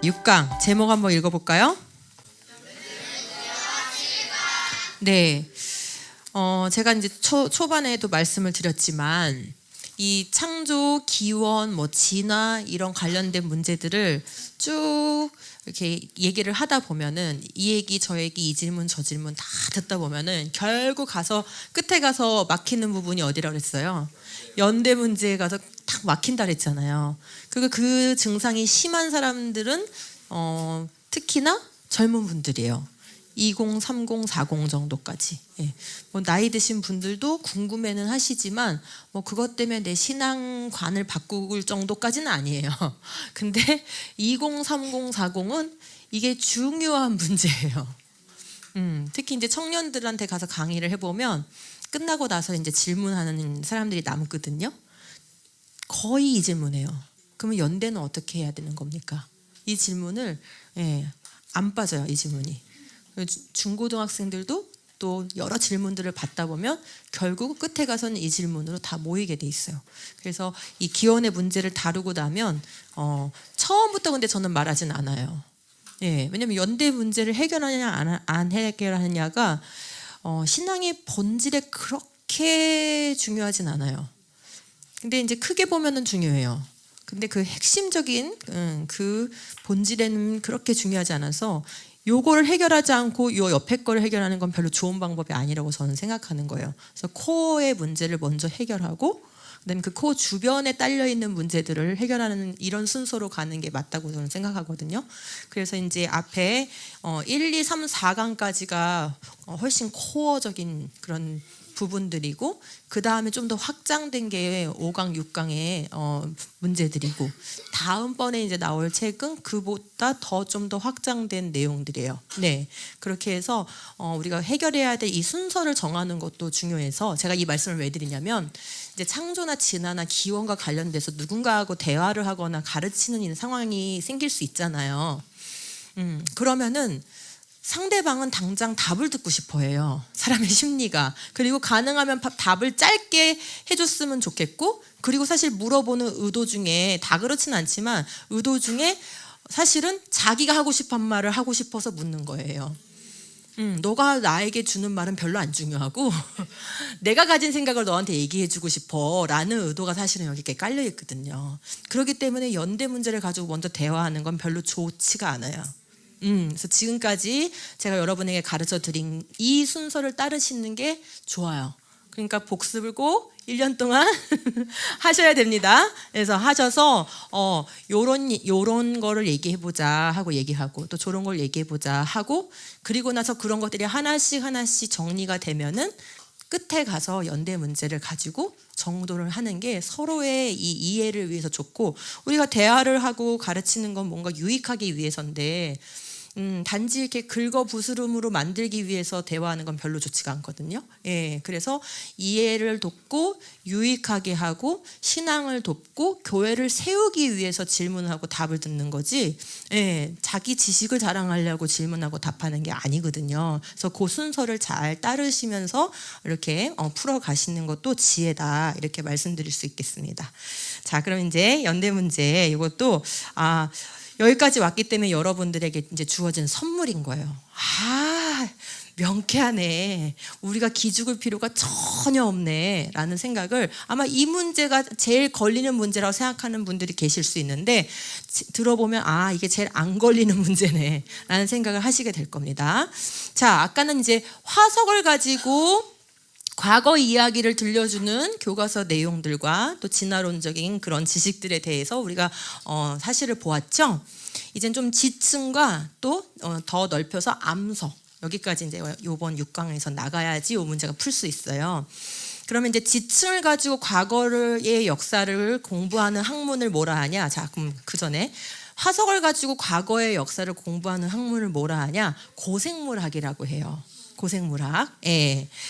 6강 제목 한번 읽어볼까요? 네, 제가 이제 초반에도 말씀을 드렸지만 이 창조, 기원, 진화 이런 관련된 문제들을 쭉 이렇게 얘기를 하다 보면은 이 얘기 저 얘기 이 질문 저 질문 다 듣다 보면은 결국 가서 끝에 가서 막히는 부분이 어디라고 그랬어요? 연대 문제에 가서 딱 막힌다 그랬잖아요. 그리고 그 증상이 심한 사람들은 특히나 젊은 분들이에요. 20, 30, 40 정도까지. 예. 나이 드신 분들도 궁금해는 하시지만 그것 때문에 내 신앙관을 바꿀 정도까지는 아니에요. 근데 20, 30, 40은 이게 중요한 문제예요. 특히 이제 청년들한테 가서 강의를 해보면 끝나고 나서 이제 질문하는 사람들이 남거든요. 거의 이 질문이에요. 그러면 연대는 어떻게 해야 되는 겁니까? 이 질문을 안 빠져요. 이 질문이. 중고등학생들도 또 여러 질문들을 받다 보면 결국 끝에 가서는 이 질문으로 다 모이게 돼 있어요. 그래서 이 기원의 문제를 다루고 나면 처음부터 근데 저는 말하진 않아요. 왜냐하면 연대 문제를 해결하느냐 안 해결하느냐가 신앙의 본질에 그렇게 중요하진 않아요. 근데 이제 크게 보면은 중요해요. 근데 그 핵심적인 그 본질에는 그렇게 중요하지 않아서 요거를 해결하지 않고 요 옆에 거를 해결하는 건 별로 좋은 방법이 아니라고 저는 생각하는 거예요. 그래서 코어의 문제를 먼저 해결하고 그다음에 그 코어 주변에 딸려 있는 문제들을 해결하는 이런 순서로 가는 게 맞다고 저는 생각하거든요. 그래서 이제 앞에 1, 2, 3, 4강까지가 훨씬 코어적인 그런 부분들이고 그 다음에 좀 더 확장된 게 5강, 6강의 문제들이고 다음번에 이제 나올 책은 그보다 더 좀 더 확장된 내용들이에요. 네, 그렇게 해서 우리가 해결해야 될 이 순서를 정하는 것도 중요해서 제가 이 말씀을 왜 드리냐면 이제 창조나 진화나 기원과 관련돼서 누군가하고 대화를 하거나 가르치는 이런 상황이 생길 수 있잖아요. 그러면은 상대방은 당장 답을 듣고 싶어 해요. 사람의 심리가. 그리고 가능하면 답을 짧게 해줬으면 좋겠고 그리고 사실 물어보는 의도 중에 다 그렇진 않지만 의도 중에 사실은 자기가 하고 싶은 말을 하고 싶어서 묻는 거예요. 너가 나에게 주는 말은 별로 안 중요하고 내가 가진 생각을 너한테 얘기해주고 싶어 라는 의도가 사실은 여기 이렇게 깔려 있거든요. 그렇기 때문에 연대 문제를 가지고 먼저 대화하는 건 별로 좋지가 않아요. 그래서 지금까지 제가 여러분에게 가르쳐 드린 이 순서를 따르시는 게 좋아요. 그러니까 복습을 꼭 1년 동안 하셔야 됩니다. 그래서 하셔서 요런 거를 얘기해보자 하고 얘기하고 또 저런 걸 얘기해보자 하고 그리고 나서 그런 것들이 하나씩 정리가 되면은 끝에 가서 연대 문제를 가지고 정도를 하는 게 서로의 이 이해를 위해서 좋고 우리가 대화를 하고 가르치는 건 뭔가 유익하기 위해서인데 단지 이렇게 긁어 부스름으로 만들기 위해서 대화하는 건 별로 좋지가 않거든요. 그래서 이해를 돕고 유익하게 하고 신앙을 돕고 교회를 세우기 위해서 질문하고 답을 듣는 거지 자기 지식을 자랑하려고 질문하고 답하는 게 아니거든요. 그래서 그 순서를 잘 따르시면서 이렇게 풀어가시는 것도 지혜다 이렇게 말씀드릴 수 있겠습니다. 자, 그럼 이제 연대 문제 이것도 여기까지 왔기 때문에 여러분들에게 이제 주어진 선물인 거예요. 명쾌하네. 우리가 기죽을 필요가 전혀 없네 라는 생각을 아마 이 문제가 제일 걸리는 문제라고 생각하는 분들이 계실 수 있는데 들어보면 이게 제일 안 걸리는 문제네 라는 생각을 하시게 될 겁니다. 자, 아까는 이제 화석을 가지고 과거 이야기를 들려주는 교과서 내용들과 또 진화론적인 그런 지식들에 대해서 우리가 사실을 보았죠. 이젠 좀 지층과 또 더 넓혀서 암석 여기까지 이제 이번 6강에서 나가야지 이 문제가 풀 수 있어요. 그러면 이제 지층을 가지고 과거의 역사를 공부하는 학문을 뭐라 하냐? 자, 그럼 그 전에 화석을 가지고 과거의 역사를 공부하는 학문을 뭐라 하냐? 고생물학이라고 해요. 고생물학.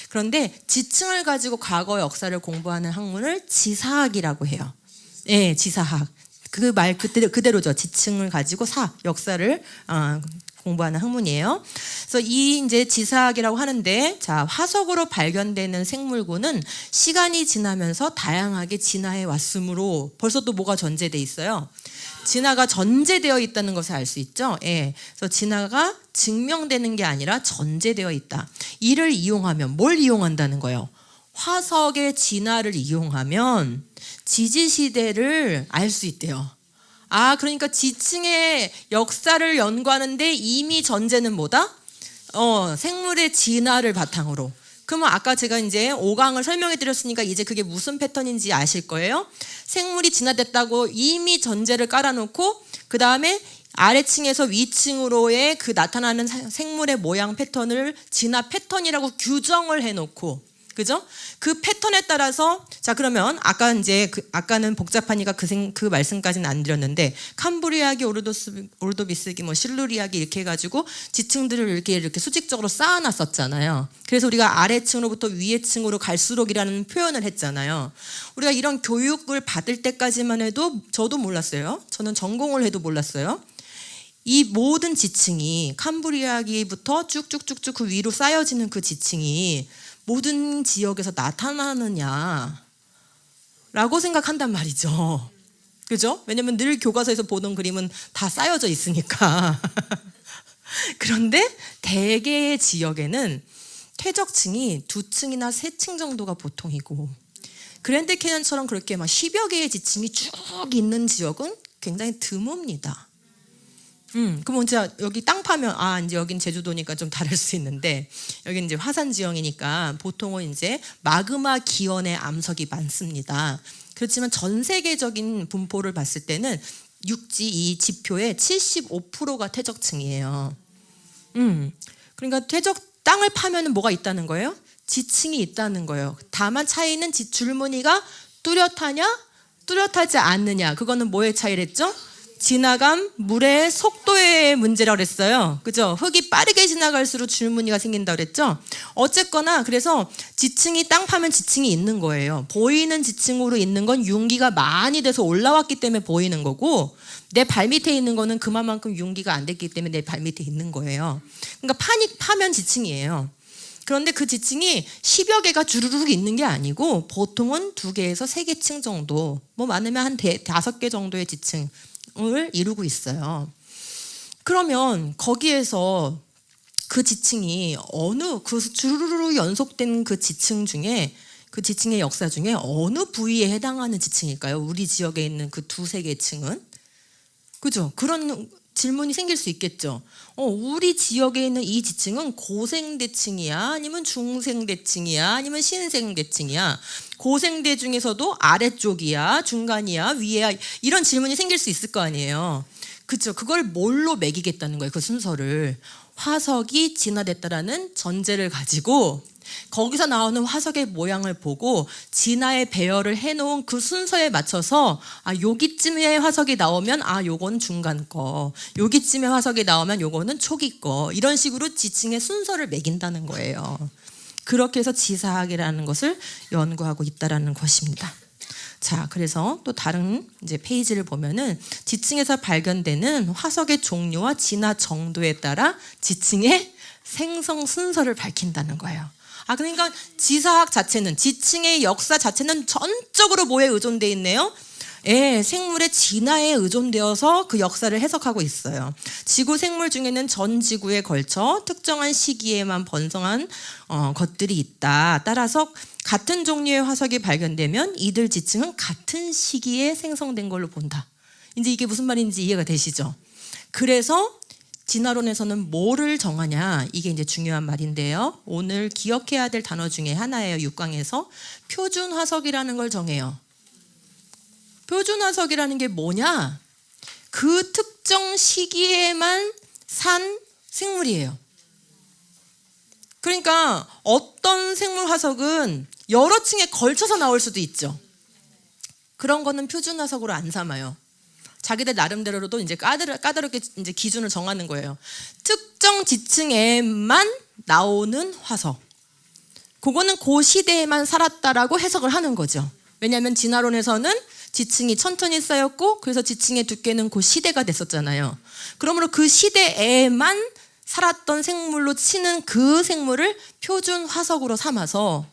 그런데 지층을 가지고 과거 역사를 공부하는 학문을 지사학이라고 해요. 지사학. 그 말 그대로죠. 지층을 가지고 역사를 공부하는 학문이에요. 그래서 이 이제 지사학이라고 하는데, 자, 화석으로 발견되는 생물고는 시간이 지나면서 다양하게 진화해 왔으므로 벌써 또 뭐가 전제돼 있어요? 진화가 전제되어 있다는 것을 알 수 있죠. 예. 그래서 진화가 증명되는 게 아니라 전제되어 있다. 이를 이용하면 뭘 이용한다는 거예요? 화석의 진화를 이용하면 지지시대를 알 수 있대요. 아, 그러니까 지층의 역사를 연구하는데 이미 전제는 뭐다? 생물의 진화를 바탕으로. 그러면 아까 제가 이제 5강을 설명해 드렸으니까 이제 그게 무슨 패턴인지 아실 거예요. 생물이 진화됐다고 이미 전제를 깔아놓고 그 다음에 아래층에서 위층으로의 그 나타나는 생물의 모양 패턴을 진화 패턴이라고 규정을 해놓고, 그죠? 그 패턴에 따라서, 자, 그러면 아까 이제 아까는 복잡하니까 그 말씀까지는 안 드렸는데, 캄브리아기, 오르도비스기, 뭐 실루리아기 이렇게 해가지고 지층들을 이렇게 수직적으로 쌓아놨었잖아요. 그래서 우리가 아래층으로부터 위층으로 갈수록이라는 표현을 했잖아요. 우리가 이런 교육을 받을 때까지만 해도 저도 몰랐어요. 저는 전공을 해도 몰랐어요. 이 모든 지층이 캄브리아기부터 쭉쭉쭉쭉 그 위로 쌓여지는 그 지층이 모든 지역에서 나타나느냐라고 생각한단 말이죠. 그죠? 왜냐면 늘 교과서에서 보던 그림은 다 쌓여져 있으니까. 그런데 대개의 지역에는 퇴적층이 2층이나 3층 정도가 보통이고, 그랜드 캐년처럼 그렇게 막 10여 개의 지층이 쭉 있는 지역은 굉장히 드뭅니다. 그럼 이제 여기 땅 파면, 이제 여긴 제주도니까 좀 다를 수 있는데, 여기는 이제 화산 지형이니까 보통은 이제 마그마 기원의 암석이 많습니다. 그렇지만 전 세계적인 분포를 봤을 때는 육지 이 지표의 75%가 퇴적층이에요. 그러니까 땅을 파면은 뭐가 있다는 거예요? 지층이 있다는 거예요. 다만 차이는 줄무늬가 뚜렷하냐, 뚜렷하지 않느냐. 그거는 뭐의 차이랬죠? 지나감, 물의 속도의 문제라고 그랬어요. 그죠? 흙이 빠르게 지나갈수록 줄무늬가 생긴다고 그랬죠? 어쨌거나 그래서 지층이 땅 파면 지층이 있는 거예요. 보이는 지층으로 있는 건 융기가 많이 돼서 올라왔기 때문에 보이는 거고, 내 발 밑에 있는 거는 그만큼 융기가 안 됐기 때문에 내 발 밑에 있는 거예요. 그러니까 파면 지층이에요. 그런데 그 지층이 10여 개가 주르륵 있는 게 아니고 보통은 2개에서 3개 층 정도, 뭐 많으면 한 5개 정도의 지층 을 이루고 있어요. 그러면 거기에서 그 지층이 그 주르르 연속된 그 지층 중에, 그 지층의 역사 중에 어느 부위에 해당하는 지층일까요? 우리 지역에 있는 그 2-3개 층은? 그죠? 그런 질문이 생길 수 있겠죠. 우리 지역에 있는 이 지층은 고생대층이야? 아니면 중생대층이야? 아니면 신생대층이야? 고생대 중에서도 아래쪽이야? 중간이야? 위에야? 이런 질문이 생길 수 있을 거 아니에요. 그렇죠? 그걸 뭘로 매기겠다는 거예요. 그 순서를. 화석이 진화됐다라는 전제를 가지고 거기서 나오는 화석의 모양을 보고 진화의 배열을 해놓은 그 순서에 맞춰서 여기쯤에 화석이 나오면 요건 중간 거, 여기쯤에 화석이 나오면 요거는 초기 거, 이런 식으로 지층의 순서를 매긴다는 거예요. 그렇게 해서 지사학이라는 것을 연구하고 있다라는 것입니다. 자, 그래서 또 다른 이제 페이지를 보면은 지층에서 발견되는 화석의 종류와 진화 정도에 따라 지층의 생성 순서를 밝힌다는 거예요. 그러니까 지사학 자체는, 지층의 역사 자체는 전적으로 뭐에 의존되어 있네요? 생물의 진화에 의존되어서 그 역사를 해석하고 있어요. 지구 생물 중에는 전 지구에 걸쳐 특정한 시기에만 번성한 것들이 있다. 따라서 같은 종류의 화석이 발견되면 이들 지층은 같은 시기에 생성된 걸로 본다. 이제 이게 무슨 말인지 이해가 되시죠? 그래서 진화론에서는 뭐를 정하냐, 이게 이제 중요한 말인데요. 오늘 기억해야 될 단어 중에 하나예요. 6강에서 표준 화석이라는 걸 정해요. 표준 화석이라는 게 뭐냐? 그 특정 시기에만 산 생물이에요. 그러니까 어떤 생물 화석은 여러 층에 걸쳐서 나올 수도 있죠. 그런 거는 표준 화석으로 안 삼아요. 자기들 나름대로도 이제 까다롭게 이제 기준을 정하는 거예요. 특정 지층에만 나오는 화석. 그거는 그 시대에만 살았다라고 해석을 하는 거죠. 왜냐하면 진화론에서는 지층이 천천히 쌓였고, 그래서 지층의 두께는 그 시대가 됐었잖아요. 그러므로 그 시대에만 살았던 생물로 치는 그 생물을 표준 화석으로 삼아서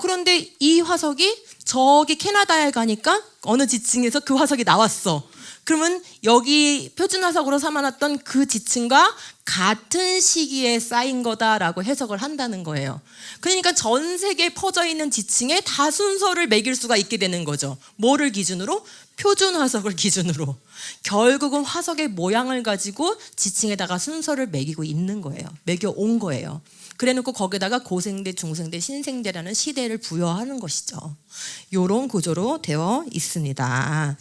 그런데 이 화석이 저기 캐나다에 가니까 어느 지층에서 그 화석이 나왔어. 그러면 여기 표준 화석으로 삼아놨던 그 지층과 같은 시기에 쌓인 거다라고 해석을 한다는 거예요. 그러니까 전 세계에 퍼져 있는 지층에 다 순서를 매길 수가 있게 되는 거죠. 뭐를 기준으로? 표준 화석을 기준으로. 결국은 화석의 모양을 가지고 지층에다가 순서를 매기고 있는 거예요. 매겨온 거예요. 그래놓고 거기다가 고생대, 중생대, 신생대라는 시대를 부여하는 것이죠. 이런 구조로 되어 있습니다.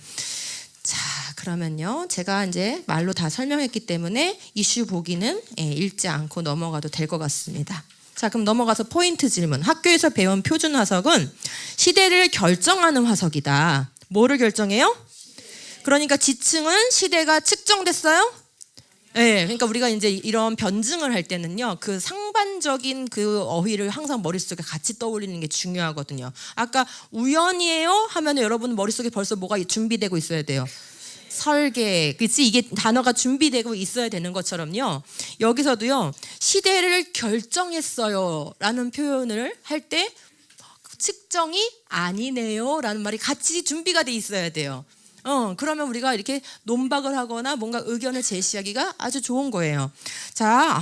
자, 그러면요. 제가 이제 말로 다 설명했기 때문에 이슈 보기는 읽지 않고 넘어가도 될 것 같습니다. 자, 그럼 넘어가서 포인트 질문. 학교에서 배운 표준 화석은 시대를 결정하는 화석이다. 뭐를 결정해요? 그러니까 지층은 시대가 측정됐어요? 네, 그러니까 우리가 이제 이런 변증을 할 때는요, 그 상반적인 그 어휘를 항상 머릿속에 같이 떠올리는 게 중요하거든요. 아까 우연이에요? 하면 여러분 머릿속에 벌써 뭐가 준비되고 있어야 돼요. 설계, 그치? 이게 단어가 준비되고 있어야 되는 것처럼요. 여기서도요, 시대를 결정했어요 라는 표현을 할 때 측정이 아니네요 라는 말이 같이 준비가 돼 있어야 돼요. 그러면 우리가 이렇게 논박을 하거나 뭔가 의견을 제시하기가 아주 좋은 거예요. 자,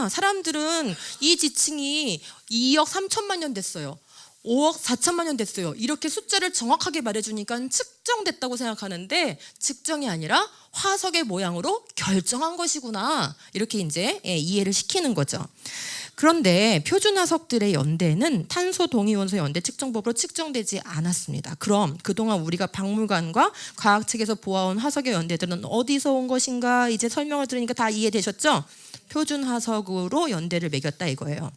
사람들은 이 지층이 2억 3천만 년 됐어요. 5억 4천만 년 됐어요. 이렇게 숫자를 정확하게 말해주니까 측정됐다고 생각하는데 측정이 아니라 화석의 모양으로 결정한 것이구나. 이렇게 이제 이해를 시키는 거죠. 그런데 표준 화석들의 연대는 탄소 동위원소 연대 측정법으로 측정되지 않았습니다. 그럼 그동안 우리가 박물관과 과학책에서 보아온 화석의 연대들은 어디서 온 것인가? 이제 설명을 들으니까 다 이해되셨죠? 표준 화석으로 연대를 매겼다 이거예요.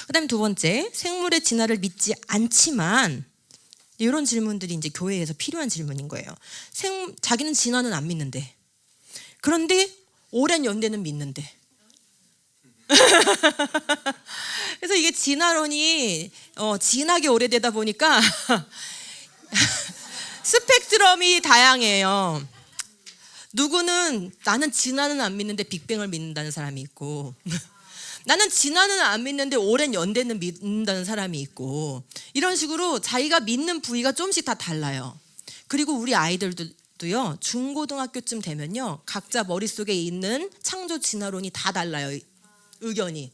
그다음에 두 번째, 생물의 진화를 믿지 않지만, 이런 질문들이 이제 교회에서 필요한 질문인 거예요. 자기는 진화는 안 믿는데, 그런데 오랜 연대는 믿는데. 그래서 이게 진화론이 진하게 오래되다 보니까 스펙트럼이 다양해요. 누구는 나는 진화는 안 믿는데 빅뱅을 믿는다는 사람이 있고, 나는 진화는 안 믿는데 오랜 연대는 믿는다는 사람이 있고, 이런 식으로 자기가 믿는 부위가 조금씩 다 달라요. 그리고 우리 아이들도요, 중고등학교쯤 되면요, 각자 머릿속에 있는 창조 진화론이 다 달라요. 의견이.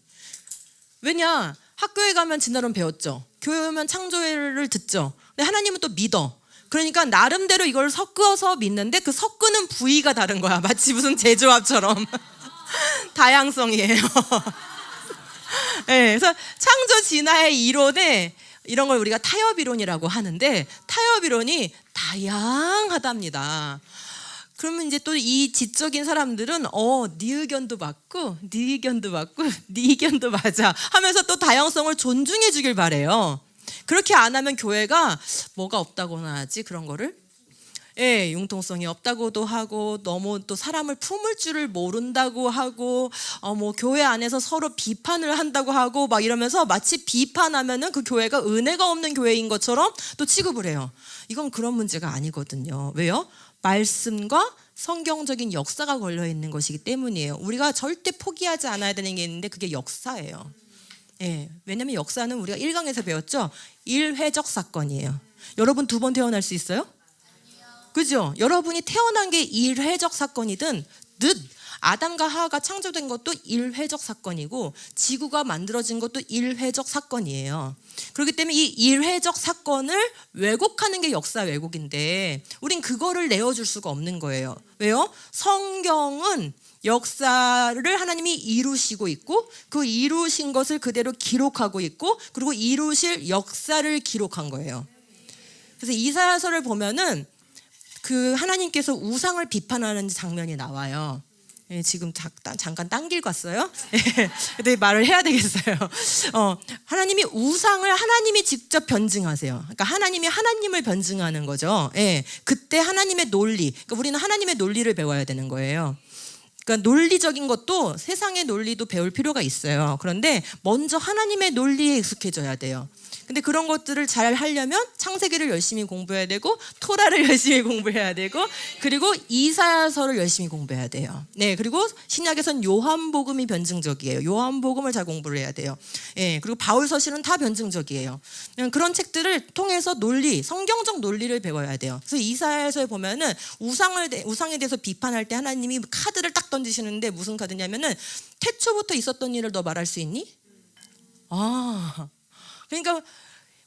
왜냐? 학교에 가면 진화론 배웠죠. 교회 오면 창조를 듣죠. 근데 하나님은 또 믿어. 그러니까 나름대로 이걸 섞어서 믿는데 그 섞는 부위가 다른 거야. 마치 무슨 제조합처럼. 다양성이에요. 네, 그래서 창조 진화의 이론에 이런 걸 우리가 타협 이론이라고 하는데, 타협 이론이 다양하답니다. 그러면 이제 또 이 지적인 사람들은 네 의견도 맞고 네 의견도 맞고 네 의견도 맞아 하면서 또 다양성을 존중해 주길 바래요. 그렇게 안 하면 교회가 뭐가 없다고나 하지, 그런 거를 융통성이 없다고도 하고, 너무 또 사람을 품을 줄을 모른다고 하고, 뭐 교회 안에서 서로 비판을 한다고 하고 막 이러면서 마치 비판하면은 그 교회가 은혜가 없는 교회인 것처럼 또 취급을 해요. 이건 그런 문제가 아니거든요. 왜요? 말씀과 성경적인 역사가 걸려 있는 것이기 때문이에요. 우리가 절대 포기하지 않아야 되는 게 있는데 그게 역사예요. 왜냐하면 역사는 우리가 1강에서 배웠죠. 일회적 사건이에요. 여러분 2번 태어날 수 있어요? 그죠? 여러분이 태어난 게 일회적 사건이든 아담과 하와가 창조된 것도 일회적 사건이고, 지구가 만들어진 것도 일회적 사건이에요. 그렇기 때문에 이 일회적 사건을 왜곡하는 게 역사 왜곡인데, 우린 그거를 내어줄 수가 없는 거예요. 왜요? 성경은 역사를 하나님이 이루시고 있고, 그 이루신 것을 그대로 기록하고 있고, 그리고 이루실 역사를 기록한 거예요. 그래서 이사야서를 보면은 그 하나님께서 우상을 비판하는 장면이 나와요. 지금 잠깐 딴 길 갔어요. 근데 말을 해야 되겠어요. 하나님이 우상을 하나님이 직접 변증하세요. 그러니까 하나님이 하나님을 변증하는 거죠. 그때 하나님의 논리, 그러니까 우리는 하나님의 논리를 배워야 되는 거예요. 그러니까 논리적인 것도 세상의 논리도 배울 필요가 있어요. 그런데 먼저 하나님의 논리에 익숙해져야 돼요. 근데 그런 것들을 잘 하려면 창세기를 열심히 공부해야 되고 토라를 열심히 공부해야 되고 그리고 이사야서를 열심히 공부해야 돼요. 네, 그리고 신약에선 요한복음이 변증적이에요. 요한복음을 잘 공부를 해야 돼요. 예, 그리고 바울서실은 다 변증적이에요. 그런 책들을 통해서 논리, 성경적 논리를 배워야 돼요. 그래서 이사야서에 보면은 우상에 대해서 비판할 때 하나님이 카드를 딱 던지시는데 무슨 카드냐면은 태초부터 있었던 일을 너 말할 수 있니? 그러니까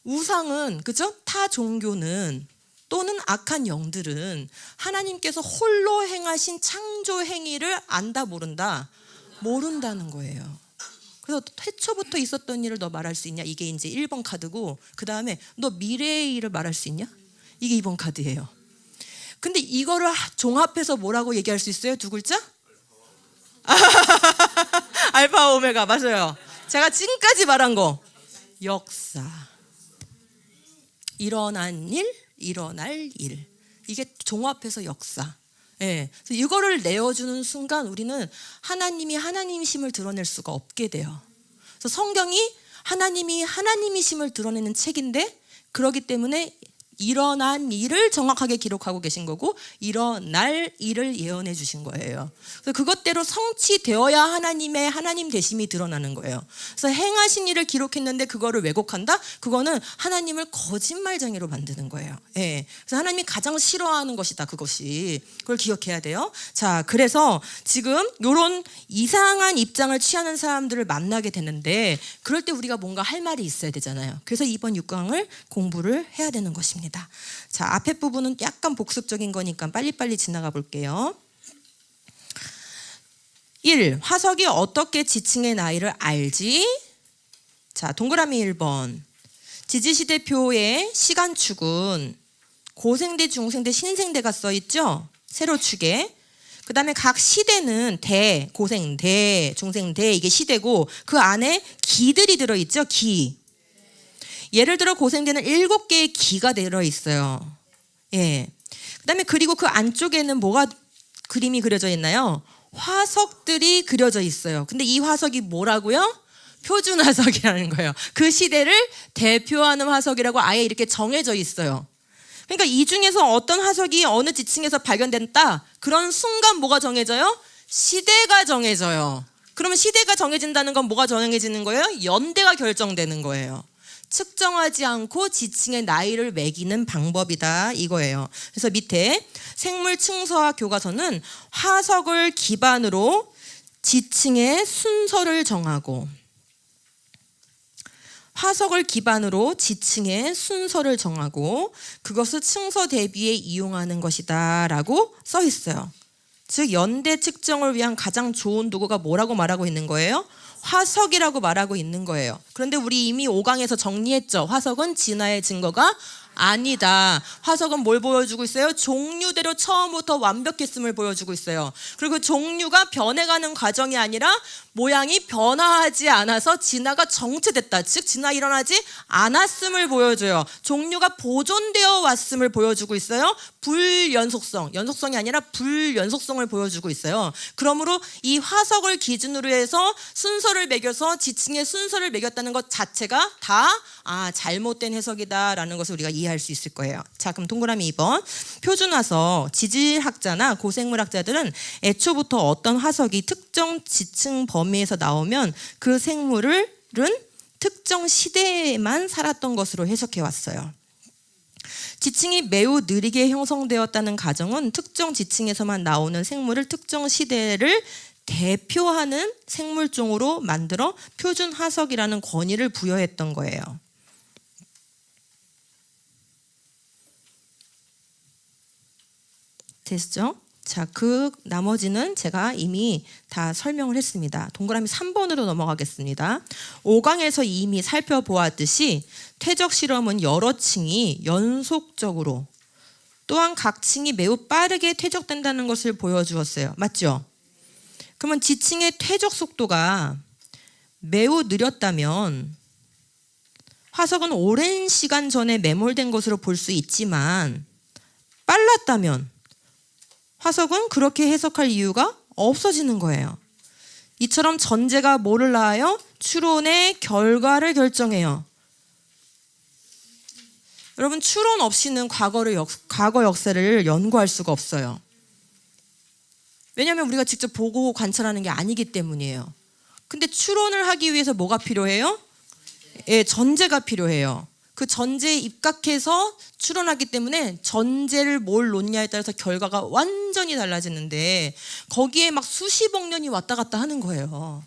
우상은, 그죠? 타 종교는 또는 악한 영들은 하나님께서 홀로 행하신 창조 행위를 안다 모른다? 모른다는 거예요. 그래서 태초부터 있었던 일을 너 말할 수 있냐? 이게 이제 1번 카드고 그 다음에 너 미래의 일을 말할 수 있냐? 이게 2번 카드예요. 근데 이거를 종합해서 뭐라고 얘기할 수 있어요? 두 글자? 알파 오메가, 맞아요. 제가 지금까지 말한 거 역사, 일어난 일, 일어날 일, 이게 종합해서 역사. 예, 그래서 이거를 내어주는 순간 우리는 하나님이 하나님이심을 드러낼 수가 없게 돼요. 그래서 성경이 하나님이 하나님이심을 드러내는 책인데 그렇기 때문에 일어난 일을 정확하게 기록하고 계신 거고 일어날 일을 예언해 주신 거예요. 그래서 그것대로 성취되어야 하나님의 하나님 되심이 드러나는 거예요. 그래서 행하신 일을 기록했는데 그거를 왜곡한다? 그거는 하나님을 거짓말쟁이로 만드는 거예요. 예. 그래서 하나님이 가장 싫어하는 것이다. 그것이. 그걸 기억해야 돼요. 자, 그래서 지금 이런 이상한 입장을 취하는 사람들을 만나게 되는데 그럴 때 우리가 뭔가 할 말이 있어야 되잖아요. 그래서 이번 6강을 공부를 해야 되는 것입니다. 자, 앞에 부분은 약간 복습적인 거니까 빨리빨리 지나가 볼게요. 1. 화석이 어떻게 지층의 나이를 알지? 자, 동그라미 1번. 지지시대표의 시간축은 고생대, 중생대, 신생대가 써있죠? 세로축에. 그 다음에 각 시대는 대, 고생대, 중생대, 이게 시대고 그 안에 기들이 들어있죠? 기. 예를 들어 고생대는 7개의 기가 들어있어요. 예. 그 다음에 그리고 그 안쪽에는 뭐가 그림이 그려져 있나요? 화석들이 그려져 있어요. 근데 이 화석이 뭐라고요? 표준 화석이라는 거예요. 그 시대를 대표하는 화석이라고 아예 이렇게 정해져 있어요. 그러니까 이 중에서 어떤 화석이 어느 지층에서 발견됐다. 그런 순간 뭐가 정해져요? 시대가 정해져요. 그러면 시대가 정해진다는 건 뭐가 정해지는 거예요? 연대가 결정되는 거예요. 측정하지 않고 지층의 나이를 매기는 방법이다 이거예요. 그래서 밑에 생물 층서와 교과서는 화석을 기반으로 지층의 순서를 정하고 그것을 층서 대비에 이용하는 것이다 라고 써 있어요. 즉 연대 측정을 위한 가장 좋은 도구가 뭐라고 말하고 있는 거예요? 화석이라고 말하고 있는 거예요. 그런데 우리 이미 5강에서 정리했죠. 화석은 진화의 증거가 아니다. 화석은 뭘 보여주고 있어요? 종류대로 처음부터 완벽했음을 보여주고 있어요. 그리고 종류가 변해가는 과정이 아니라 모양이 변화하지 않아서 진화가 정체됐다. 즉 진화 일어나지 않았음을 보여줘요. 종류가 보존되어 왔음을 보여주고 있어요. 연속성이 아니라 불연속성을 보여주고 있어요. 그러므로 이 화석을 기준으로 해서 순서를 매겨서 지층의 순서를 매겼다는 것 자체가 다 잘못된 해석이다라는 것을 우리가 이해할 수 있을 거예요. 자, 그럼 동그라미 2번. 표준화석, 지질학자나 고생물학자들은 애초부터 어떤 화석이 특정 지층 범위에서 나오면 그 생물은 특정 시대에만 살았던 것으로 해석해 왔어요. 지층이 매우 느리게 형성되었다는 가정은 특정 지층에서만 나오는 생물을 특정 시대를 대표하는 생물종으로 만들어 표준 화석이라는 권위를 부여했던 거예요. 됐죠? 자, 그 나머지는 제가 이미 다 설명을 했습니다. 동그라미 3번으로 넘어가겠습니다. 5강에서 이미 살펴보았듯이 퇴적 실험은 여러 층이 연속적으로 또한 각 층이 매우 빠르게 퇴적된다는 것을 보여주었어요. 맞죠? 그러면 지층의 퇴적 속도가 매우 느렸다면 화석은 오랜 시간 전에 매몰된 것으로 볼 수 있지만 빨랐다면 화석은 그렇게 해석할 이유가 없어지는 거예요. 이처럼 전제가 뭐를 낳아요? 추론의 결과를 결정해요. 여러분, 추론 없이는 과거 역사를 연구할 수가 없어요. 왜냐하면 우리가 직접 보고 관찰하는 게 아니기 때문이에요. 근데 추론을 하기 위해서 뭐가 필요해요? 예, 전제가 필요해요. 그 전제에 입각해서 추론하기 때문에 전제를 뭘 놓냐에 따라서 결과가 완전히 달라지는데 거기에 막 수십억 년이 왔다 갔다 하는 거예요.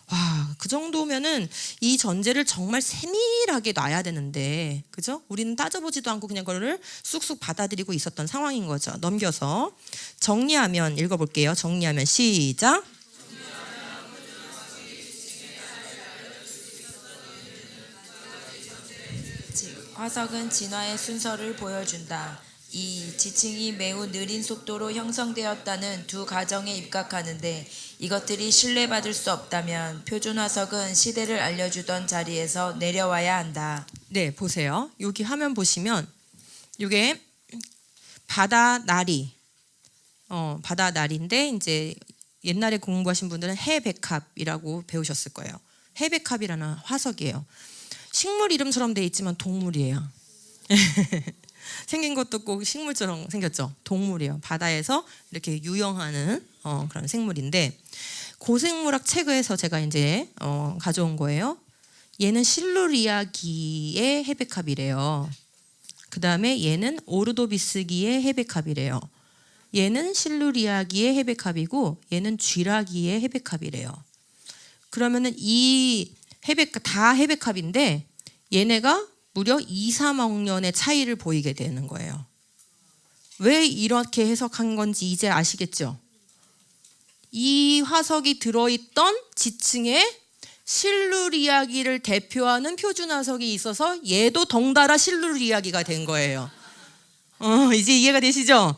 와, 그 정도면은 이 전제를 정말 세밀하게 놔야 되는데, 그죠? 우리는 따져보지도 않고 그냥 그거를 쑥쑥 받아들이고 있었던 상황인 거죠. 넘겨서 정리하면 읽어볼게요. 정리하면 시작. 화석은 진화의 순서를 보여준다. 이 지층이 매우 느린 속도로 형성되었다는 두 가정에 입각하는데 이것들이 신뢰받을 수 없다면 표준 화석은 시대를 알려주던 자리에서 내려와야 한다. 네, 보세요. 여기 화면 보시면 이게 바다 나리, 바다 나리인데 이제 옛날에 공부하신 분들은 해백합이라고 배우셨을 거예요. 해백합이라는 화석이에요. 식물 이름처럼 돼 있지만 동물이에요. 생긴 것도 꼭 식물처럼 생겼죠. 동물이에요. 바다에서 이렇게 유영하는 그런 생물인데 고생물학 책에서 제가 이제 가져온 거예요. 얘는 실루리아기의 해백합이래요. 그 다음에 얘는 오르도비스기의 해백합이래요. 얘는 실루리아기의 해백합이고 얘는 쥐라기의 해백합이래요. 그러면은 이 다 해백합인데 얘네가 무려 2, 3억 년의 차이를 보이게 되는 거예요. 왜 이렇게 해석한 건지 이제 아시겠죠? 이 화석이 들어있던 지층에 실루리아기를 대표하는 표준 화석이 있어서 얘도 덩달아 실루리아기가 된 거예요. 이제 이해가 되시죠?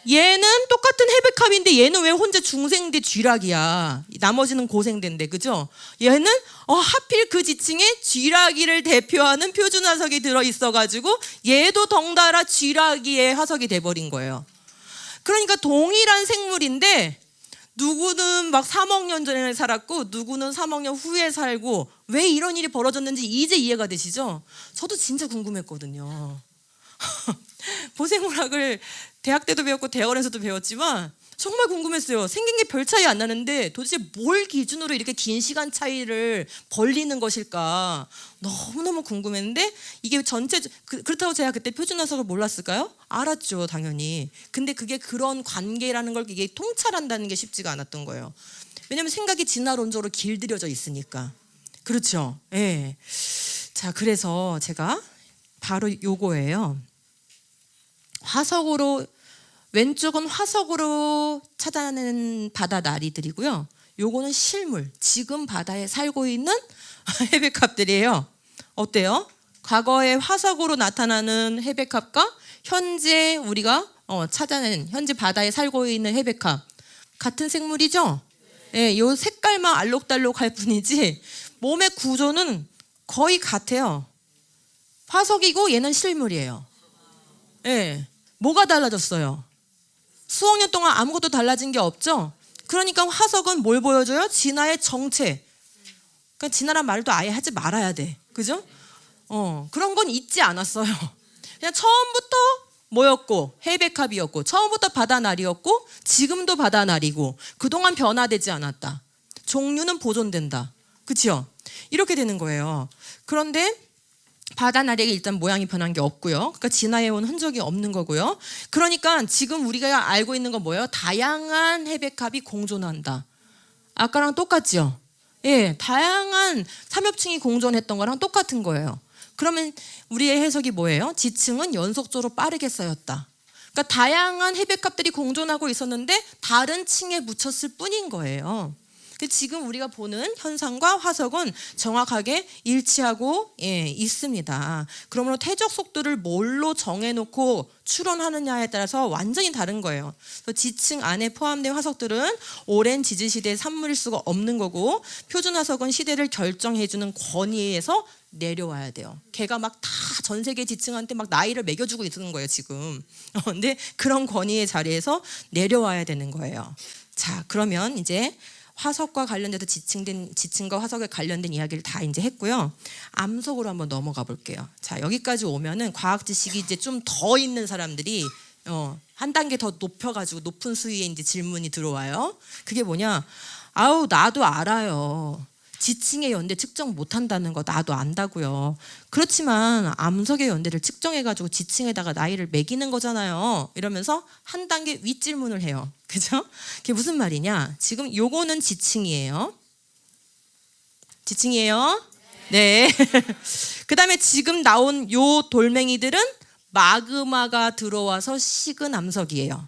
얘는 똑같은 해백합인데 얘는 왜 혼자 중생대 쥐락이야? 나머지는 고생대인데, 그죠? 얘는 하필 그 지층에 쥐라기를 대표하는 표준 화석이 들어있어가지고 얘도 덩달아 쥐라기의 화석이 돼버린 거예요. 그러니까 동일한 생물인데 누구는 막 3억 년 전에 살았고 누구는 3억 년 후에 살고 왜 이런 일이 벌어졌는지 이제 이해가 되시죠? 저도 진짜 궁금했거든요. 보생물학을 대학 때도 배웠고 대학원에서도 배웠지만 정말 궁금했어요. 생긴 게 별 차이 안 나는데 도대체 뭘 기준으로 이렇게 긴 시간 차이를 벌리는 것일까 너무너무 궁금했는데 이게 전체 그렇다고 제가 그때 표준 화석을 몰랐을까요? 알았죠, 당연히. 근데 그게 그런 관계라는 걸 이게 통찰한다는 게 쉽지가 않았던 거예요. 왜냐하면 생각이 진화론적으로 길들여져 있으니까. 그렇죠. 예. 자, 그래서 제가 바로 요거예요. 화석으로 왼쪽은 화석으로 찾아내는 바다 나리들이고요. 요거는 실물, 지금 바다에 살고 있는 해백합들이에요. 어때요? 과거에 화석으로 나타나는 해백합과 현재 우리가 찾아낸 현재 바다에 살고 있는 해백합 같은 생물이죠? 예, 요 색깔만 알록달록할 뿐이지 몸의 구조는 거의 같아요. 화석이고 얘는 실물이에요. 예, 뭐가 달라졌어요? 수억 년 동안 아무것도 달라진 게 없죠? 그러니까 화석은 뭘 보여줘요? 진화의 정체. 그러니까 진화란 말도 아예 하지 말아야 돼. 그죠? 그런 건 있지 않았어요. 그냥 처음부터 뭐였고 해백합이었고 처음부터 바다나리였고 지금도 바다나리고 그동안 변화되지 않았다. 종류는 보존된다. 그렇죠? 이렇게 되는 거예요. 그런데 바다나리가 일단 모양이 변한 게 없고요. 그러니까 진화해온 흔적이 없는 거고요. 그러니까 지금 우리가 알고 있는 건 뭐예요? 다양한 해백합이 공존한다. 아까랑 똑같죠? 예, 다양한 삼엽층이 공존했던 거랑 똑같은 거예요. 그러면 우리의 해석이 뭐예요? 지층은 연속적으로 빠르게 쌓였다. 그러니까 다양한 해백합들이 공존하고 있었는데 다른 층에 묻혔을 뿐인 거예요. 지금 우리가 보는 현상과 화석은 정확하게 일치하고 있습니다. 그러므로 퇴적 속도를 뭘로 정해놓고 추론하느냐에 따라서 완전히 다른 거예요. 지층 안에 포함된 화석들은 오랜 지지시대의 산물일 수가 없는 거고 표준 화석은 시대를 결정해주는 권위에서 내려와야 돼요. 걔가 막 다 전 세계 지층한테 막 나이를 매겨주고 있는 거예요 지금. 근데 그런 권위의 자리에서 내려와야 되는 거예요. 자, 그러면 이제 화석과 관련돼서 지층과 화석에 관련된 이야기를 다 이제 했고요. 암석으로 한번 넘어가 볼게요. 자, 여기까지 오면은 과학 지식이 이제 좀 더 있는 사람들이 한 단계 더 높여가지고 높은 수위에 이제 질문이 들어와요. 그게 뭐냐? 아우, 나도 알아요. 지층의 연대 측정 못한다는 거 나도 안다고요. 그렇지만 암석의 연대를 측정해가지고 지층에다가 나이를 매기는 거잖아요. 이러면서 한 단계 윗질문을 해요. 그죠? 그게 무슨 말이냐? 지금 요거는 지층이에요. 지층이에요? 네. 그 다음에 지금 나온 요 돌멩이들은 마그마가 들어와서 식은 암석이에요.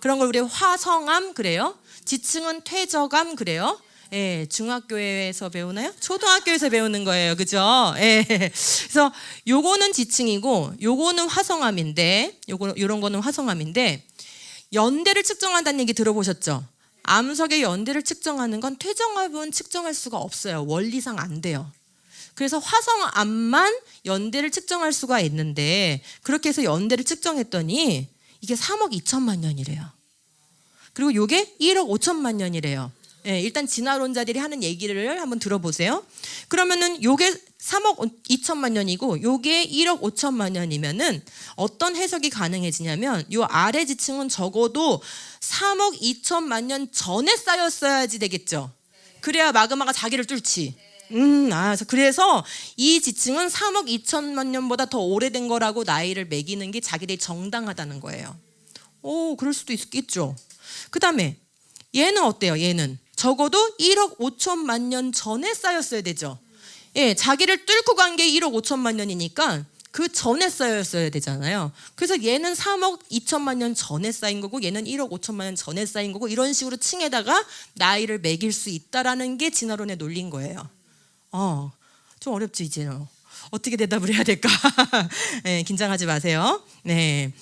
그런 걸 우리 화성암 그래요. 지층은 퇴적암 그래요. 예, 중학교에서 배우나요? 초등학교에서 배우는 거예요. 그죠? 예. 그래서 요거는 지층이고 요거는 화성암인데 요런 거는 화성암인데 연대를 측정한다는 얘기 들어보셨죠? 암석의 연대를 측정하는 건 퇴적암은 측정할 수가 없어요. 원리상 안 돼요. 그래서 화성암만 연대를 측정할 수가 있는데 그렇게 해서 연대를 측정했더니 이게 3억 2천만 년이래요. 그리고 요게 1억 5천만 년이래요. 예, 일단 진화론자들이 하는 얘기를 한번 들어보세요. 그러면은 요게 3억 2천만 년이고 요게 1억 5천만 년이면은 어떤 해석이 가능해지냐면 요 아래 지층은 적어도 3억 2천만 년 전에 쌓였어야지 되겠죠. 그래야 마그마가 자기를 뚫지. 그래서 이 지층은 3억 2천만 년보다 더 오래된 거라고 나이를 매기는 게 자기들이 정당하다는 거예요. 오, 그럴 수도 있겠죠. 그 다음에 얘는 어때요? 얘는 적어도 1억 5천만 년 전에 쌓였어야 되죠. 예, 자기를 뚫고 간 게 1억 5천만 년이니까 그 전에 쌓였어야 되잖아요. 그래서 얘는 3억 2천만 년 전에 쌓인 거고 얘는 1억 5천만 년 전에 쌓인 거고 이런 식으로 층에다가 나이를 매길 수 있다라는 게 진화론의 논리인 거예요. 좀 어렵죠, 이제는. 어떻게 대답을 해야 될까? 네, 긴장하지 마세요. 네.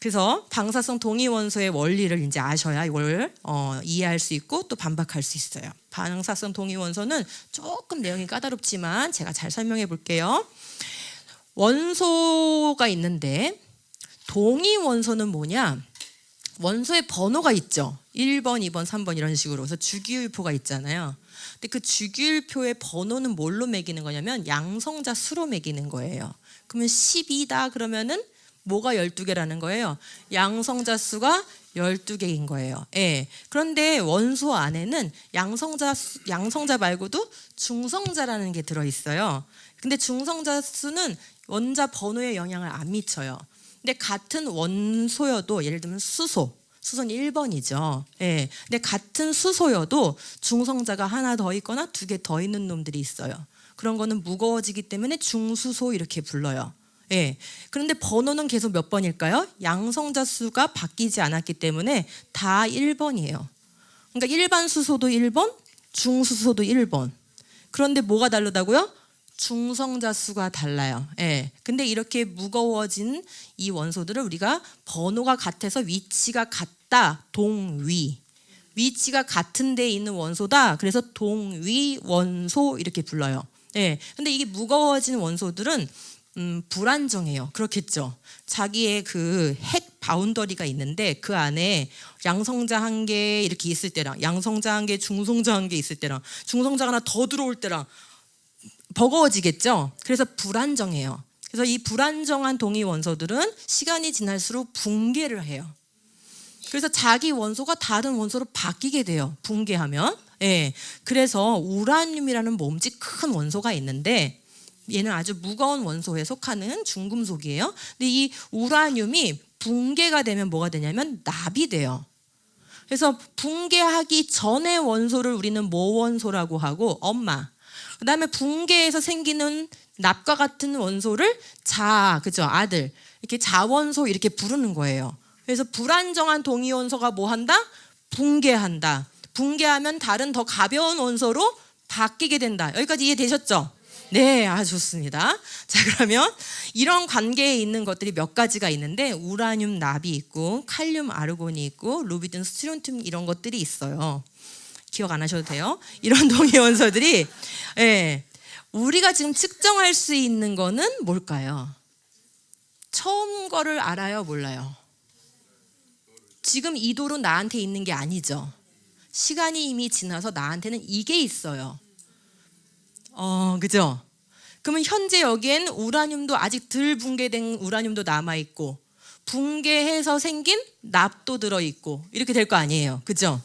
그래서 방사성 동위원소의 원리를 이제 아셔야 이걸 이해할 수 있고 또 반박할 수 있어요. 방사성 동위원소는 조금 내용이 까다롭지만 제가 잘 설명해 볼게요. 원소가 있는데 동위원소는 뭐냐? 원소의 번호가 있죠. 1번, 2번, 3번 이런 식으로. 그래서 주기율표가 있잖아요. 근데 그 주기율표의 번호는 뭘로 매기는 거냐면 양성자 수로 매기는 거예요. 그러면 12다 그러면은 뭐가 12개라는 거예요? 양성자 수가 12개인 거예요. 예. 그런데 원소 안에는 양성자 말고도 중성자라는 게 들어있어요. 근데 중성자 수는 원자 번호에 영향을 안 미쳐요. 근데 같은 원소여도 예를 들면 수소는 1번이죠. 예. 근데 같은 수소여도 중성자가 하나 더 있거나 2개 더 있는 놈들이 있어요. 그런 거는 무거워지기 때문에 중수소 이렇게 불러요. 예. 그런데 번호는 계속 몇 번일까요? 양성자 수가 바뀌지 않았기 때문에 다 1번이에요. 그러니까 일반 수소도 1번, 중수소도 1번. 그런데 뭐가 다르다고요? 중성자 수가 달라요. 예. 근데 이렇게 무거워진 이 원소들을 우리가 번호가 같아서 위치가 같다. 동위. 위치가 같은 데에 있는 원소다. 그래서 동위 원소 이렇게 불러요. 예. 근데 이게 무거워진 원소들은 불안정해요. 그렇겠죠. 자기의 그 핵 바운더리가 있는데 그 안에 양성자 한 개 이렇게 있을 때랑 양성자 한 개, 중성자 한 개 있을 때랑 중성자 하나 더 들어올 때랑 버거워지겠죠. 그래서 불안정해요. 그래서 이 불안정한 동위 원소들은 시간이 지날수록 붕괴를 해요. 그래서 자기 원소가 다른 원소로 바뀌게 돼요. 붕괴하면. 예. 그래서 우라늄이라는 몸집 큰 원소가 있는데 얘는 아주 무거운 원소에 속하는 중금속이에요. 근데 이 우라늄이 붕괴가 되면 뭐가 되냐면 납이 돼요. 그래서 붕괴하기 전의 원소를 우리는 모원소라고 하고 엄마. 그다음에 붕괴해서 생기는 납과 같은 원소를 그죠? 아들. 이렇게 자원소 이렇게 부르는 거예요. 그래서 불안정한 동위 원소가 뭐 한다? 붕괴한다. 붕괴하면 다른 더 가벼운 원소로 바뀌게 된다. 여기까지 이해되셨죠? 네, 아주 좋습니다. 자, 그러면 이런 관계에 있는 것들이 몇 가지가 있는데 우라늄 납이 있고 칼륨 아르곤이 있고 루비딘 스트론튬 이런 것들이 있어요. 기억 안 하셔도 돼요. 이런 동위 원소들이 우리가 지금 측정할 수 있는 거는 뭘까요? 처음 거를 알아요? 몰라요? 지금 이 돌은 나한테 있는 게 아니죠. 시간이 이미 지나서 나한테는 이게 있어요. 그죠? 그러면 현재 여기엔 우라늄도 아직 덜 붕괴된 우라늄도 남아있고 붕괴해서 생긴 납도 들어있고 이렇게 될 거 아니에요. 그죠?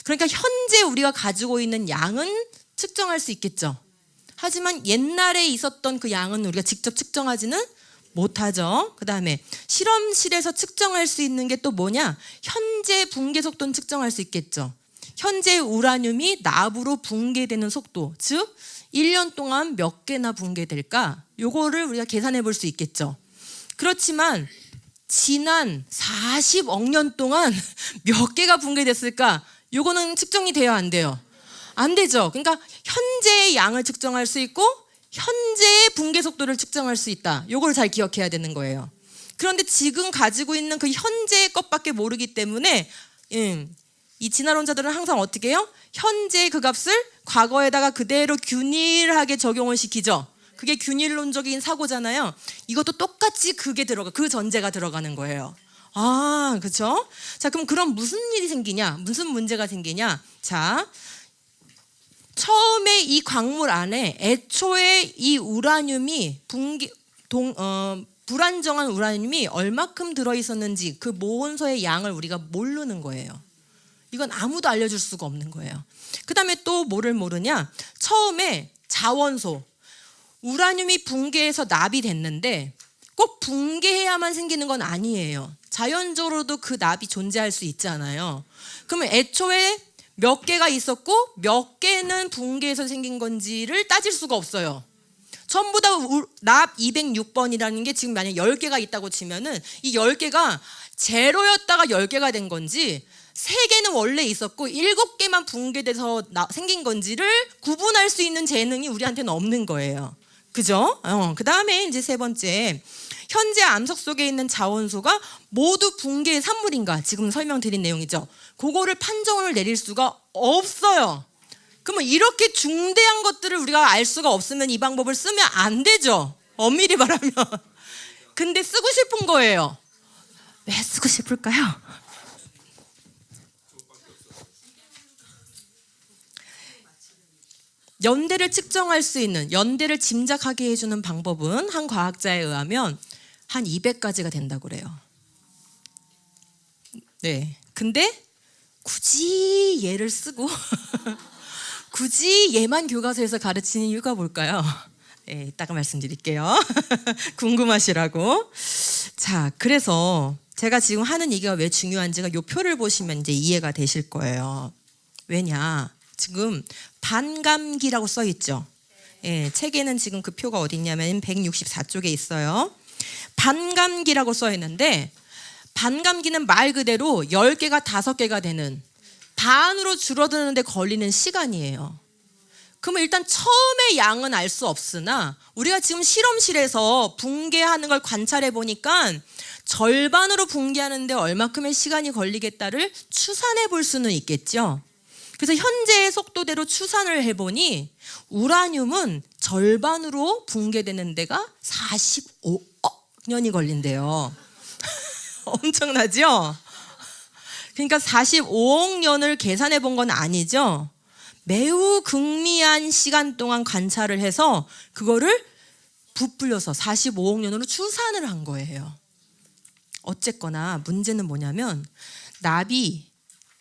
그러니까 현재 우리가 가지고 있는 양은 측정할 수 있겠죠. 하지만 옛날에 있었던 그 양은 우리가 직접 측정하지는 못하죠. 그 다음에 실험실에서 측정할 수 있는 게 또 뭐냐? 현재 붕괴 속도는 측정할 수 있겠죠. 현재 우라늄이 납으로 붕괴되는 속도, 즉 1년 동안 몇 개나 붕괴될까? 요거를 우리가 계산해 볼 수 있겠죠. 그렇지만 지난 40억 년 동안 몇 개가 붕괴됐을까? 요거는 측정이 돼요, 안 돼요? 안 되죠. 그러니까 현재의 양을 측정할 수 있고 현재의 붕괴 속도를 측정할 수 있다. 요걸 잘 기억해야 되는 거예요. 그런데 지금 가지고 있는 그 현재의 것밖에 모르기 때문에 이 진화론자들은 항상 어떻게 해요? 현재의 그 값을 과거에다가 그대로 균일하게 적용을 시키죠. 그게 균일론적인 사고잖아요. 이것도 똑같이 그게 들어가, 그 전제가 들어가는 거예요. 그렇죠? 자, 그럼 무슨 일이 생기냐? 무슨 문제가 생기냐? 자, 처음에 이 광물 안에 애초에 이 우라늄이 불안정한 우라늄이 얼마큼 들어있었는지 그 모온소의 양을 우리가 모르는 거예요. 이건 아무도 알려줄 수가 없는 거예요. 그 다음에 또 뭐를 모르냐? 처음에 자원소, 우라늄이 붕괴해서 납이 됐는데 꼭 붕괴해야만 생기는 건 아니에요. 자연적으로도 그 납이 존재할 수 있잖아요. 그러면 애초에 몇 개가 있었고 몇 개는 붕괴해서 생긴 건지를 따질 수가 없어요. 전부 다 납 206번이라는 게 지금 만약 10개가 있다고 치면은 이 10개가 제로였다가 10개가 된 건지 3개는 원래 있었고 7개만 붕괴돼서 생긴 건지를 구분할 수 있는 재능이 우리한테는 없는 거예요. 그죠? 그 다음에 이제 세 번째, 현재 암석 속에 있는 자원소가 모두 붕괴의 산물인가? 지금 설명드린 내용이죠. 그거를 판정을 내릴 수가 없어요. 그러면 이렇게 중대한 것들을 우리가 알 수가 없으면 이 방법을 쓰면 안 되죠. 엄밀히 말하면. 근데 쓰고 싶은 거예요. 왜 쓰고 싶을까요? 연대를 측정할 수 있는, 연대를 짐작하게 해주는 방법은 한 과학자에 의하면 한 200가지가 된다고 그래요. 네. 근데 굳이 얘를 쓰고 굳이 얘만 교과서에서 가르치는 이유가 뭘까요? 네, 이따가 말씀드릴게요. 궁금하시라고. 자, 그래서 제가 지금 하는 얘기가 왜 중요한지가 이 표를 보시면 이제 이해가 되실 거예요. 왜냐? 지금 반감기라고 써 있죠. 예, 책에는 지금 그 표가 어디 있냐면 164쪽에 있어요. 반감기라고 써 있는데 반감기는 말 그대로 10개가 5개가 되는 반으로 줄어드는데 걸리는 시간이에요. 그러면 일단 처음에 양은 알 수 없으나 우리가 지금 실험실에서 붕괴하는 걸 관찰해 보니까 절반으로 붕괴하는데 얼마큼의 시간이 걸리겠다를 추산해 볼 수는 있겠죠. 그래서 현재의 속도대로 추산을 해보니 우라늄은 절반으로 붕괴되는 데가 45억 년이 걸린대요. 엄청나죠? 그러니까 45억 년을 계산해 본 건 아니죠. 매우 극미한 시간 동안 관찰을 해서 그거를 부풀려서 45억 년으로 추산을 한 거예요. 어쨌거나 문제는 뭐냐면 납이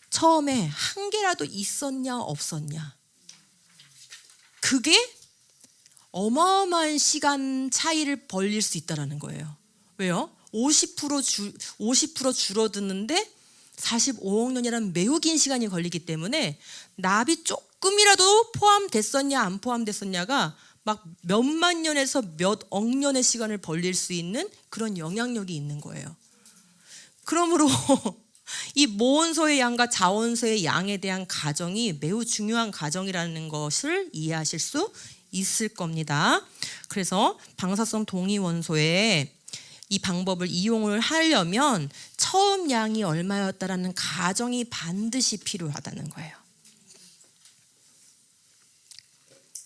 처음에 한 개라도 있었냐 없었냐, 그게 어마어마한 시간 차이를 벌릴 수 있다는 거예요. 왜요? 50% 줄어드는데 45억 년이라는 매우 긴 시간이 걸리기 때문에 납이 조금이라도 포함됐었냐 안 포함됐었냐가 막 몇만 년에서 몇 억 년의 시간을 벌릴 수 있는 그런 영향력이 있는 거예요. 그러므로 이 모온소의 양과 자원소의 양에 대한 가정이 매우 중요한 가정이라는 것을 이해하실 수 있을 겁니다. 그래서 방사성 동위원소에 이 방법을 이용을 하려면 처음 양이 얼마였다라는 가정이 반드시 필요하다는 거예요.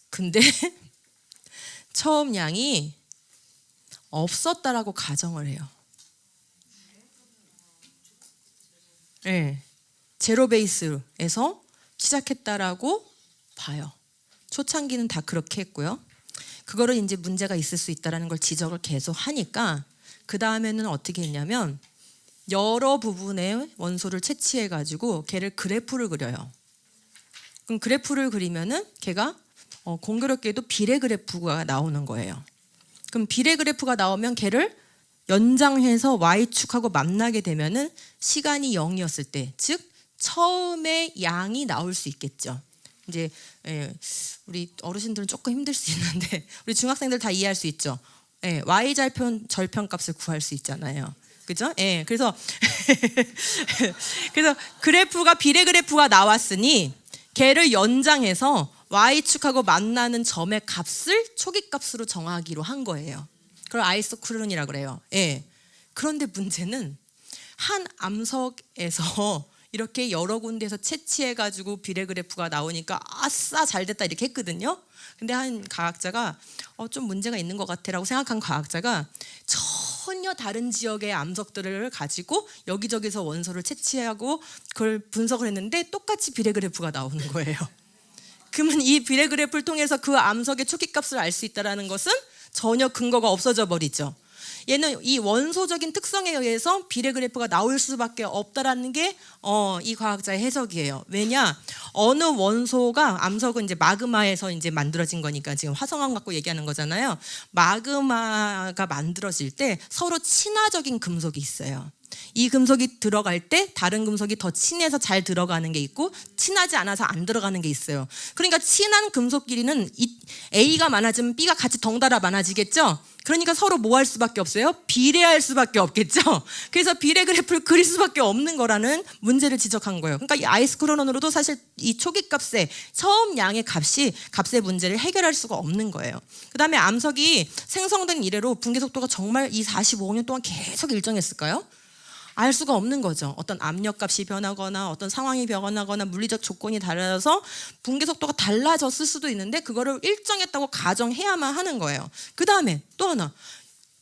근데 처음 양이 없었다라고 가정을 해요. 예, 제로 베이스에서 시작했다라고 봐요. 초창기는 다 그렇게 했고요. 그거를 이제 문제가 있을 수 있다라는 걸 지적을 계속 하니까 그 다음에는 어떻게 했냐면 여러 부분의 원소를 채취해 가지고 걔를 그래프를 그려요. 그럼 그래프를 그리면은 걔가 공교롭게도 비례 그래프가 나오는 거예요. 그럼 비례 그래프가 나오면 걔를 연장해서 y축하고 만나게 되면은 시간이 0이었을 때, 즉 처음에 양이 나올 수 있겠죠. 이제 우리 어르신들은 조금 힘들 수 있는데 우리 중학생들 다 이해할 수 있죠. y 절편값을 구할 수 있잖아요. 그죠? 그래서 그래서 그래프가 비례 그래프가 나왔으니 걔를 연장해서 y축하고 만나는 점의 값을 초기값으로 정하기로 한 거예요. 그걸 아이소크론이라고 그래요. 그런데 문제는 한 암석에서 이렇게 여러 군데에서 채취해가지고 비례 그래프가 나오니까 아싸 잘됐다 이렇게 했거든요. 근데 한 과학자가 좀 문제가 있는 것 같아라고 생각한 과학자가 전혀 다른 지역의 암석들을 가지고 여기저기서 원소를 채취하고 그걸 분석을 했는데 똑같이 비례 그래프가 나오는 거예요. 그러면 이 비례 그래프를 통해서 그 암석의 초기값을 알 수 있다는 것은 전혀 근거가 없어져 버리죠. 얘는 이 원소적인 특성에 의해서 비례 그래프가 나올 수밖에 없다라는 게 이 과학자의 해석이에요. 왜냐? 어느 원소가 암석은 이제 마그마에서 이제 만들어진 거니까 지금 화성암 갖고 얘기하는 거잖아요. 마그마가 만들어질 때 서로 친화적인 금속이 있어요. 이 금속이 들어갈 때 다른 금속이 더 친해서 잘 들어가는 게 있고 친하지 않아서 안 들어가는 게 있어요. 그러니까 친한 금속끼리는 A가 많아지면 B가 같이 덩달아 많아지겠죠. 그러니까 서로 뭐 할 수밖에 없어요? 비례할 수밖에 없겠죠. 그래서 비례 그래프를 그릴 수밖에 없는 거라는 문제를 지적한 거예요. 그러니까 이 아이소크론으로도 사실 이 초기값의 처음 양의 값의 문제를 해결할 수가 없는 거예요. 그 다음에 암석이 생성된 이래로 붕괴 속도가 정말 이 45년 동안 계속 일정했을까요? 알 수가 없는 거죠. 어떤 압력값이 변하거나 어떤 상황이 변하거나 물리적 조건이 달라져서 붕괴 속도가 달라졌을 수도 있는데 그거를 일정했다고 가정해야만 하는 거예요. 그 다음에 또 하나,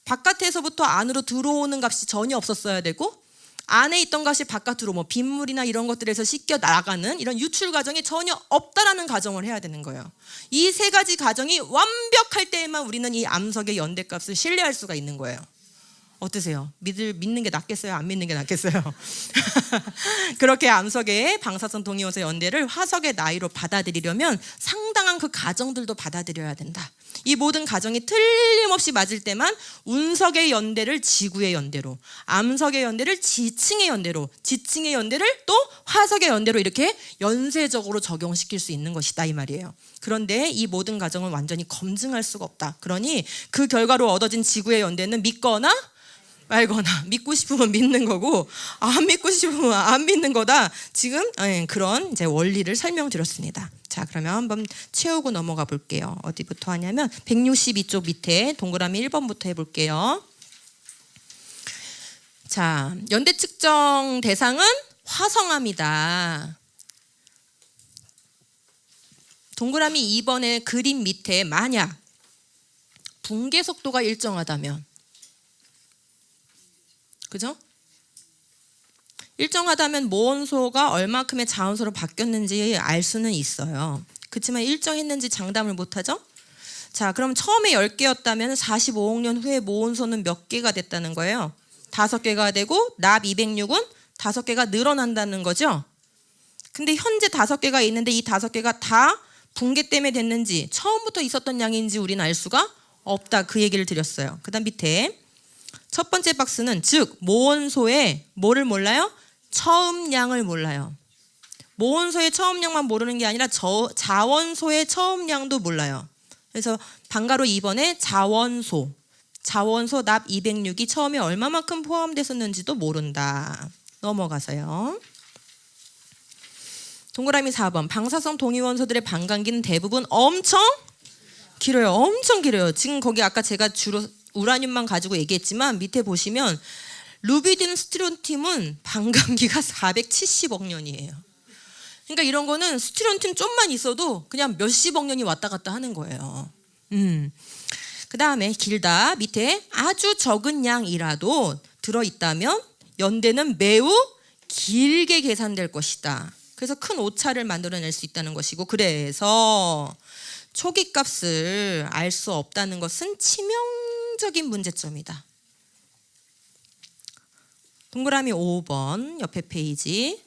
바깥에서부터 안으로 들어오는 값이 전혀 없었어야 되고 안에 있던 값이 바깥으로 뭐 빗물이나 이런 것들에서 씻겨 나가는 이런 유출 과정이 전혀 없다라는 가정을 해야 되는 거예요. 이 세 가지 가정이 완벽할 때에만 우리는 이 암석의 연대값을 신뢰할 수가 있는 거예요. 어떠세요? 믿는 게 낫겠어요? 안 믿는 게 낫겠어요? 그렇게 암석의 방사성 동위원소 연대를 화석의 나이로 받아들이려면 상당한 그 가정들도 받아들여야 된다. 이 모든 가정이 틀림없이 맞을 때만 운석의 연대를 지구의 연대로, 암석의 연대를 지층의 연대로, 지층의 연대를 또 화석의 연대로 이렇게 연쇄적으로 적용시킬 수 있는 것이다 이 말이에요. 그런데 이 모든 가정을 완전히 검증할 수가 없다. 그러니 그 결과로 얻어진 지구의 연대는 믿거나 말거나 믿고 싶으면 믿는 거고 안 믿고 싶으면 안 믿는 거다. 지금 그런 이제 원리를 설명드렸습니다. 자, 그러면 한번 채우고 넘어가 볼게요. 어디부터 하냐면 162쪽 밑에 동그라미 1번부터 해볼게요. 자, 연대 측정 대상은 화성암이다. 동그라미 2번의 그림 밑에 만약 붕괴 속도가 일정하다면, 그죠? 일정하다면 모원소가 얼마큼의 자원소로 바뀌었는지 알 수는 있어요. 그렇지만 일정했는지 장담을 못하죠? 자, 그럼 처음에 10개였다면 45억 년 후에 모원소는 몇 개가 됐다는 거예요? 5개가 되고 납 206은 5개가 늘어난다는 거죠? 근데 현재 5개가 있는데 이 5개가 다 붕괴 때문에 됐는지 처음부터 있었던 양인지 우리는 알 수가 없다. 그 얘기를 드렸어요. 그 다음 밑에 첫 번째 박스는 즉 모원소의 뭐를 몰라요? 처음 양을 몰라요. 모원소의 처음 양만 모르는 게 아니라 자원소의 처음 양도 몰라요. 그래서 방가로 2번에 자원소 납 206이 처음에 얼마만큼 포함됐었는지도 모른다. 넘어가서요. 동그라미 4번 방사성 동위원소들의 반감기는 대부분 엄청 길어요. 엄청 길어요. 지금 거기 아까 제가 주로 우라늄만 가지고 얘기했지만 밑에 보시면 루비딘 스트론튬은 반감기가 470억 년이에요. 그러니까 이런 거는 스트론튬 좀만 있어도 그냥 몇십억 년이 왔다 갔다 하는 거예요. 그 다음에 길다. 밑에 아주 적은 양이라도 들어있다면 연대는 매우 길게 계산될 것이다. 그래서 큰 오차를 만들어낼 수 있다는 것이고, 그래서 초기값을 알 수 없다는 것은 치명적인 문제점이다. 동그라미 5번 옆에 페이지.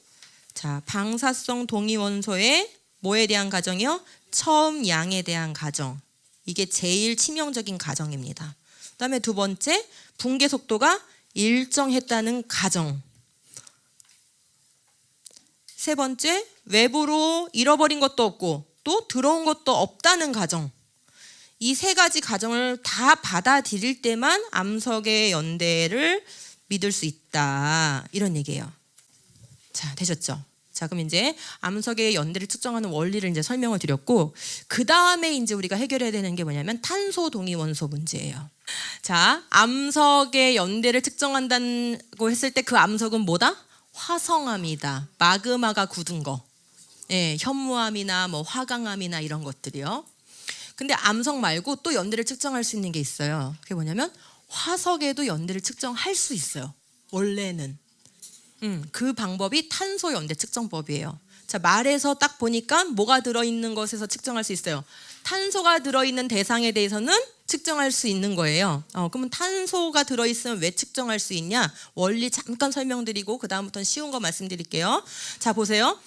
자, 방사성 동위원소의 뭐에 대한 가정이요? 처음 양에 대한 가정. 이게 제일 치명적인 가정입니다. 그다음에 두 번째, 붕괴 속도가 일정했다는 가정. 세 번째, 외부로 잃어버린 것도 없고 또 들어온 것도 없다는 가정. 이 세 가지 가정을 다 받아들일 때만 암석의 연대를 믿을 수 있다. 이런 얘기예요. 자, 되셨죠? 자, 그럼 이제 암석의 연대를 측정하는 원리를 이제 설명을 드렸고, 그 다음에 이제 우리가 해결해야 되는 게 뭐냐면 탄소 동위 원소 문제예요. 자, 암석의 연대를 측정한다고 했을 때 그 암석은 뭐다? 화성암이다. 마그마가 굳은 거. 예, 현무암이나 뭐 화강암이나 이런 것들이요. 근데 암석 말고 또 연대를 측정할 수 있는 게 있어요. 그게 뭐냐면 화석에도 연대를 측정할 수 있어요. 원래는. 그 방법이 탄소 연대 측정법이에요. 자, 말에서 딱 보니까 뭐가 들어있는 것에서 측정할 수 있어요. 탄소가 들어있는 대상에 대해서는 측정할 수 있는 거예요. 그러면 탄소가 들어있으면 왜 측정할 수 있냐? 원리 잠깐 설명드리고 그 다음부터는 쉬운 거 말씀드릴게요. 자, 보세요.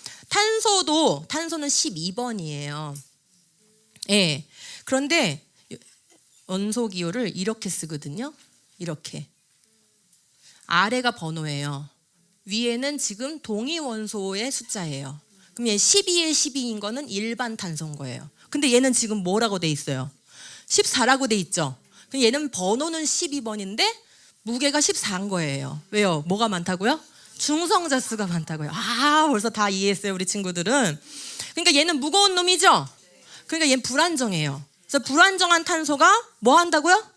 탄소는 12번이에요. 예. 그런데 원소 기호를 이렇게 쓰거든요. 이렇게. 아래가 번호예요. 위에는 지금 동위 원소의 숫자예요. 그럼 얘 12에 12인 거는 일반 탄소인 거예요. 근데 얘는 지금 뭐라고 돼 있어요? 14라고 돼 있죠. 그럼 얘는 번호는 12번인데 무게가 14인 거예요. 왜요? 뭐가 많다고요? 중성자 수가 많다고요. 아, 벌써 다 이해했어요, 우리 친구들은. 그러니까 얘는 무거운 놈이죠. 그러니까 얘는 불안정해요. 그래서 불안정한 탄소가 뭐 한다고요?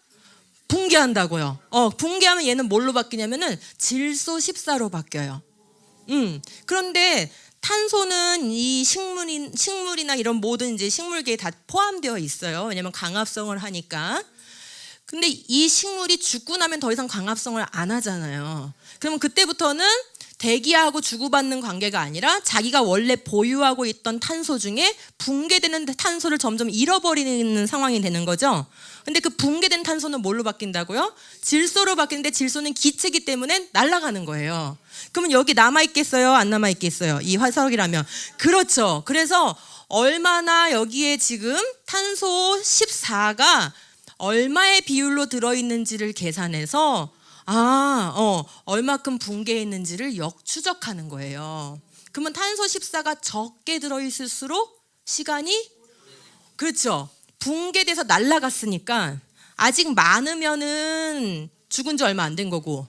붕괴한다고요. 붕괴하면 얘는 뭘로 바뀌냐면은 질소 14로 바뀌어요. 그런데 탄소는 이 식물이나 이런 모든 이제 식물계에 다 포함되어 있어요. 왜냐면 강합성을 하니까. 근데 이 식물이 죽고 나면 더 이상 강합성을 안 하잖아요. 그러면 그때부터는 대기하고 주고받는 관계가 아니라 자기가 원래 보유하고 있던 탄소 중에 붕괴되는 탄소를 점점 잃어버리는 상황이 되는 거죠. 근데 그 붕괴된 탄소는 뭘로 바뀐다고요? 질소로 바뀌는데 질소는 기체이기 때문에 날아가는 거예요. 그러면 여기 남아있겠어요? 안 남아있겠어요? 이 화석이라면. 그렇죠. 그래서 얼마나 여기에 지금 탄소 14가 얼마의 비율로 들어있는지를 계산해서 얼마큼 붕괴했는지를 역추적하는 거예요. 그러면 탄소 14가 적게 들어있을수록 시간이, 그렇죠. 붕괴돼서 날아갔으니까 아직 많으면은 죽은 지 얼마 안 된 거고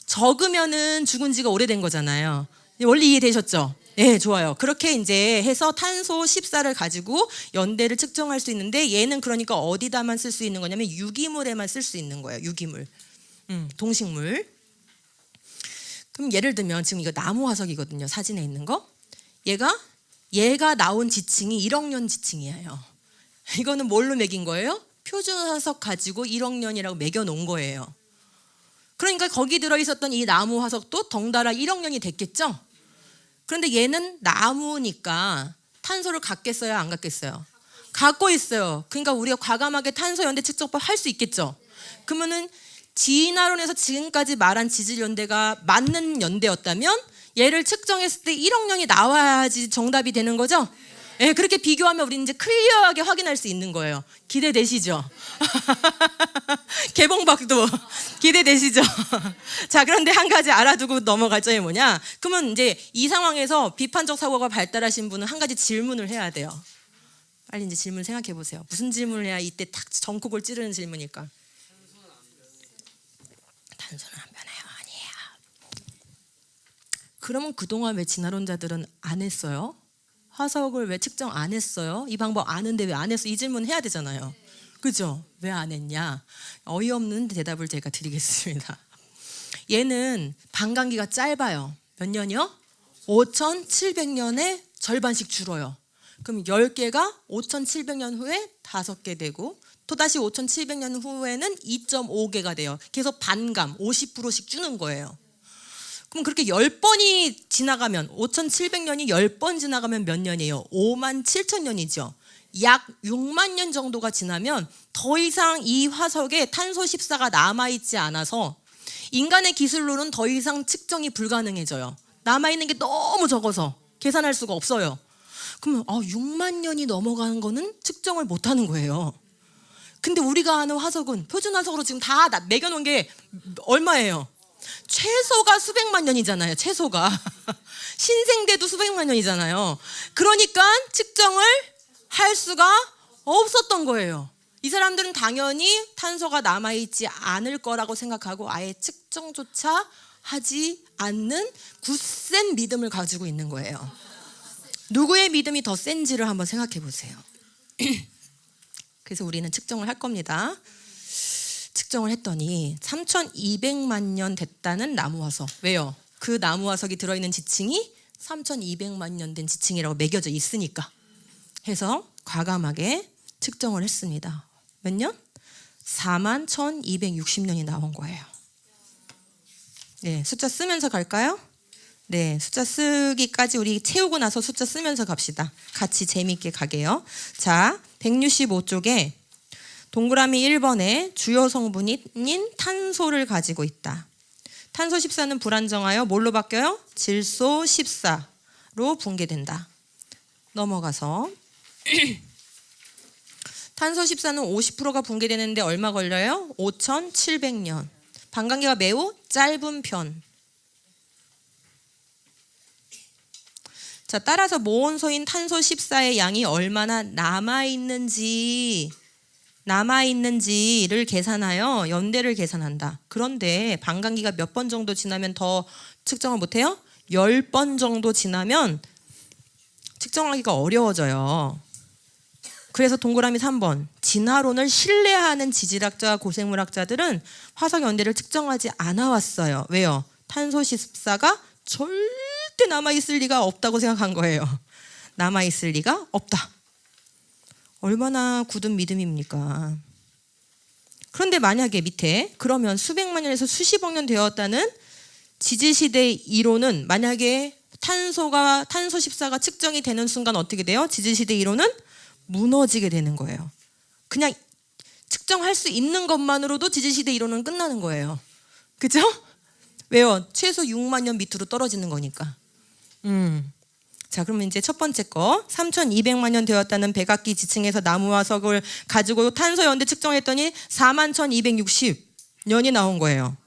적으면은 죽은 지가 오래된 거잖아요. 원리 이해되셨죠? 네, 좋아요. 그렇게 이제 해서 탄소 14를 가지고 연대를 측정할 수 있는데 얘는 그러니까 어디다만 쓸 수 있는 거냐면 유기물에만 쓸 수 있는 거예요. 유기물. 동식물. 그럼 예를 들면 지금 이거 나무 화석이거든요. 사진에 있는 거. 얘가 나온 지층이 1억 년 지층이에요. 이거는 뭘로 매긴 거예요? 표준 화석 가지고 1억 년이라고 매겨 놓은 거예요. 그러니까 거기 들어 있었던 이 나무 화석도 덩달아 1억 년이 됐겠죠? 그런데 얘는 나무니까 탄소를 갖겠어요, 안 갖겠어요? 갖고 있어요. 그러니까 우리가 과감하게 탄소 연대 측정법 할 수 있겠죠? 그러면은 진화론에서 지금까지 말한 지질 연대가 맞는 연대였다면 얘를 측정했을 때 1억 년이 나와야지 정답이 되는 거죠? 네, 그렇게 비교하면 우리는 이제 클리어하게 확인할 수 있는 거예요. 기대되시죠? 개봉박도 기대되시죠? 자, 그런데 한 가지 알아두고 넘어갈 점이 뭐냐? 그러면 이제 이 상황에서 비판적 사고가 발달하신 분은 한 가지 질문을 해야 돼요. 빨리 이제 질문 생각해 보세요. 무슨 질문을 해야 이때 탁 전콕을 찌르는 질문일까? 탄소는 안 변해요. 아니에요. 그러면 그동안 왜 진화론자들은 안 했어요? 화석을 왜 측정 안 했어요? 이 방법 아는데 왜 안 했어? 이 질문 해야 되잖아요. 그죠? 왜 안 했냐? 어이없는 대답을 제가 드리겠습니다. 얘는 반감기가 짧아요. 몇 년이요? 5,700년에 절반씩 줄어요. 그럼 10개가 5,700년 후에 5개 되고 또다시 5,700년 후에는 2.5개가 돼요. 계속 반감 50%씩 주는 거예요. 그럼 그렇게 10번이 지나가면 5,700년이 10번 지나가면 몇 년이에요? 57,000년이죠. 약 6만 년 정도가 지나면 더 이상 이 화석에 탄소 14가 남아있지 않아서 인간의 기술로는 더 이상 측정이 불가능해져요. 남아있는 게 너무 적어서 계산할 수가 없어요. 그러면 6만 년이 넘어가는 거는 측정을 못하는 거예요. 근데 우리가 아는 화석은 표준 화석으로 지금 다 매겨놓은 게 얼마예요? 최소가 수백만 년이잖아요. 최소가 신생대도 수백만 년이잖아요. 그러니까 측정을 할 수가 없었던 거예요. 이 사람들은 당연히 탄소가 남아있지 않을 거라고 생각하고 아예 측정조차 하지 않는 굳센 믿음을 가지고 있는 거예요. 누구의 믿음이 더 센지를 한번 생각해 보세요. 그래서 우리는 측정을 할 겁니다. 측정을 했더니 3,200만 년 됐다는 나무 화석. 왜요? 그 나무 화석이 들어있는 지층이 3,200만 년 된 지층이라고 매겨져 있으니까. 해서 과감하게 측정을 했습니다. 몇 년? 41,260년이 나온 거예요. 네, 숫자 쓰면서 갈까요? 네, 숫자 쓰기까지 우리 채우고 나서 숫자 쓰면서 갑시다. 같이 재미있게 가게요. 자, 165쪽에 동그라미 1번에 주요 성분인 탄소를 가지고 있다. 탄소 14는 불안정하여 뭘로 바뀌어요? 질소 14로 붕괴된다. 넘어가서 탄소 14는 50%가 붕괴되는데 얼마 걸려요? 5,700년. 반감기가 매우 짧은 편. 자, 따라서 모온소인 탄소 14의 양이 얼마나 남아있는지를 계산하여 연대를 계산한다. 그런데 반감기가 몇 번 정도 지나면 더 측정을 못해요? 10번 정도 지나면 측정하기가 어려워져요. 그래서 동그라미 3번. 진화론을 신뢰하는 지질학자와 고생물학자들은 화석 연대를 측정하지 않아 왔어요. 왜요? 탄소 14가 절대 남아있을 리가 없다고 생각한 거예요. 남아있을 리가 없다. 얼마나 굳은 믿음입니까? 그런데 만약에 밑에 그러면 수백만 년에서 수십억 년 되었다는 지질시대 이론은 만약에 탄소 14가 측정이 되는 순간 어떻게 돼요? 지질시대 이론은 무너지게 되는 거예요. 그냥 측정할 수 있는 것만으로도 지질시대 이론은 끝나는 거예요. 그죠? 왜요? 최소 6만 년 밑으로 떨어지는 거니까. 자, 그러면 이제 첫 번째 거 3,200만 년 되었다는 백악기 지층에서 나무 화석을 가지고 탄소 연대 측정했더니 41,260년이 나온 거예요.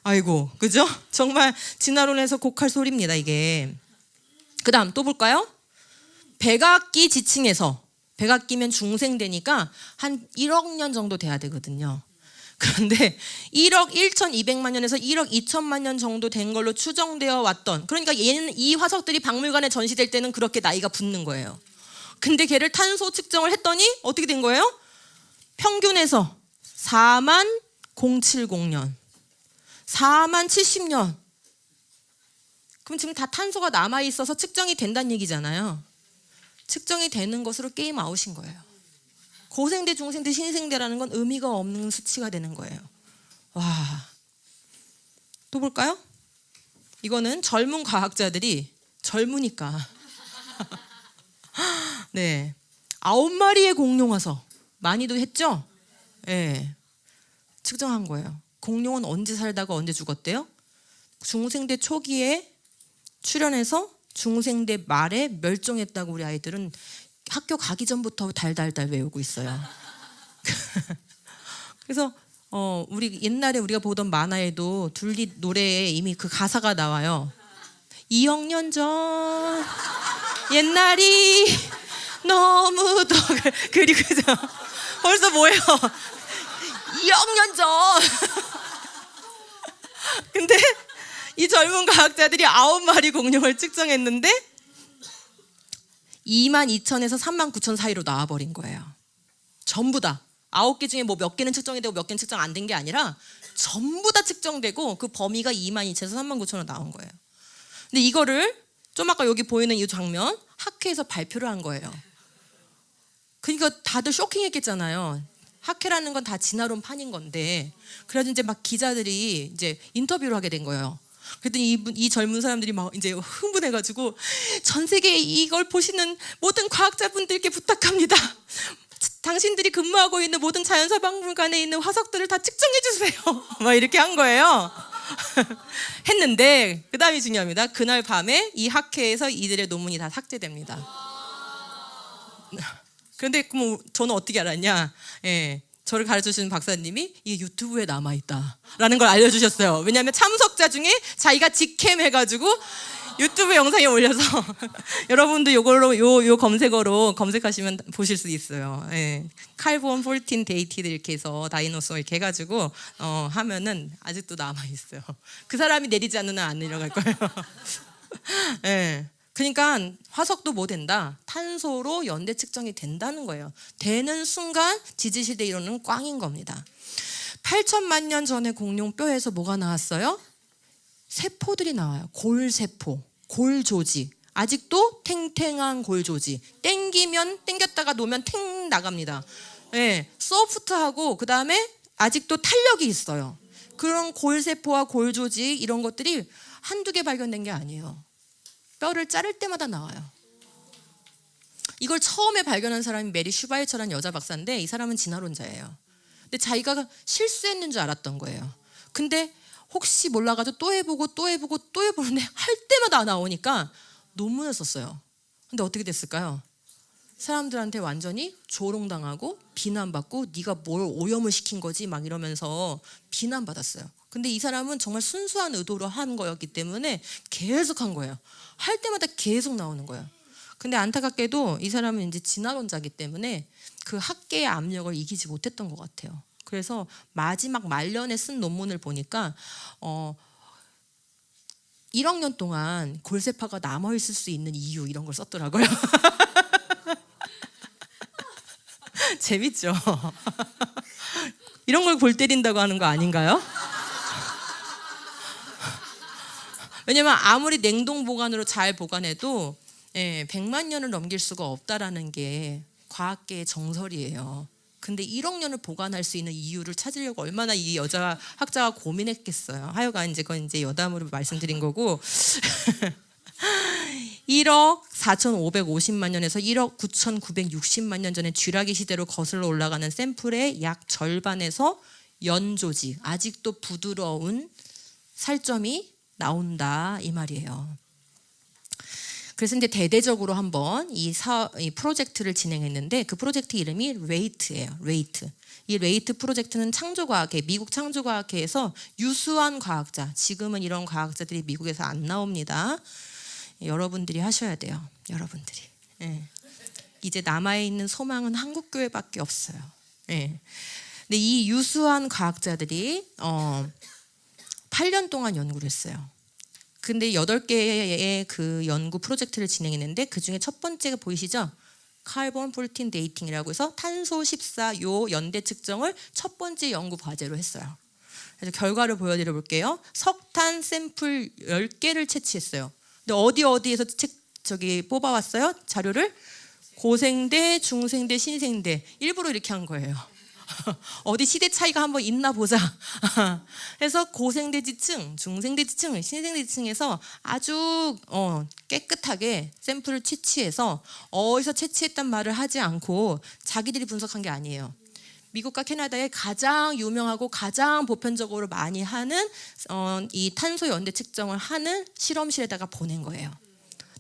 아이고, 그죠? 정말 진화론에서 곡할 소리입니다, 이게. 그 다음 또 볼까요? 백악기 지층에서, 백악기면 중생되니까 한 1억 년 정도 돼야 되거든요. 그런데 1억 1,200만 년에서 1억 2천만 년 정도 된 걸로 추정되어 왔던, 그러니까 이 화석들이 박물관에 전시될 때는 그렇게 나이가 붙는 거예요. 근데 걔를 탄소 측정을 했더니 어떻게 된 거예요? 평균에서 40,070년, 40,070년. 그럼 지금 다 탄소가 남아있어서 측정이 된다는 얘기잖아요. 측정이 되는 것으로 게임 아웃인 거예요. 고생대, 중생대, 신생대라는 건 의미가 없는 수치가 되는 거예요. 와, 또 볼까요? 이거는 젊은 과학자들이 젊으니까 네, 9마리의 공룡 화석 많이도 했죠? 네, 측정한 거예요. 공룡은 언제 살다가 언제 죽었대요? 중생대 초기에 출현해서 중생대 말에 멸종했다고 우리 아이들은 학교 가기 전부터 달달달 외우고 있어요. 그래서 우리 옛날에 우리가 보던 만화에도 둘리 노래에 이미 그 가사가 나와요. 2억 년 전 옛날이 너무도 그리고 벌써 뭐예요? 2억 년 전. 근데 이 젊은 과학자들이 9마리 공룡을 측정했는데 22,000에서 39,000 사이로 나와버린 거예요. 전부 다. 9개 중에 뭐 몇 개는 측정이 되고 몇 개는 측정 안 된 게 아니라 전부 다 측정되고 그 범위가 22,000에서 39,000으로 나온 거예요. 근데 이거를 좀 아까 여기 보이는 이 장면 학회에서 발표를 한 거예요. 그러니까 다들 쇼킹했겠잖아요. 학회라는 건 다 진화론 판인 건데. 그래서 이제 막 기자들이 이제 인터뷰를 하게 된 거예요. 그랬더니 이 젊은 사람들이 막 이제 흥분해가지고 전 세계 이걸 보시는 모든 과학자분들께 부탁합니다. 당신들이 근무하고 있는 모든 자연사 박물관에 있는 화석들을 다 측정해 주세요. 막 이렇게 한 거예요. 했는데 그 다음이 중요합니다. 그날 밤에 이 학회에서 이들의 논문이 다 삭제됩니다. 그런데 그럼 저는 어떻게 알았냐? 예, 저를 가르쳐주신 박사님이 이게 유튜브에 남아있다라는 걸 알려주셨어요. 왜냐하면 참석자 중에 자기가 직캠 해가지고 유튜브 영상에 올려서 여러분도 요걸로 요 검색어로 검색하시면 보실 수 있어요. 예. 칼본 14 데이티드 이렇게 해서 다이노소 이렇게 해가지고 하면은 아직도 남아 있어요. 그 사람이 내리지 않는 한 안 내려갈 거예요. 예. 그러니까 화석도 뭐 된다? 탄소로 연대 측정이 된다는 거예요. 되는 순간 지지시대 이론은 꽝인 겁니다. 8천만 년 전에 공룡뼈에서 뭐가 나왔어요? 세포들이 나와요. 골세포, 골조직. 아직도 탱탱한 골조직. 땡기면 땡겼다가 놓으면 탱 나갑니다. 예, 소프트하고 그 다음에 아직도 탄력이 있어요. 그런 골세포와 골조직 이런 것들이 한두 개 발견된 게 아니에요. 뼈를 자를 때마다 나와요. 이걸 처음에 발견한 사람이 메리 슈바이처라는 여자 박사인데 이 사람은 진화론자예요. 근데 자기가 실수했는 줄 알았던 거예요. 근데 혹시 몰라가지고 또 해보고 또 해보고 또 해보는데 할 때마다 나오니까 논문을 썼어요. 근데 어떻게 됐을까요? 사람들한테 완전히 조롱당하고 비난받고 네가 뭘 오염을 시킨 거지 막 이러면서 비난받았어요. 근데 이 사람은 정말 순수한 의도로 한 거였기 때문에 계속 한 거예요. 할 때마다 계속 나오는 거예요. 근데 안타깝게도 이 사람은 이제 진화론자이기 때문에 그 학계의 압력을 이기지 못했던 것 같아요. 그래서 마지막 말년에 쓴 논문을 보니까 1억 년 동안 골세파가 남아있을 수 있는 이유 이런 걸 썼더라고요. 재밌죠? 이런 걸 골 때린다고 하는 거 아닌가요? 왜냐면 아무리 냉동 보관으로 잘 보관해도 100만 년을 넘길 수가 없다라는 게 과학계의 정설이에요. 근데 1억 년을 보관할 수 있는 이유를 찾으려고 얼마나 이 여자 학자가 고민했겠어요. 하여간 이제 그건 이제 여담으로 말씀드린 거고 1억 4,550만 년에서 1억 9,960만 년 전에 쥐라기 시대로 거슬러 올라가는 샘플의 약 절반에서 연조직, 아직도 부드러운 살점이 나온다 이 말이에요. 그래서 이제 대대적으로 한번 이 프로젝트를 진행했는데 그 프로젝트 이름이 레이트예요. 레이트. 이 레이트 프로젝트는 창조과학회, 미국 창조과학회에서 유수한 과학자, 지금은 이런 과학자들이 미국에서 안 나옵니다. 여러분들이 하셔야 돼요. 여러분들이. 이제 남아있는 소망은 한국교회밖에 없어요. 근데 이 유수한 과학자들이 8년 동안 연구를 했어요. 근데 8개의 그 연구 프로젝트를 진행했는데 그 중에 첫 번째가 보이시죠? 칼본 14 데이팅이라고 해서 탄소 14 요 연대 측정을 첫 번째 연구 과제로 했어요. 그래서 결과를 보여드려 볼게요. 석탄 샘플 10개를 채취했어요. 근데 어디에서 뽑아왔어요? 자료를? 고생대, 중생대, 신생대. 일부러 이렇게 한 거예요. 어디 시대 차이가 한번 있나 보자. 그래서 고생대지층, 중생대지층, 신생대지층에서 아주 깨끗하게 샘플을 채취해서 어디서 채취했단 말을 하지 않고 자기들이 분석한 게 아니에요. 미국과 캐나다에 가장 유명하고 가장 보편적으로 많이 하는 이 탄소 연대 측정을 하는 실험실에다가 보낸 거예요.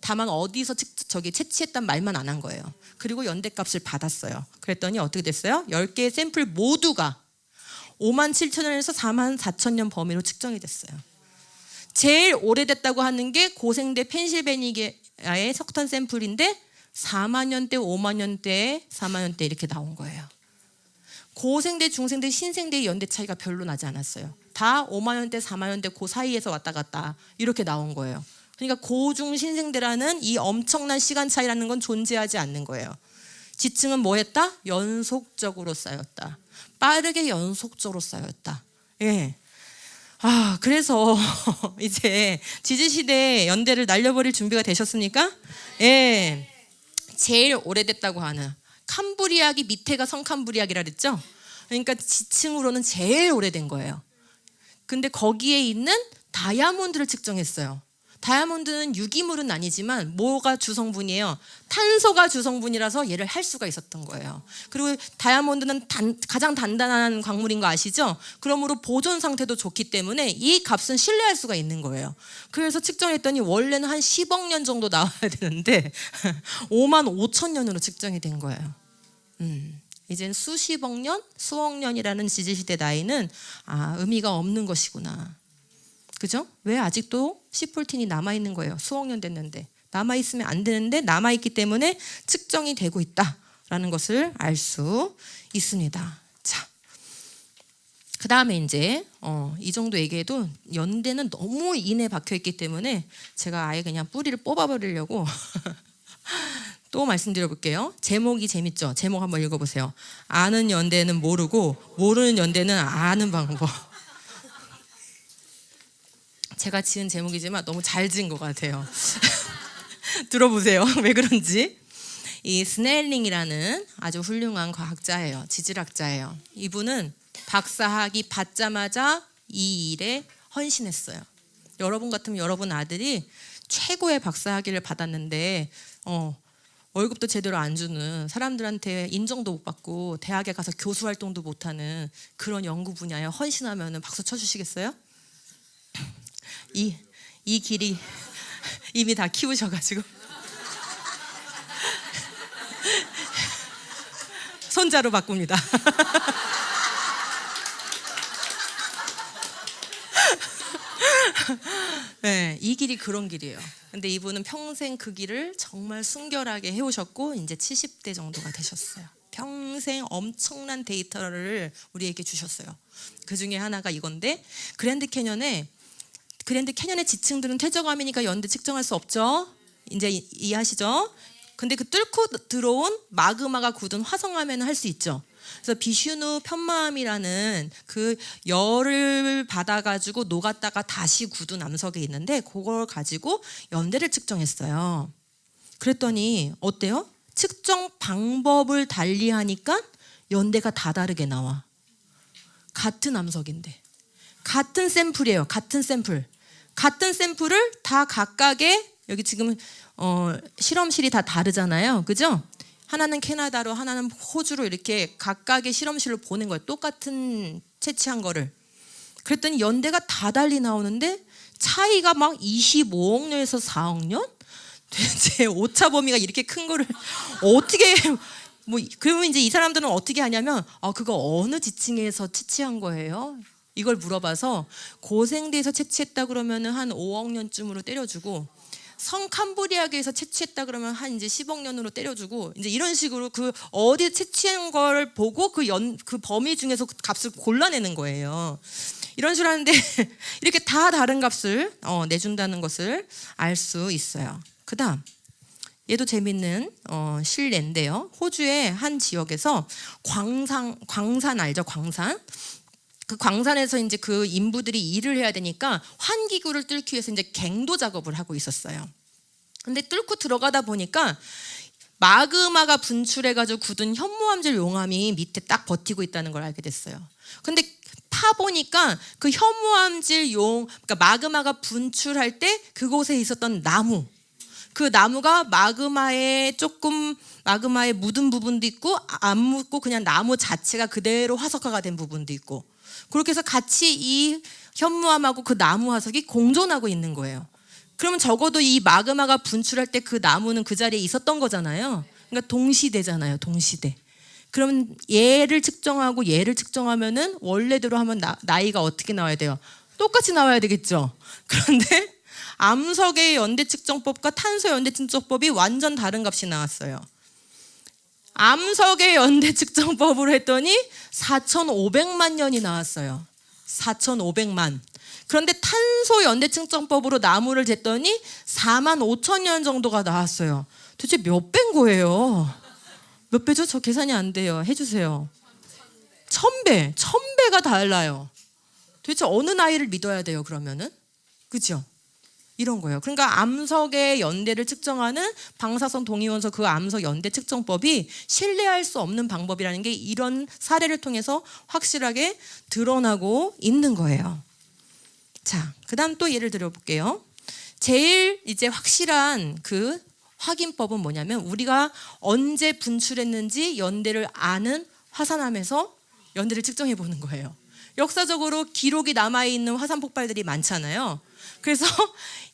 다만 어디서 채취했단 말만 안 한 거예요. 그리고 연대값을 받았어요. 그랬더니 어떻게 됐어요? 10개의 샘플 모두가 5만 7천 년에서 4만 4천 년 범위로 측정이 됐어요. 제일 오래됐다고 하는 게 고생대 펜실베니아의 석탄 샘플인데 4만 년대, 5만 년대, 4만 년대 이렇게 나온 거예요. 고생대, 중생대, 신생대의 연대 차이가 별로 나지 않았어요. 다 5만 년대, 4만 년대 그 사이에서 왔다 갔다 이렇게 나온 거예요. 그러니까 고중 신생대라는 이 엄청난 시간 차이라는 건 존재하지 않는 거예요. 지층은 뭐 했다? 연속적으로 쌓였다. 빠르게 연속적으로 쌓였다. 그래서 이제 지지시대 연대를 날려버릴 준비가 되셨습니까? 제일 오래됐다고 하는 캄브리아기 밑에가 성캄브리아기라 그랬죠? 그러니까 지층으로는 제일 오래된 거예요. 근데 거기에 있는 다이아몬드를 측정했어요. 다이아몬드는 유기물은 아니지만 뭐가 주성분이에요? 탄소가 주성분이라서 얘를 할 수가 있었던 거예요. 그리고 다이아몬드는 가장 단단한 광물인 거 아시죠? 그러므로 보존 상태도 좋기 때문에 이 값은 신뢰할 수가 있는 거예요. 그래서 측정했더니 원래는 한 10억 년 정도 나와야 되는데 5만 5천 년으로 측정이 된 거예요. 이젠 수십억 년, 수억 년이라는 지지시대 나이는 의미가 없는 것이구나. 그죠? 왜 아직도 C14이 남아있는 거예요? 수억 년 됐는데. 남아있으면 안 되는데 남아있기 때문에 측정이 되고 있다라는 것을 알 수 있습니다. 자, 그 다음에 이제 이 정도 얘기해도 연대는 너무 인에 박혀있기 때문에 제가 아예 그냥 뿌리를 뽑아버리려고 또 말씀드려 볼게요. 제목이 재밌죠? 제목 한번 읽어보세요. 아는 연대는 모르고 모르는 연대는 아는 방법. 제가 지은 제목이지만 너무 잘 지은 것 같아요. 들어보세요. 왜 그런지. 이 스넬링이라는 아주 훌륭한 과학자예요. 지질학자예요. 이분은 박사학위 받자마자 이 일에 헌신했어요. 여러분 같으면 여러분 아들이 최고의 박사학위를 받았는데 월급도 제대로 안 주는, 사람들한테 인정도 못 받고 대학에 가서 교수 활동도 못하는 그런 연구 분야에 헌신하면 박수 쳐주시겠어요? 이 길이 이미 다 키우셔가지고 손자로 바꿉니다. 네, 이 길이 그런 길이에요. 근데 이분은 평생 그 길을 정말 순결하게 해오셨고 이제 70대 정도가 되셨어요. 평생 엄청난 데이터를 우리에게 주셨어요. 그 중에 하나가 이건데, 그랜드 캐년의 지층들은 퇴적암이니까 연대 측정할 수 없죠. 이제 이해하시죠? 근데 그 뚫고 들어온 마그마가 굳은 화성암에는 할 수 있죠. 그래서 비슈누 편마암이라는 그 열을 받아가지고 녹았다가 다시 굳은 암석이 있는데 그걸 가지고 연대를 측정했어요. 그랬더니 어때요? 측정 방법을 달리하니까 연대가 다 다르게 나와. 같은 암석인데. 같은 샘플이에요. 같은 샘플. 같은 샘플을 다 각각의, 여기 지금 실험실이 다 다르잖아요. 그죠? 하나는 캐나다로, 하나는 호주로 이렇게 각각의 실험실로 보낸 거예요. 똑같은 채취한 거를. 그랬더니 연대가 다 달리 나오는데 차이가 막 25억 년에서 4억 년? 대체 오차 범위가 이렇게 큰 거를 어떻게, 그러면 이제 이 사람들은 어떻게 하냐면 그거 어느 지층에서 채취한 거예요? 이걸 물어봐서 고생대에서 채취했다 그러면은 한 5억 년쯤으로 때려주고, 성 캄보디아계에서 채취했다 그러면 한 이제 10억 년으로 때려주고, 이제 이런 식으로 그 어디 채취한 걸 보고 그 범위 중에서 그 값을 골라내는 거예요. 이런 식으로 하는데 이렇게 다 다른 값을 내준다는 것을 알 수 있어요. 그다음 얘도 재밌는 실례인데요. 호주의 한 지역에서 광산 알죠? 광산. 그 광산에서 이제 그 인부들이 일을 해야 되니까 환기구를 뚫기 위해서 이제 갱도 작업을 하고 있었어요. 근데 뚫고 들어가다 보니까 마그마가 분출해가지고 굳은 현무암질 용암이 밑에 딱 버티고 있다는 걸 알게 됐어요. 근데 파 보니까 그 현무암질 그러니까 마그마가 분출할 때 그곳에 있었던 나무, 그 나무가 마그마에 묻은 부분도 있고 안 묻고 그냥 나무 자체가 그대로 화석화가 된 부분도 있고, 그렇게 해서 같이 이 현무암하고 그 나무 화석이 공존하고 있는 거예요. 그러면 적어도 이 마그마가 분출할 때 그 나무는 그 자리에 있었던 거잖아요. 그러니까 동시대잖아요. 동시대. 그러면 얘를 측정하고 얘를 측정하면은 원래대로 하면 나이가 어떻게 나와야 돼요? 똑같이 나와야 되겠죠. 그런데 암석의 연대 측정법과 탄소 연대 측정법이 완전 다른 값이 나왔어요. 암석의 연대 측정법으로 했더니 4,500만 년이 나왔어요. 4,500만. 그런데 탄소 연대 측정법으로 나무를 쟀더니 4만 5천 년 정도가 나왔어요. 도대체 몇 배인 거예요? 몇 배죠? 저 계산이 안 돼요. 해주세요. 1,000배. 1,000배가 달라요. 도대체 어느 나이를 믿어야 돼요, 그러면은? 그죠? 이런 거예요. 그러니까 암석의 연대를 측정하는 방사선 동위원소 그 암석 연대 측정법이 신뢰할 수 없는 방법이라는 게 이런 사례를 통해서 확실하게 드러나고 있는 거예요. 자, 그다음 또 예를 들어볼게요. 제일 이제 확실한 그 확인법은 뭐냐면 우리가 언제 분출했는지 연대를 아는 화산암에서 연대를 측정해 보는 거예요. 역사적으로 기록이 남아있는 화산 폭발들이 많잖아요. 그래서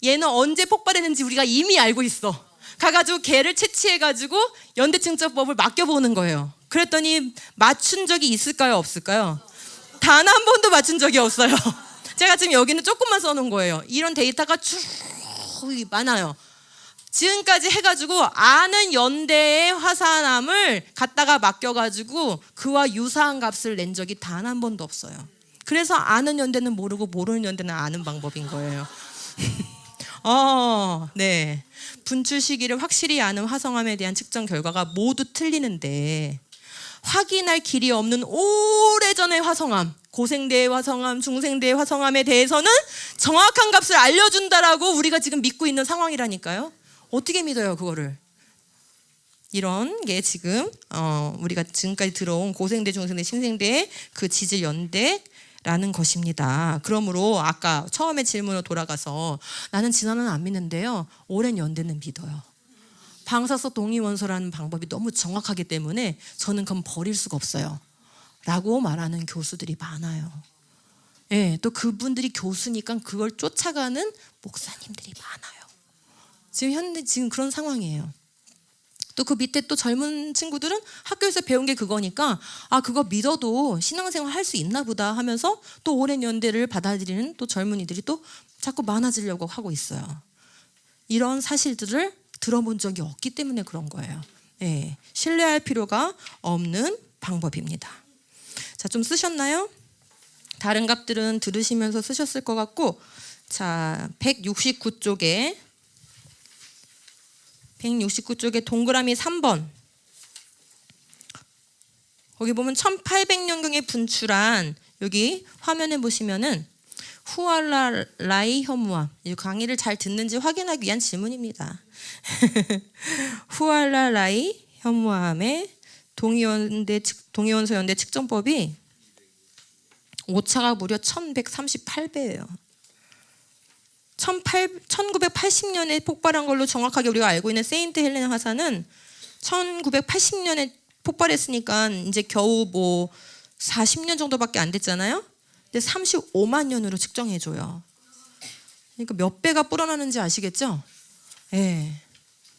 얘는 언제 폭발했는지 우리가 이미 알고 있어. 가가지고 걔를 채취해가지고 연대 측정법을 맡겨보는 거예요. 그랬더니 맞춘 적이 있을까요? 없을까요? 단 한 번도 맞춘 적이 없어요. 제가 지금 여기는 조금만 써놓은 거예요. 이런 데이터가 쭉 많아요. 지금까지 해가지고 아는 연대의 화산암을 갖다가 맡겨가지고 그와 유사한 값을 낸 적이 단 한 번도 없어요. 그래서 아는 연대는 모르고 모르는 연대는 아는 방법인 거예요. 네. 분출 시기를 확실히 아는 화성암에 대한 측정 결과가 모두 틀리는데 확인할 길이 없는 오래전의 화성암, 고생대의 화성암, 중생대의 화성암에 대해서는 정확한 값을 알려준다라고 우리가 지금 믿고 있는 상황이라니까요. 어떻게 믿어요, 그거를? 이런 게 지금 우리가 지금까지 들어온 고생대, 중생대, 신생대의 그 지질 연대라는 것입니다. 그러므로 아까 처음에 질문으로 돌아가서 나는 진화는 안 믿는데요. 오랜 연대는 믿어요. 방사성 동위원소라는 방법이 너무 정확하기 때문에 저는 그건 버릴 수가 없어요. 라고 말하는 교수들이 많아요. 예, 또 그분들이 교수니까 그걸 쫓아가는 목사님들이 많아요. 지금 그런 상황이에요. 또 그 밑에 또 젊은 친구들은 학교에서 배운 게 그거니까 그거 믿어도 신앙생활 할 수 있나 보다 하면서 또 오랜 연대를 받아들이는 또 젊은이들이 또 자꾸 많아지려고 하고 있어요. 이런 사실들을 들어본 적이 없기 때문에 그런 거예요. 예, 신뢰할 필요가 없는 방법입니다. 자, 좀 쓰셨나요? 다른 값들은 들으시면서 쓰셨을 것 같고, 자, 169쪽에 동그라미 3번. 거기 보면 1800년경에 분출한, 여기 화면에 보시면은 후알라라이 혐오암, 이 강의를 잘 듣는지 확인하기 위한 질문입니다. 후알라라이 혐오암의 동위원소 연대 측정법이 오차가 무려 1138배예요. 1980년에 폭발한 걸로 정확하게 우리가 알고 있는 세인트 헬레나 화산은 1980년에 폭발했으니까 이제 겨우 뭐 40년 정도밖에 안 됐잖아요. 근데 35만 년으로 측정해줘요. 그러니까 몇 배가 불어나는지 아시겠죠? 예.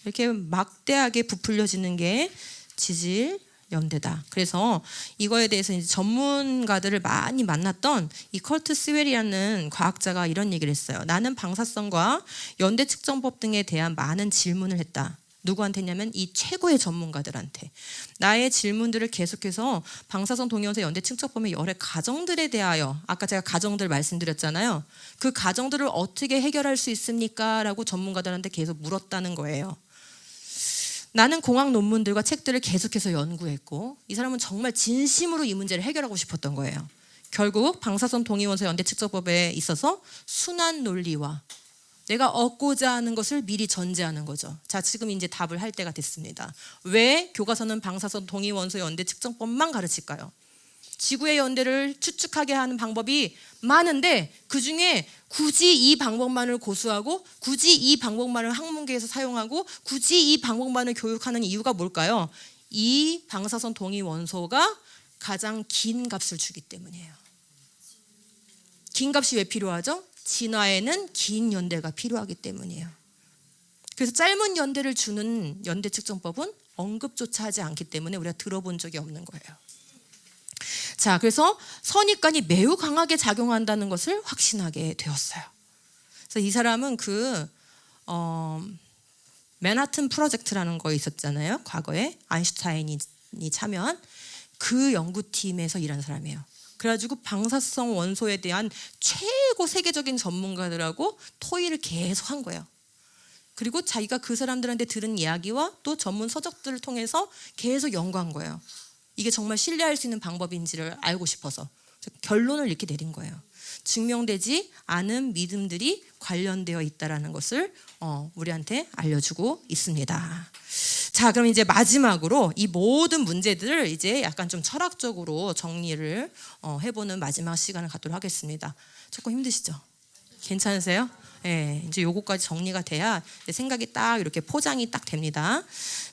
이렇게 막대하게 부풀려지는 게 지질 연대다. 그래서 이거에 대해서 이제 전문가들을 많이 만났던 이 컬트 스웰이라는 과학자가 이런 얘기를 했어요. 나는 방사성과 연대 측정법 등에 대한 많은 질문을 했다. 누구한테 했냐면 이 최고의 전문가들한테. 나의 질문들을 계속해서 방사성 동위원소 연대 측정법의 여러 가정들에 대하여, 아까 제가 가정들 말씀드렸잖아요. 그 가정들을 어떻게 해결할 수 있습니까? 라고 전문가들한테 계속 물었다는 거예요. 나는 공학 논문들과 책들을 계속해서 연구했고, 이 사람은 정말 진심으로 이 문제를 해결하고 싶었던 거예요. 결국 방사성 동위원소 연대 측정법에 있어서 순환 논리와 내가 얻고자 하는 것을 미리 전제하는 거죠. 자, 지금 이제 답을 할 때가 됐습니다. 왜 교과서는 방사성 동위원소 연대 측정법만 가르칠까요? 지구의 연대를 추측하게 하는 방법이 많은데 그중에 굳이 이 방법만을 고수하고 굳이 이 방법만을 학문계에서 사용하고 굳이 이 방법만을 교육하는 이유가 뭘까요? 이 방사성 동위원소가 가장 긴 값을 주기 때문이에요. 긴 값이 왜 필요하죠? 진화에는 긴 연대가 필요하기 때문이에요. 그래서 짧은 연대를 주는 연대 측정법은 언급조차 하지 않기 때문에 우리가 들어본 적이 없는 거예요. 자, 그래서 선입관이 매우 강하게 작용한다는 것을 확신하게 되었어요. 그래서 이 사람은 맨하튼 프로젝트라는 거 있었잖아요. 과거에 아인슈타인이 참여한 그 연구팀에서 일한 사람이에요. 그래가지고 방사성 원소에 대한 최고 세계적인 전문가들하고 토의를 계속 한 거예요. 그리고 자기가 그 사람들한테 들은 이야기와 또 전문 서적들을 통해서 계속 연구한 거예요. 이게 정말 신뢰할 수 있는 방법인지를 알고 싶어서 결론을 이렇게 내린 거예요. 증명되지 않은 믿음들이 관련되어 있다는 것을 우리한테 알려주고 있습니다. 자, 그럼 이제 마지막으로 이 모든 문제들을 이제 약간 좀 철학적으로 정리를 해보는 마지막 시간을 갖도록 하겠습니다. 조금 힘드시죠? 괜찮으세요? 예, 이제 요거까지 정리가 돼야 내 생각이 딱 이렇게 포장이 딱 됩니다.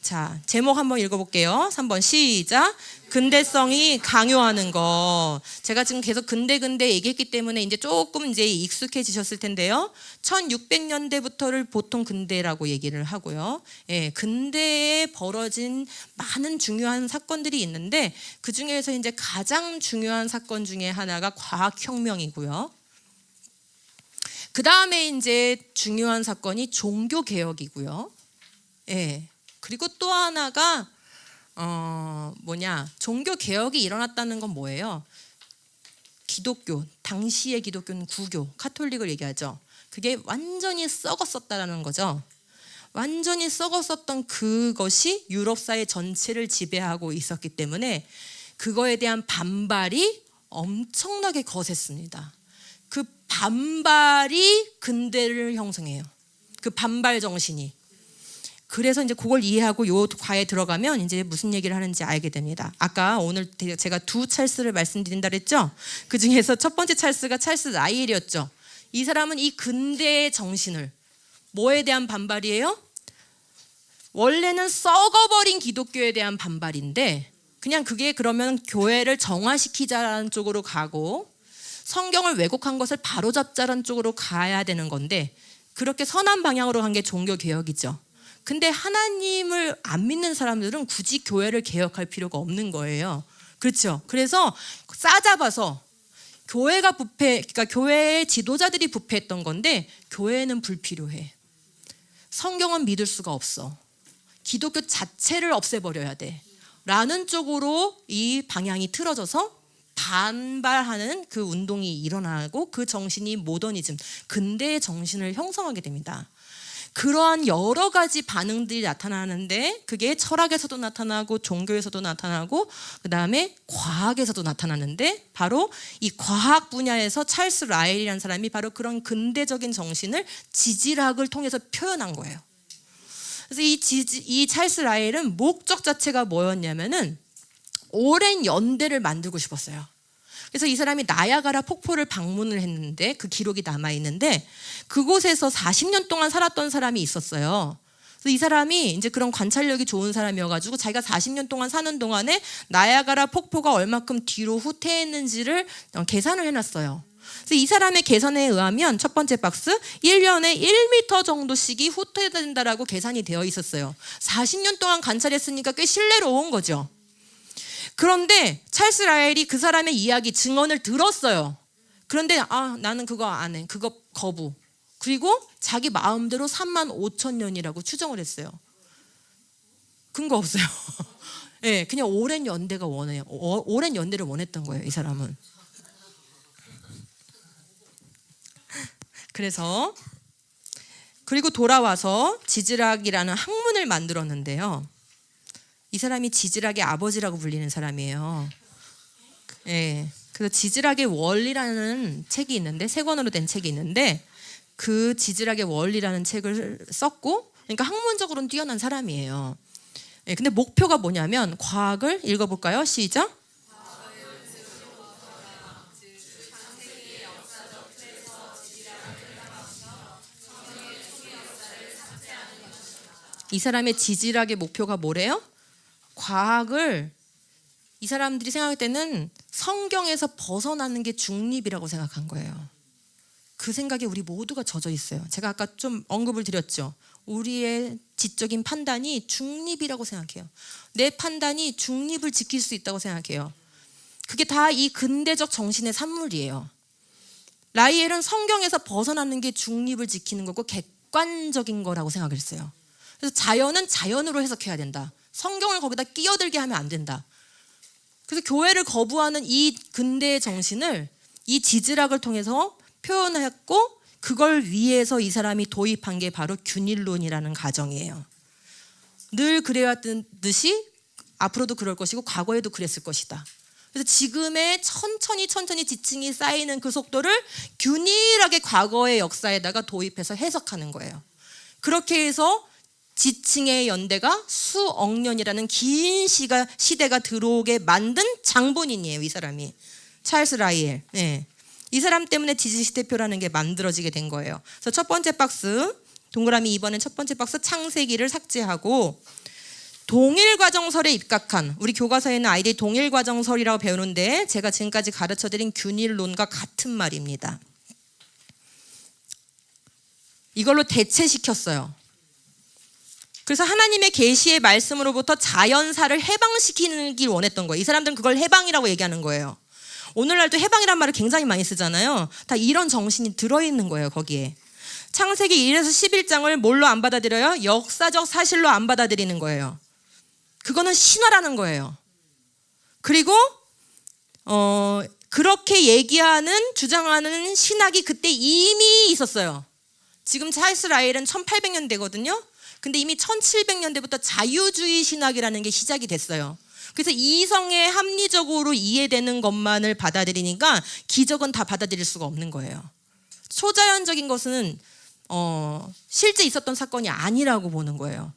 자, 제목 한번 읽어볼게요. 3번 시작. 근대성이 강요하는 거. 제가 지금 계속 근대 얘기했기 때문에 이제 조금 이제 익숙해지셨을 텐데요. 1600년대부터를 보통 근대라고 얘기를 하고요. 예, 근대에 벌어진 많은 중요한 사건들이 있는데 그 중에서 이제 가장 중요한 사건 중에 하나가 과학혁명이고요. 그 다음에 이제 중요한 사건이 종교 개혁이고요. 예. 그리고 또 하나가 종교 개혁이 일어났다는 건 뭐예요? 기독교, 당시의 기독교는 구교, 카톨릭을 얘기하죠. 그게 완전히 썩었었다라는 거죠. 완전히 썩었었던 그것이 유럽 사회 전체를 지배하고 있었기 때문에 그거에 대한 반발이 엄청나게 거셌습니다. 그 반발이 근대를 형성해요. 그 반발 정신이. 그래서 이제 그걸 이해하고 요 과에 들어가면 이제 무슨 얘기를 하는지 알게 됩니다. 아까 오늘 제가 두 찰스를 말씀드린다 그랬죠? 그 중에서 첫 번째 찰스가 찰스 라이엘이었죠. 이 사람은 이 근대의 정신을 뭐에 대한 반발이에요? 원래는 썩어버린 기독교에 대한 반발인데 그냥 그게 그러면 교회를 정화시키자라는 쪽으로 가고 성경을 왜곡한 것을 바로잡자라는 쪽으로 가야 되는 건데 그렇게 선한 방향으로 간 게 종교 개혁이죠. 근데 하나님을 안 믿는 사람들은 굳이 교회를 개혁할 필요가 없는 거예요. 그렇죠? 그래서 싸잡아서 교회가 그러니까 교회의 지도자들이 부패했던 건데 교회는 불필요해. 성경은 믿을 수가 없어. 기독교 자체를 없애버려야 돼. 라는 쪽으로 이 방향이 틀어져서 반발하는 그 운동이 일어나고 그 정신이 모더니즘, 근대의 정신을 형성하게 됩니다. 그러한 여러 가지 반응들이 나타나는데 그게 철학에서도 나타나고 종교에서도 나타나고 그 다음에 과학에서도 나타나는데 바로 이 과학 분야에서 찰스 라일이라는 사람이 바로 그런 근대적인 정신을 지질학을 통해서 표현한 거예요. 그래서 이 찰스 라일은 목적 자체가 뭐였냐면은 오랜 연대를 만들고 싶었어요. 그래서 이 사람이 나야가라 폭포를 방문을 했는데 그 기록이 남아있는데 그곳에서 40년 동안 살았던 사람이 있었어요. 그래서 이 사람이 이제 그런 관찰력이 좋은 사람이어가지고 자기가 40년 동안 사는 동안에 나야가라 폭포가 얼마큼 뒤로 후퇴했는지를 계산을 해놨어요. 그래서 이 사람의 계산에 의하면 첫 번째 박스 1년에 1m 정도씩이 후퇴된다라고 계산이 되어 있었어요. 40년 동안 관찰했으니까 꽤 신뢰로운 거죠. 그런데 찰스 라일이 그 사람의 이야기, 증언을 들었어요. 그런데 나는 그거 안 해. 그거 거부. 그리고 자기 마음대로 35,000년이라고 추정을 했어요. 근거 없어요. 네, 그냥 오랜 연대가 원해요. 오랜 연대를 원했던 거예요, 이 사람은. 그래서 그리고 돌아와서 지질학이라는 학문을 만들었는데요. 이 사람이 지질학의 아버지라고 불리는 사람이에요. 예. 그래서 지질학의 원리라는 책이 있는데 세 권으로 된 책이 있는데 그 지질학의 원리라는 책을 썼고 그러니까 학문적으로는 뛰어난 사람이에요. 예. 근데 목표가 뭐냐면 과학을 읽어볼까요? 시작. 이 사람의 지질학의 목표가 뭐래요? 과학을 이 사람들이 생각할 때는 성경에서 벗어나는 게 중립이라고 생각한 거예요. 그 생각에 우리 모두가 젖어 있어요. 제가 아까 좀 언급을 드렸죠. 우리의 지적인 판단이 중립이라고 생각해요. 내 판단이 중립을 지킬 수 있다고 생각해요. 그게 다 이 근대적 정신의 산물이에요. 라이엘은 성경에서 벗어나는 게 중립을 지키는 거고 객관적인 거라고 생각을 했어요. 그래서 자연은 자연으로 해석해야 된다. 성경을 거기다 끼어들게 하면 안 된다. 그래서 교회를 거부하는 이 근대의 정신을 이 지질학을 통해서 표현했고 그걸 위해서 이 사람이 도입한 게 바로 균일론이라는 가정이에요. 늘 그래왔듯이 앞으로도 그럴 것이고 과거에도 그랬을 것이다. 그래서 지금의 천천히 지층이 쌓이는 그 속도를 균일하게 과거의 역사에다가 도입해서 해석하는 거예요. 그렇게 해서 지층의 연대가 수억 년이라는 긴 시대가 들어오게 만든 장본인이에요. 이 사람이 찰스 라이엘. 네. 이 사람 때문에 지지시대표라는 게 만들어지게 된 거예요. 그래서 첫 번째 박스, 동그라미 2번은 첫 번째 박스 창세기를 삭제하고 동일과정설에 입각한, 우리 교과서에는 아이들이 동일과정설이라고 배우는데 제가 지금까지 가르쳐드린 균일론과 같은 말입니다. 이걸로 대체시켰어요. 그래서 하나님의 계시의 말씀으로부터 자연사를 해방시키길 원했던 거예요. 이 사람들은 그걸 해방이라고 얘기하는 거예요. 오늘날도 해방이란 말을 굉장히 많이 쓰잖아요. 다 이런 정신이 들어있는 거예요, 거기에. 창세기 1에서 11장을 뭘로 안 받아들여요? 역사적 사실로 안 받아들이는 거예요. 그거는 신화라는 거예요. 그리고 그렇게 얘기하는, 주장하는 신학이 그때 이미 있었어요. 지금 찰스 라이엘은 1800년대거든요. 근데 이미 1700년대부터 자유주의 신학이라는 게 시작이 됐어요. 그래서 이성에 합리적으로 이해되는 것만을 받아들이니까 기적은 다 받아들일 수가 없는 거예요. 초자연적인 것은 실제 있었던 사건이 아니라고 보는 거예요.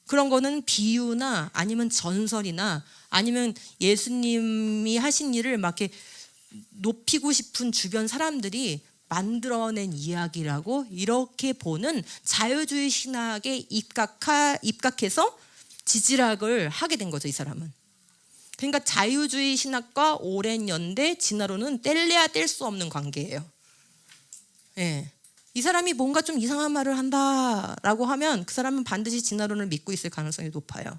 그런 거는 비유나 아니면 전설이나 아니면 예수님이 하신 일을 막 이렇게 높이고 싶은 주변 사람들이 만들어낸 이야기라고 이렇게 보는 자유주의 신학에 입각해서 지질학을 하게 된 거죠, 이 사람은. 그러니까 자유주의 신학과 오랜 연대 진화론은 뗄래야 뗄 수 없는 관계예요. 예. 이 사람이 뭔가 좀 이상한 말을 한다라고 하면 그 사람은 반드시 진화론을 믿고 있을 가능성이 높아요.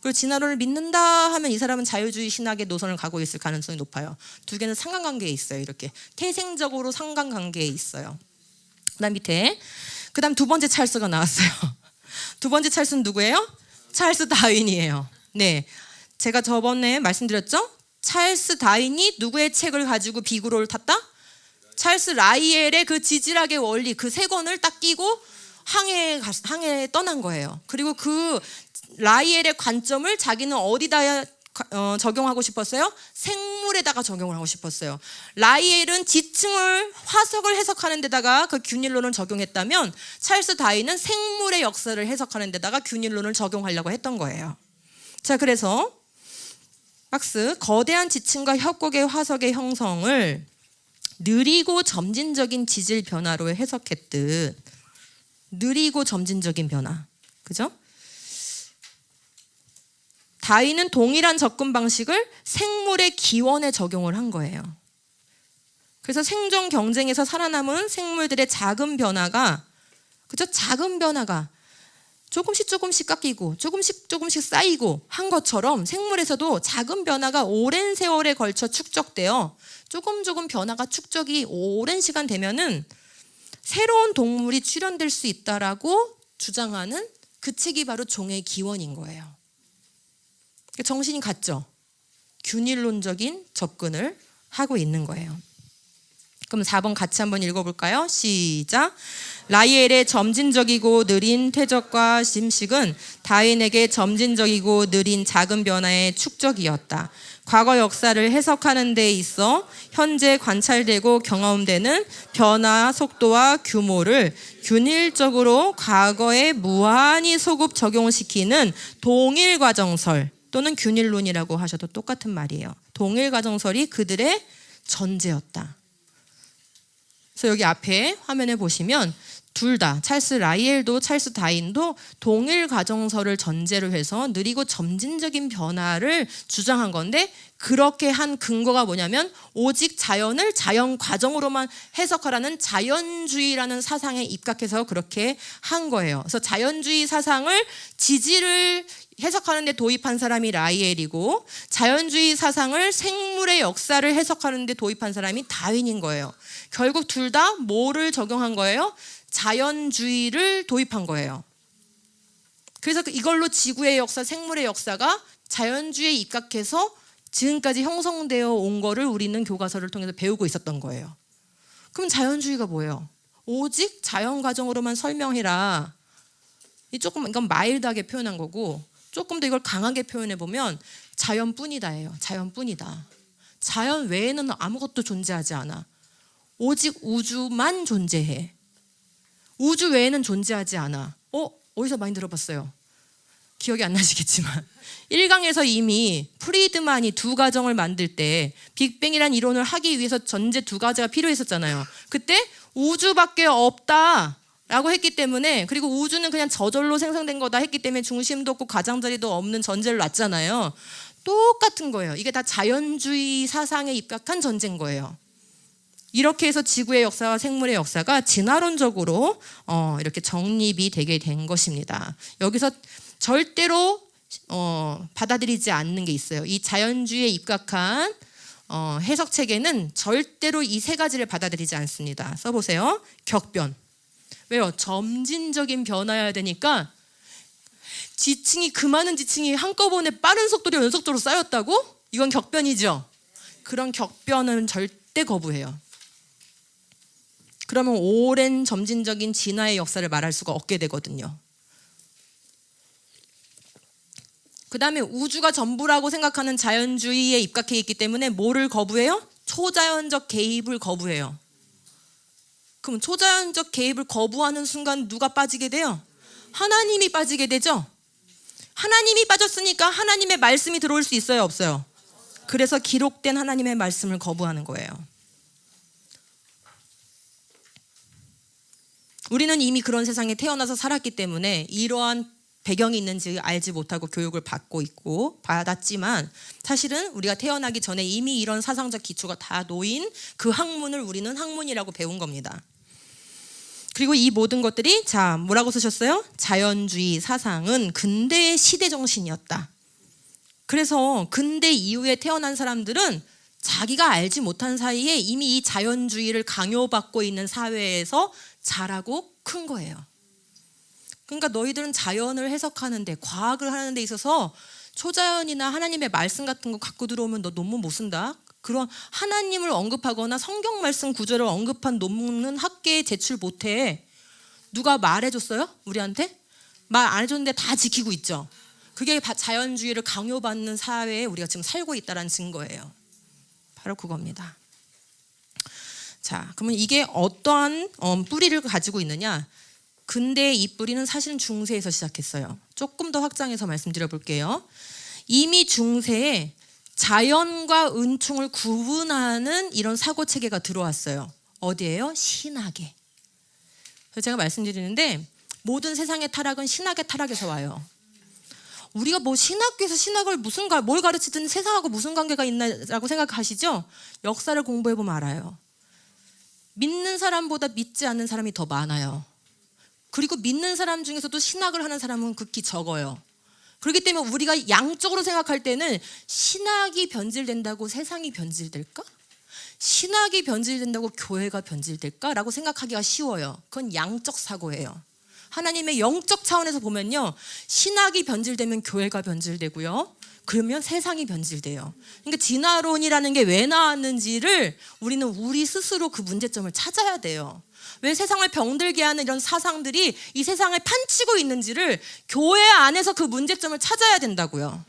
그리고 진화론을 믿는다 하면 이 사람은 자유주의 신학의 노선을 가고 있을 가능성이 높아요. 두 개는 상관관계에 있어요. 이렇게 태생적으로 상관관계에 있어요. 그다음 밑에, 그다음 두 번째 찰스가 나왔어요. 두 번째 찰스는 누구예요? 찰스 다윈이에요. 네, 제가 저번에 말씀드렸죠? 찰스 다윈이 누구의 책을 가지고 비구로를 탔다? 찰스 라이엘의 그 지질학의 원리, 그 세 권을 딱 끼고 항해에 떠난 거예요. 그리고 그 라이엘의 관점을 자기는 어디다 적용하고 싶었어요? 생물에다가 적용을 하고 싶었어요. 라이엘은 지층을, 화석을 해석하는 데다가 그 균일론을 적용했다면 찰스 다윈은 생물의 역사를 해석하는 데다가 균일론을 적용하려고 했던 거예요. 자, 그래서 박스, 거대한 지층과 협곡의 화석의 형성을 느리고 점진적인 지질 변화로 해석했듯, 느리고 점진적인 변화, 그죠? 다윈은 동일한 접근 방식을 생물의 기원에 적용을 한 거예요. 그래서 생존 경쟁에서 살아남은 생물들의 작은 변화가, 그죠? 작은 변화가 조금씩 깎이고 조금씩 쌓이고 한 것처럼 생물에서도 작은 변화가 오랜 세월에 걸쳐 축적되어 조금 변화가 축적이 오랜 시간 되면은 새로운 동물이 출현될 수 있다라고 주장하는 그 책이 바로 종의 기원인 거예요. 정신이 같죠? 균일론적인 접근을 하고 있는 거예요. 그럼 4번 같이 한번 읽어볼까요? 시작. 라이엘의 점진적이고 느린 퇴적과 심식은 다윈에게 점진적이고 느린 작은 변화의 축적이었다. 과거 역사를 해석하는 데 있어 현재 관찰되고 경험되는 변화 속도와 규모를 균일적으로 과거에 무한히 소급 적용시키는 동일과정설 또는 균일론이라고 하셔도 똑같은 말이에요. 동일과정설이 그들의 전제였다. 그래서 여기 앞에 화면에 보시면 둘 다, 찰스 라이엘도 찰스 다윈도 동일과정설을 전제로 해서 느리고 점진적인 변화를 주장한 건데, 그렇게 한 근거가 뭐냐면 오직 자연을 자연 과정으로만 해석하라는 자연주의라는 사상에 입각해서 그렇게 한 거예요. 그래서 자연주의 사상을, 지질을 해석하는 데 도입한 사람이 라이엘이고 자연주의 사상을 생물의 역사를 해석하는 데 도입한 사람이 다윈인 거예요. 결국 둘 다 뭐를 적용한 거예요? 자연주의를 도입한 거예요. 그래서 이걸로 지구의 역사, 생물의 역사가 자연주의에 입각해서 지금까지 형성되어 온 거를 우리는 교과서를 통해서 배우고 있었던 거예요. 그럼 자연주의가 뭐예요? 오직 자연 과정으로만 설명해라. 이건 마일드하게 표현한 거고, 조금 더 이걸 강하게 표현해 보면 자연뿐이다예요. 자연뿐이다. 자연 외에는 아무것도 존재하지 않아. 오직 우주만 존재해. 우주 외에는 존재하지 않아. 어디서 많이 들어봤어요? 기억이 안 나시겠지만 1강에서 이미 프리드만이 두 가정을 만들 때 빅뱅이라는 이론을 하기 위해서 전제 두 가지가 필요했었잖아요. 그때 우주밖에 없다라고 했기 때문에, 그리고 우주는 그냥 저절로 생성된 거다 했기 때문에 중심도 없고 가장자리도 없는 전제를 놨잖아요. 똑같은 거예요. 이게 다 자연주의 사상에 입각한 전제인 거예요. 이렇게 해서 지구의 역사와 생물의 역사가 진화론적으로 이렇게 정립이 되게 된 것입니다. 여기서 절대로 받아들이지 않는 게 있어요. 이 자연주의에 입각한 해석 체계는 절대로 이 세 가지를 받아들이지 않습니다. 써보세요. 격변. 왜요? 점진적인 변화여야 되니까 지층이, 그 많은 지층이 한꺼번에 빠른 속도로 연속도로 쌓였다고? 이건 격변이죠. 그런 격변은 절대 거부해요. 그러면 오랜 점진적인 진화의 역사를 말할 수가 없게 되거든요. 그 다음에 우주가 전부라고 생각하는 자연주의에 입각해 있기 때문에 뭐를 거부해요? 초자연적 개입을 거부해요. 그럼 초자연적 개입을 거부하는 순간 누가 빠지게 돼요? 하나님이 빠지게 되죠. 하나님이 빠졌으니까 하나님의 말씀이 들어올 수 있어요, 없어요? 그래서 기록된 하나님의 말씀을 거부하는 거예요. 우리는 이미 그런 세상에 태어나서 살았기 때문에 이러한 배경이 있는지 알지 못하고 교육을 받고 있고 받았지만, 사실은 우리가 태어나기 전에 이미 이런 사상적 기초가 다 놓인 그 학문을 우리는 학문이라고 배운 겁니다. 그리고 이 모든 것들이, 자, 뭐라고 쓰셨어요? 자연주의 사상은 근대의 시대 정신이었다. 그래서 근대 이후에 태어난 사람들은 자기가 알지 못한 사이에 이미 이 자연주의를 강요받고 있는 사회에서 자라고 큰 거예요. 그러니까 너희들은 자연을 해석하는데, 과학을 하는 데 있어서 초자연이나 하나님의 말씀 같은 거 갖고 들어오면 너 논문 못 쓴다. 그런 하나님을 언급하거나 성경 말씀 구절을 언급한 논문은 학계에 제출 못해. 누가 말해줬어요? 우리한테? 말 안 해줬는데 다 지키고 있죠. 그게 자연주의를 강요받는 사회에 우리가 지금 살고 있다는 증거예요. 바로 그겁니다. 자, 그러면 이게 어떠한 뿌리를 가지고 있느냐? 근대의 이 뿌리는 사실은 중세에서 시작했어요. 조금 더 확장해서 말씀드려 볼게요. 이미 중세에 자연과 은총을 구분하는 이런 사고 체계가 들어왔어요. 어디예요? 신학에. 그래서 제가 말씀드리는데, 모든 세상의 타락은 신학의 타락에서 와요. 우리가 뭐 신학교에서 신학을 뭘 가르치든 세상하고 무슨 관계가 있나라고 생각하시죠? 역사를 공부해 보면 알아요. 믿는 사람보다 믿지 않는 사람이 더 많아요. 그리고 믿는 사람 중에서도 신학을 하는 사람은 극히 적어요. 그렇기 때문에 우리가 양쪽으로 생각할 때는 신학이 변질된다고 세상이 변질될까? 신학이 변질된다고 교회가 변질될까? 라고 생각하기가 쉬워요. 그건 양적 사고예요. 하나님의 영적 차원에서 보면요, 신학이 변질되면 교회가 변질되고요, 그러면 세상이 변질돼요. 그러니까 진화론이라는 게 왜 나왔는지를 우리는 우리 스스로 그 문제점을 찾아야 돼요. 왜 세상을 병들게 하는 이런 사상들이 이 세상을 판치고 있는지를 교회 안에서 그 문제점을 찾아야 된다고요.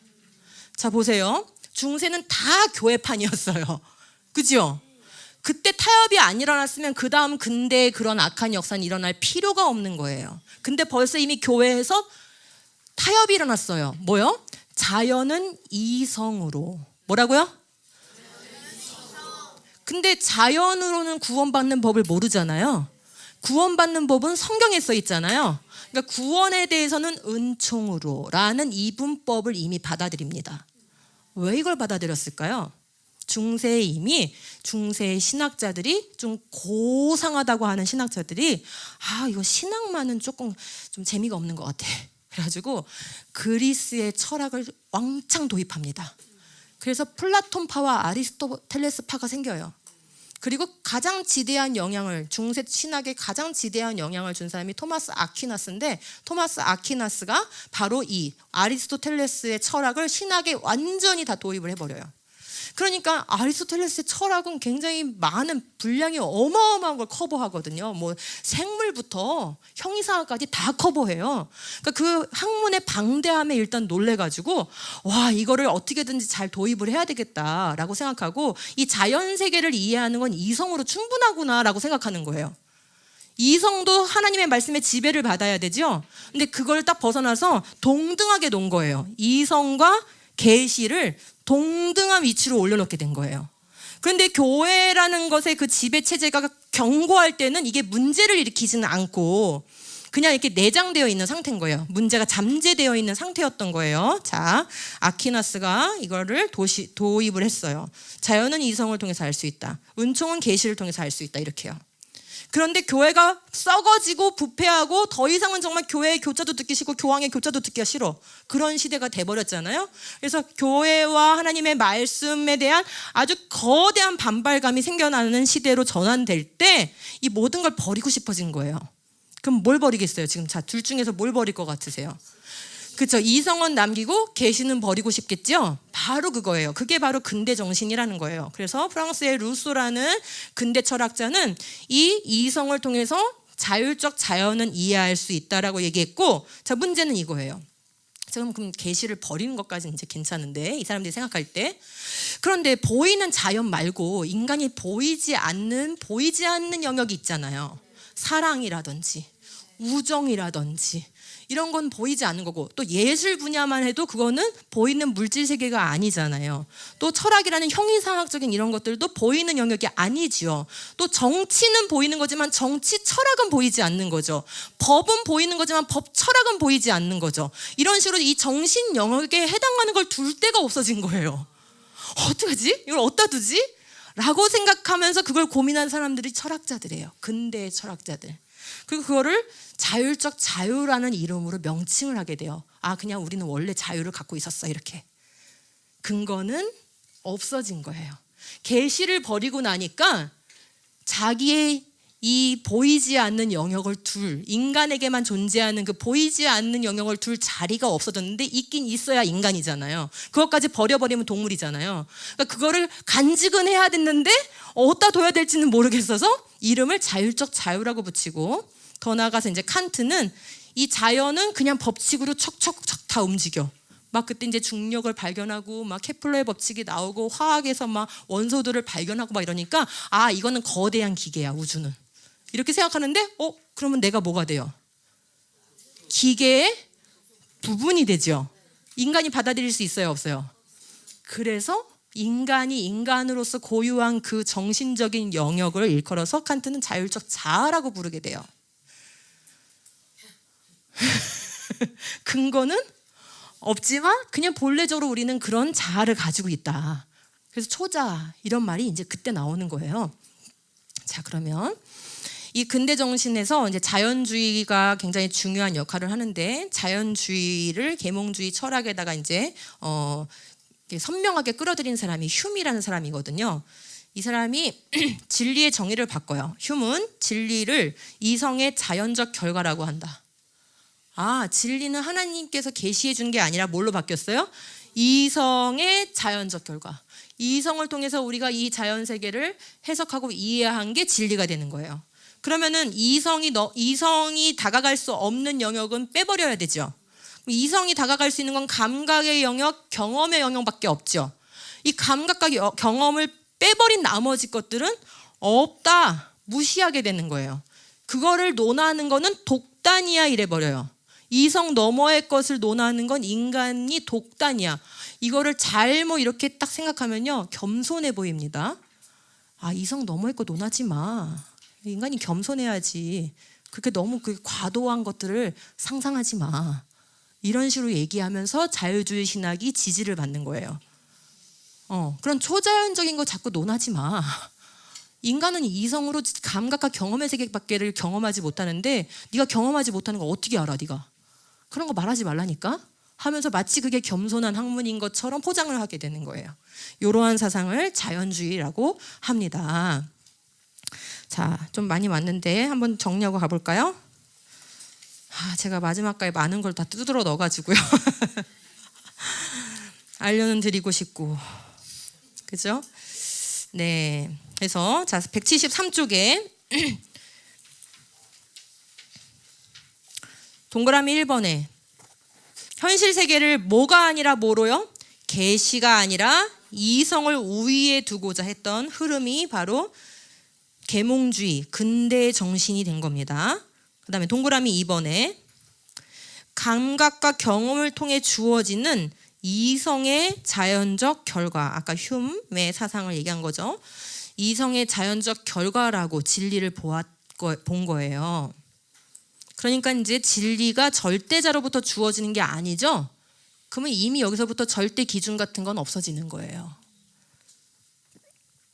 자, 보세요. 중세는 다 교회판이었어요. 그죠? 그때 타협이 안 일어났으면 그 다음 근대의 그런 악한 역사는 일어날 필요가 없는 거예요. 근데 벌써 이미 교회에서 타협이 일어났어요. 뭐요? 자연은 이성으로. 뭐라고요? 근데 자연으로는 구원받는 법을 모르잖아요. 구원받는 법은 성경에 써 있잖아요. 그러니까 구원에 대해서는 은총으로라는 이분법을 이미 받아들입니다. 왜 이걸 받아들였을까요? 중세에 이미 중세의 신학자들이, 좀 고상하다고 하는 신학자들이, 이거 신학만은 조금 좀 재미가 없는 것 같아. 그래가지고 그리스의 철학을 왕창 도입합니다. 그래서 플라톤파와 아리스토텔레스파가 생겨요. 그리고 가장 지대한 영향을, 중세 신학에 가장 지대한 영향을 준 사람이 토마스 아퀴나스인데, 토마스 아퀴나스가 바로 이 아리스토텔레스의 철학을 신학에 완전히 다 도입을 해버려요. 그러니까 아리스토텔레스의 철학은 굉장히 많은 분량이 어마어마한 걸 커버하거든요. 뭐 생물부터 형이상학까지 다 커버해요. 그러니까 그 학문의 방대함에 일단 놀래가지고, 와, 이거를 어떻게든지 잘 도입을 해야 되겠다라고 생각하고, 이 자연 세계를 이해하는 건 이성으로 충분하구나라고 생각하는 거예요. 이성도 하나님의 말씀에 지배를 받아야 되죠. 근데 그걸 딱 벗어나서 동등하게 놓은 거예요. 이성과 계시를 동등한 위치로 올려놓게 된 거예요. 그런데 교회라는 것의 그 지배 체제가 견고할 때는 이게 문제를 일으키지는 않고 그냥 이렇게 내장되어 있는 상태인 거예요. 문제가 잠재되어 있는 상태였던 거예요. 자, 아퀴나스가 이거를 도입을 했어요. 자연은 이성을 통해서 알 수 있다. 은총은 계시를 통해서 알 수 있다. 이렇게요. 그런데 교회가 썩어지고 부패하고 더 이상은 정말 교회의 교자도 듣기 싫고 교황의 교자도 듣기가 싫어. 그런 시대가 돼버렸잖아요. 그래서 교회와 하나님의 말씀에 대한 아주 거대한 반발감이 생겨나는 시대로 전환될 때 이 모든 걸 버리고 싶어진 거예요. 그럼 뭘 버리겠어요? 지금 자, 둘 중에서 뭘 버릴 것 같으세요? 그렇죠. 이성은 남기고 계시는 버리고 싶겠죠. 바로 그거예요. 그게 바로 근대 정신이라는 거예요. 그래서 프랑스의 루소라는 근대 철학자는 이 이성을 통해서 자율적 자연은 이해할 수 있다라고 얘기했고, 자, 문제는 이거예요. 지금 그럼 계시를 버리는 것까지는 이제 괜찮은데 이 사람들이 생각할 때, 그런데 보이는 자연 말고 인간이 보이지 않는 영역이 있잖아요. 사랑이라든지 우정이라든지 이런 건 보이지 않는 거고, 또 예술 분야만 해도 그거는 보이는 물질 세계가 아니잖아요. 또 철학이라는 형이상학적인 이런 것들도 보이는 영역이 아니지요. 또 정치는 보이는 거지만 정치 철학은 보이지 않는 거죠. 법은 보이는 거지만 법 철학은 보이지 않는 거죠. 이런 식으로 이 정신 영역에 해당하는 걸 둘 데가 없어진 거예요. 어떡하지? 이걸 어디다 두지? 라고 생각하면서 그걸 고민한 사람들이 철학자들이에요. 근대의 철학자들. 그리고 그거를 자율적 자유라는 이름으로 명칭을 하게 돼요. 아, 그냥 우리는 원래 자유를 갖고 있었어, 이렇게. 근거는 없어진 거예요. 계시를 버리고 나니까 자기의 이 보이지 않는 영역을 둘, 인간에게만 존재하는 그 보이지 않는 영역을 둘 자리가 없어졌는데, 있긴 있어야 인간이잖아요. 그것까지 버려버리면 동물이잖아요. 그러니까 그거를 간직은 해야 됐는데 어디다 둬야 될지는 모르겠어서 이름을 자율적 자유라고 붙이고, 더 나아가서 이제 칸트는 이 자연은 그냥 법칙으로 척척척 다 움직여. 막 그때 이제 중력을 발견하고 막 케플러의 법칙이 나오고 화학에서 막 원소들을 발견하고 막 이러니까, 아, 이거는 거대한 기계야, 우주는. 이렇게 생각하는데, 그러면 내가 뭐가 돼요? 기계의 부분이 되죠. 인간이 받아들일 수 있어요, 없어요? 그래서 인간이 인간으로서 고유한 그 정신적인 영역을 일컬어서 칸트는 자율적 자아라고 부르게 돼요. 근거는 없지만 그냥 본래적으로 우리는 그런 자아를 가지고 있다. 그래서 초자 이런 말이 이제 그때 나오는 거예요. 자, 그러면 이 근대 정신에서 이제 자연주의가 굉장히 중요한 역할을 하는데, 자연주의를 계몽주의 철학에다가 이제 선명하게 끌어들인 사람이 휴미라는 사람이거든요. 이 사람이 진리의 정의를 바꿔요. 휴은 진리를 이성의 자연적 결과라고 한다. 아, 진리는 하나님께서 계시해 준 게 아니라 뭘로 바뀌었어요? 이성의 자연적 결과. 이성을 통해서 우리가 이 자연 세계를 해석하고 이해한 게 진리가 되는 거예요. 그러면은 이성이 다가갈 수 없는 영역은 빼버려야 되죠. 이성이 다가갈 수 있는 건 감각의 영역, 경험의 영역밖에 없죠. 이 감각과 경험을 빼버린 나머지 것들은 없다, 무시하게 되는 거예요. 그거를 논하는 거는 독단이야 이래버려요. 이성 너머의 것을 논하는 건 인간이 독단이야. 이거를 잘못 이렇게 딱 생각하면요, 겸손해 보입니다. 아, 이성 너머의 거 논하지 마. 인간이 겸손해야지. 그렇게 너무 그 과도한 것들을 상상하지 마. 이런 식으로 얘기하면서 자유주의 신학이 지지를 받는 거예요. 그런 초자연적인 거 자꾸 논하지 마. 인간은 이성으로 감각과 경험의 세계밖에를 경험하지 못하는데, 네가 경험하지 못하는 거 어떻게 알아, 네가? 그런 거 말하지 말라니까 하면서 마치 그게 겸손한 학문인 것처럼 포장을 하게 되는 거예요. 이러한 사상을 자연주의라고 합니다. 자, 좀 많이 왔는데 한번 정리하고 가볼까요? 제가 마지막까지 많은 걸 다 뜯으러 넣어가지고요. 알려는 드리고 싶고, 그죠? 네, 그래서 자 173쪽에 동그라미 1번에 현실 세계를 뭐가 아니라 뭐로요? 계시가 아니라 이성을 우위에 두고자 했던 흐름이 바로 계몽주의, 근대의 정신이 된 겁니다. 그 다음에 동그라미 2번에 감각과 경험을 통해 주어지는 이성의 자연적 결과, 아까 휴메의 사상을 얘기한 거죠. 이성의 자연적 결과라고 진리를 본 거예요. 그러니까 이제 진리가 절대자로부터 주어지는 게 아니죠. 그러면 이미 여기서부터 절대 기준 같은 건 없어지는 거예요.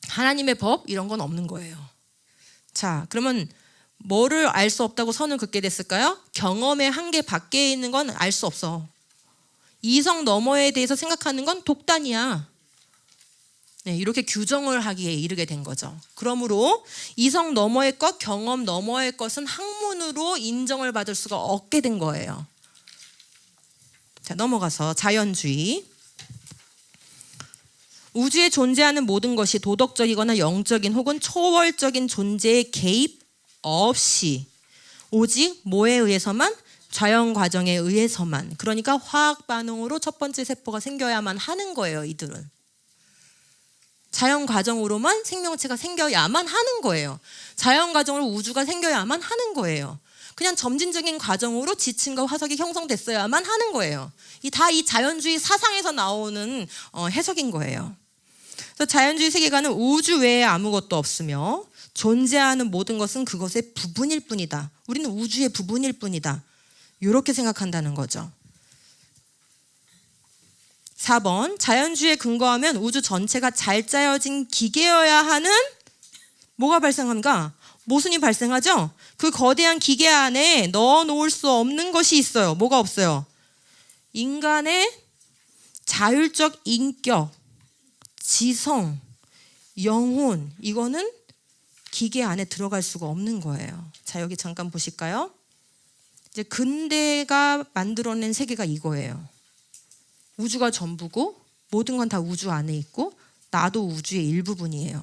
하나님의 법 이런 건 없는 거예요. 자, 그러면 뭐를 알 수 없다고 선을 긋게 됐을까요? 경험의 한계 밖에 있는 건 알 수 없어. 이성 너머에 대해서 생각하는 건 독단이야. 네, 이렇게 규정을 하기에 이르게 된 거죠. 그러므로 이성 너머의 것, 경험 너머의 것은 학문으로 인정을 받을 수가 없게 된 거예요. 자, 넘어가서 자연주의. 우주에 존재하는 모든 것이 도덕적이거나 영적인 혹은 초월적인 존재에 개입 없이 오직 뭐에 의해서만? 자연 과정에 의해서만. 그러니까 화학 반응으로 첫 번째 세포가 생겨야만 하는 거예요, 이들은. 자연 과정으로만 생명체가 생겨야만 하는 거예요. 자연 과정으로 우주가 생겨야만 하는 거예요. 그냥 점진적인 과정으로 지층과 화석이 형성됐어야만 하는 거예요. 다 이 자연주의 사상에서 나오는 해석인 거예요. 그래서 자연주의 세계관은 우주 외에 아무것도 없으며 존재하는 모든 것은 그것의 부분일 뿐이다. 우리는 우주의 부분일 뿐이다. 이렇게 생각한다는 거죠. 4번, 자연주의에 근거하면 우주 전체가 잘 짜여진 기계여야 하는 뭐가 발생합니까? 모순이 발생하죠? 그 거대한 기계 안에 넣어놓을 수 없는 것이 있어요. 뭐가 없어요? 인간의 자율적 인격, 지성, 영혼, 이거는 기계 안에 들어갈 수가 없는 거예요. 자, 여기 잠깐 보실까요? 이제 근대가 만들어낸 세계가 이거예요. 우주가 전부고 모든 건 다 우주 안에 있고 나도 우주의 일부분이에요.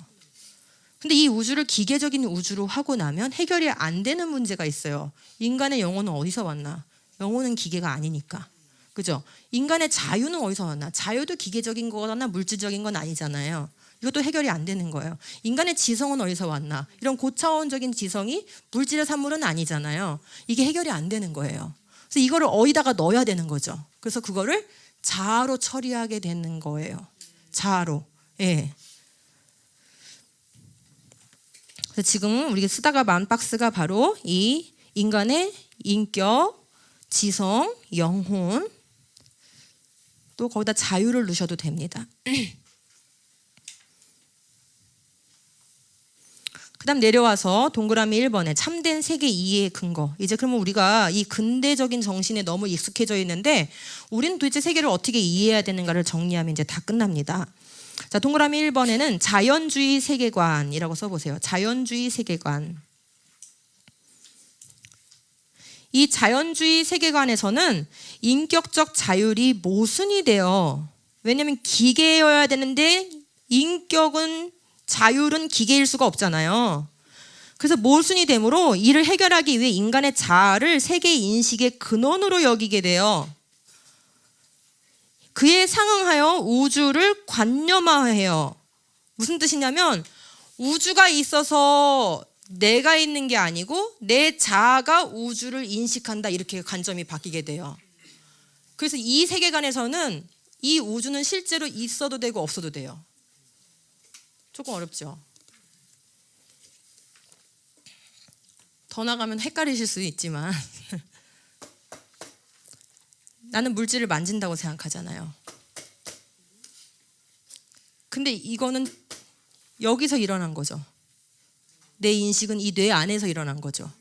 근데 이 우주를 기계적인 우주로 하고 나면 해결이 안 되는 문제가 있어요. 인간의 영혼은 어디서 왔나? 영혼은 기계가 아니니까. 그죠? 인간의 자유는 어디서 왔나? 자유도 기계적인 거나 물질적인 건 아니잖아요. 이것도 해결이 안 되는 거예요. 인간의 지성은 어디서 왔나? 이런 고차원적인 지성이 물질의 산물은 아니잖아요. 이게 해결이 안 되는 거예요. 그래서 이거를 어디다가 넣어야 되는 거죠. 그래서 그거를 자아로 처리하게 되는 거예요. 자아로. 예. 그래서 지금 우리가 쓰다가 만 박스가 바로 이 인간의 인격, 지성, 영혼, 또 거기다 자유를 넣으셔도 됩니다. 그 다음 내려와서 동그라미 1번에 참된 세계 이해의 근거. 이제 그러면 우리가 이 근대적인 정신에 너무 익숙해져 있는데 우리는 도대체 세계를 어떻게 이해해야 되는가를 정리하면 이제 다 끝납니다. 자, 동그라미 1번에는 자연주의 세계관이라고 써보세요. 자연주의 세계관. 이 자연주의 세계관에서는 인격적 자율이 모순이 돼요. 왜냐하면 기계여야 되는데 인격은 자율은 기계일 수가 없잖아요. 그래서 모순이 되므로 이를 해결하기 위해 인간의 자아를 세계 인식의 근원으로 여기게 돼요. 그에 상응하여 우주를 관념화해요. 무슨 뜻이냐면 우주가 있어서 내가 있는 게 아니고 내 자아가 우주를 인식한다, 이렇게 관점이 바뀌게 돼요. 그래서 이 세계관에서는 이 우주는 실제로 있어도 되고 없어도 돼요. 조금 어렵죠? 더 나가면 헷갈리실 수도 있지만 나는 물질을 만진다고 생각하잖아요. 근데 이거는 여기서 일어난 거죠. 내 인식은 이 뇌 안에서 일어난 거죠.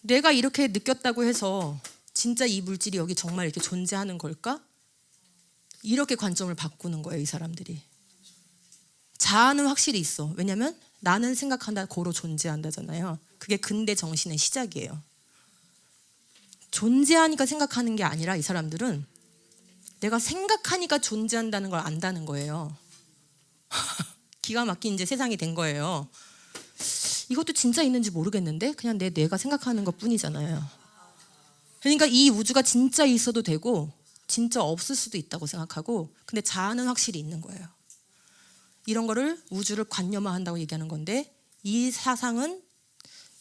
내가 이렇게 느꼈다고 해서 진짜 이 물질이 여기 정말 이렇게 존재하는 걸까? 이렇게 관점을 바꾸는 거예요, 이 사람들이. 자아는 확실히 있어. 왜냐하면 나는 생각한다, 고로 존재한다잖아요. 그게 근대 정신의 시작이에요. 존재하니까 생각하는 게 아니라 이 사람들은 내가 생각하니까 존재한다는 걸 안다는 거예요. 기가 막힌 이제 세상이 된 거예요. 이것도 진짜 있는지 모르겠는데 그냥 내 뇌가 생각하는 것 뿐이잖아요. 그러니까 이 우주가 진짜 있어도 되고 진짜 없을 수도 있다고 생각하고, 근데 자아는 확실히 있는 거예요. 이런 거를 우주를 관념화한다고 얘기하는 건데 이 사상은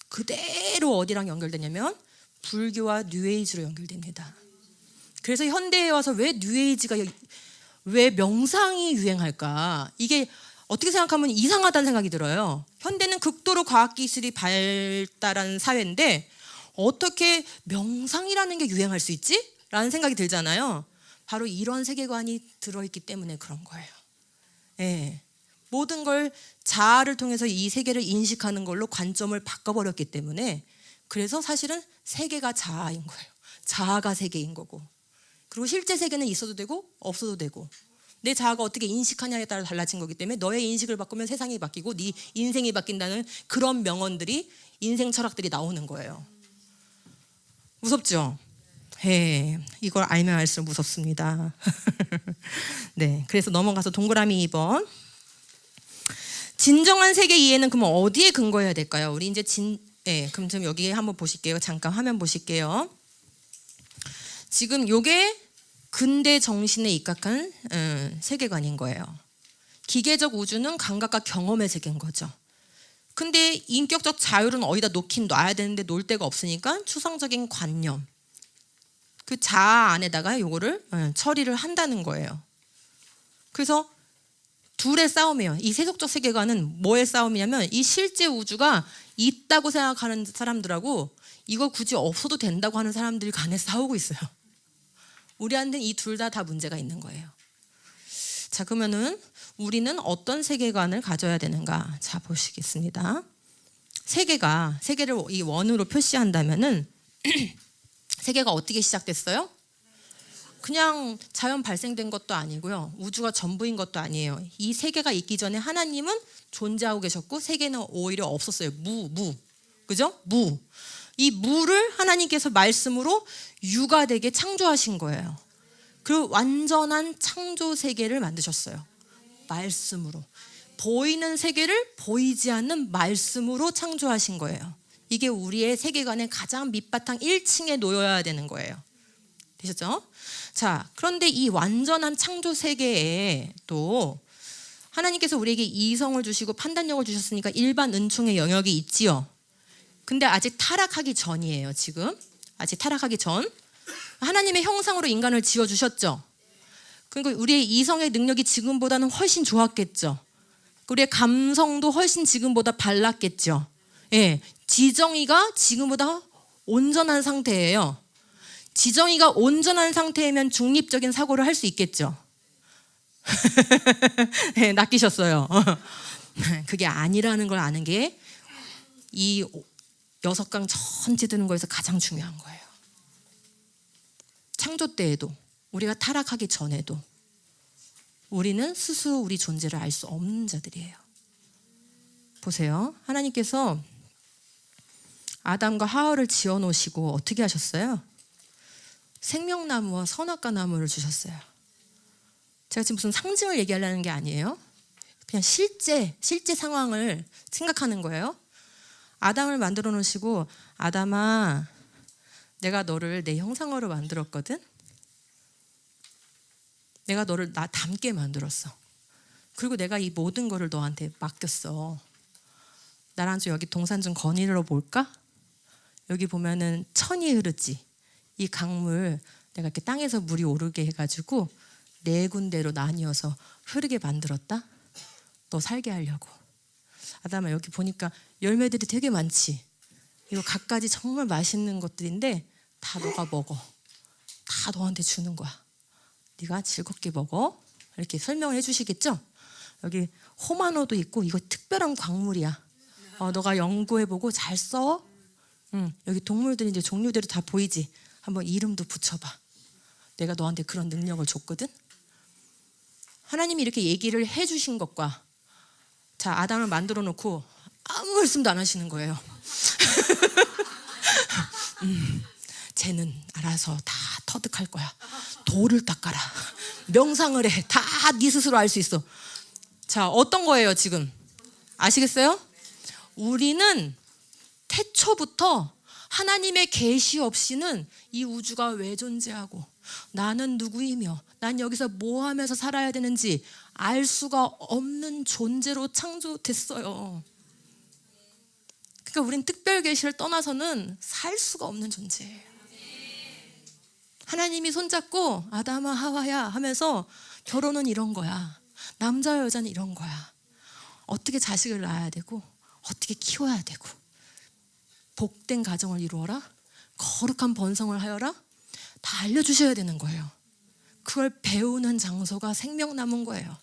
그대로 어디랑 연결되냐면 불교와 뉴에이지로 연결됩니다. 그래서 현대에 와서 왜 뉴에이지가 왜 명상이 유행할까? 이게 어떻게 생각하면 이상하다는 생각이 들어요. 현대는 극도로 과학기술이 발달한 사회인데 어떻게 명상이라는 게 유행할 수 있지? 라는 생각이 들잖아요. 바로 이런 세계관이 들어있기 때문에 그런 거예요. 예. 모든 걸 자아를 통해서 이 세계를 인식하는 걸로 관점을 바꿔버렸기 때문에 그래서 사실은 세계가 자아인 거예요. 자아가 세계인 거고. 그리고 실제 세계는 있어도 되고 없어도 되고 내 자아가 어떻게 인식하냐에 따라 달라진 거기 때문에 너의 인식을 바꾸면 세상이 바뀌고 네 인생이 바뀐다는 그런 명언들이 인생 철학들이 나오는 거예요. 무섭죠? 예, 이걸 알면 알수록 무섭습니다. 네, 그래서 넘어가서 동그라미 2번. 진정한 세계 이해는 그러면 어디에 근거해야 될까요? 우리 이제 그럼 좀 여기 한번 보실게요. 잠깐 화면 보실게요. 지금 요게 근대 정신에 입각한 세계관인 거예요. 기계적 우주는 감각과 경험의 세계인 거죠. 근데 인격적 자유는 어디다 놓긴 놔야 되는데 놓을 데가 없으니까 추상적인 관념, 그 자아 안에다가 요거를 처리를 한다는 거예요. 그래서 둘의 싸움이에요. 이 세속적 세계관은 뭐의 싸움이냐면 이 실제 우주가 있다고 생각하는 사람들하고 이거 굳이 없어도 된다고 하는 사람들 간에 싸우고 있어요. 우리한테는 이 둘 다 문제가 있는 거예요. 자, 그러면은 우리는 어떤 세계관을 가져야 되는가? 자, 보시겠습니다. 세계를 이 원으로 표시한다면은 세계가 어떻게 시작됐어요? 그냥 자연 발생된 것도 아니고요. 우주가 전부인 것도 아니에요. 이 세계가 있기 전에 하나님은 존재하고 계셨고 세계는 오히려 없었어요. 그죠? 이 무를 하나님께서 말씀으로 유가되게 창조하신 거예요. 그 완전한 창조 세계를 만드셨어요. 말씀으로. 보이는 세계를 보이지 않는 말씀으로 창조하신 거예요. 이게 우리의 세계관의 가장 밑바탕 1층에 놓여야 되는 거예요. 되셨죠? 자, 그런데 이 완전한 창조 세계에 또 하나님께서 우리에게 이성을 주시고 판단력을 주셨으니까 일반 은총의 영역이 있지요. 근데 아직 타락하기 전이에요. 지금 아직 타락하기 전. 하나님의 형상으로 인간을 지어주셨죠. 그러니까 우리의 이성의 능력이 지금보다는 훨씬 좋았겠죠. 우리의 감성도 훨씬 지금보다 발랐겠죠. 예, 지정의가 지금보다 온전한 상태예요. 지정의가 온전한 상태이면 중립적인 사고를 할 수 있겠죠. 네, 낚이셨어요. 그게 아니라는 걸 아는 게 이 6강 전체 드는 거에서 가장 중요한 거예요. 창조 때에도 우리가 타락하기 전에도 우리는 스스로 우리 존재를 알 수 없는 자들이에요. 보세요. 하나님께서 아담과 하와를 지어 놓으시고 어떻게 하셨어요? 생명나무와 선악과 나무를 주셨어요. 제가 지금 무슨 상징을 얘기하려는 게 아니에요. 그냥 실제 상황을 생각하는 거예요. 아담을 만들어 놓으시고 아담아, 내가 너를 내 형상으로 만들었거든. 내가 너를 나 닮게 만들었어. 그리고 내가 이 모든 거를 너한테 맡겼어. 나랑 좀 여기 동산 좀 거닐어 볼까? 여기 보면은 천이 흐르지. 이 강물 내가 이렇게 땅에서 물이 오르게 해가지고 4군데로 나뉘어서 흐르게 만들었다. 너 살게 하려고. 아담아, 여기 보니까 열매들이 되게 많지. 이거 갖가지 정말 맛있는 것들인데 다 너가 먹어. 다 너한테 주는 거야. 네가 즐겁게 먹어. 이렇게 설명을 해주시겠죠? 여기 호마노도 있고 이거 특별한 광물이야. 너가 연구해보고 잘 써. 여기 동물들이 이제 종류대로 다 보이지. 한번 이름도 붙여봐. 내가 너한테 그런 능력을 줬거든. 하나님이 이렇게 얘기를 해주신 것과 자, 아담을 만들어 놓고 아무 말씀도 안 하시는 거예요. 쟤는 알아서 다 터득할 거야. 돌을 닦아라. 명상을 해. 다 네 스스로 알 수 있어. 자, 어떤 거예요 지금? 아시겠어요? 우리는 태초부터 하나님의 계시 없이는 이 우주가 왜 존재하고 나는 누구이며 난 여기서 뭐 하면서 살아야 되는지 알 수가 없는 존재로 창조됐어요. 그러니까 우린 특별 계시를 떠나서는 살 수가 없는 존재예요. 하나님이 손잡고 아담아 하와야 하면서 결혼은 이런 거야. 남자와 여자는 이런 거야. 어떻게 자식을 낳아야 되고 어떻게 키워야 되고 복된 가정을 이루어라. 거룩한 번성을 하여라. 다 알려주셔야 되는 거예요. 그걸 배우는 장소가 생명 나무인 거예요.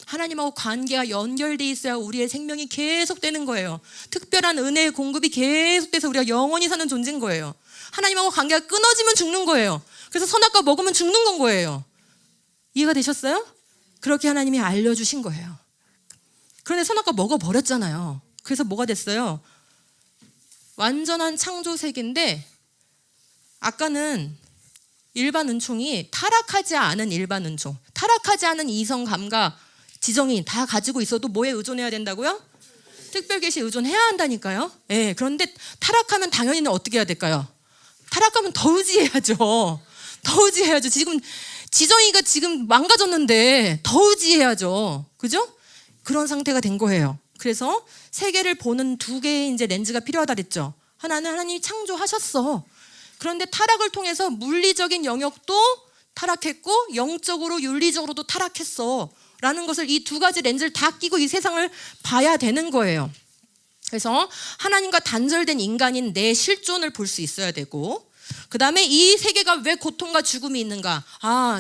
하나님하고 관계가 연결돼 있어야 우리의 생명이 계속되는 거예요. 특별한 은혜의 공급이 계속돼서 우리가 영원히 사는 존재인 거예요. 하나님하고 관계가 끊어지면 죽는 거예요. 그래서 선악과 먹으면 죽는 건 거예요. 이해가 되셨어요? 그렇게 하나님이 알려주신 거예요. 그런데 선악과 먹어버렸잖아요. 그래서 뭐가 됐어요? 완전한 창조 세계인데 아까는 일반 은총이 타락하지 않은 일반 은총, 타락하지 않은 이성 감각, 지정이 다 가지고 있어도 뭐에 의존해야 된다고요? 특별 계시에 의존해야 한다니까요. 예, 그런데 타락하면 당연히 어떻게 해야 될까요? 타락하면 더 의지해야죠. 더 의지해야죠. 지금 지정이가 지금 망가졌는데 더 의지해야죠. 그죠? 그런 상태가 된 거예요. 그래서 세계를 보는 두 개의 이제 렌즈가 필요하다 그랬죠. 하나는 하나님이 창조하셨어. 그런데 타락을 통해서 물리적인 영역도 타락했고 영적으로 윤리적으로도 타락했어 라는 것을 이 두 가지 렌즈를 다 끼고 이 세상을 봐야 되는 거예요. 그래서 하나님과 단절된 인간인 내 실존을 볼 수 있어야 되고, 그 다음에 이 세계가 왜 고통과 죽음이 있는가?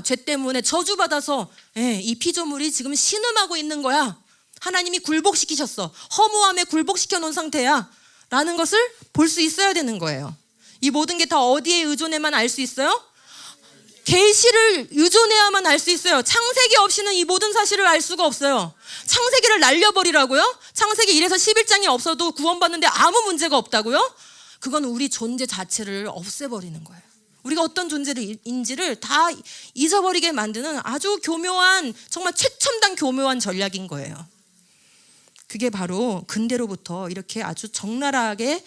죄 때문에 저주받아서 이 피조물이 지금 신음하고 있는 거야. 하나님이 굴복시키셨어. 허무함에 굴복시켜 놓은 상태야 라는 것을 볼 수 있어야 되는 거예요. 이 모든 게 다 어디에 의존해만 알 수 있어요? 계시를 의존해야만 알 수 있어요. 창세기 없이는 이 모든 사실을 알 수가 없어요. 창세기를 날려버리라고요? 창세기 1에서 11장이 없어도 구원받는데 아무 문제가 없다고요? 그건 우리 존재 자체를 없애버리는 거예요. 우리가 어떤 존재인지를 다 잊어버리게 만드는 아주 교묘한, 정말 최첨단 교묘한 전략인 거예요. 그게 바로 근대로부터 이렇게 아주 적나라하게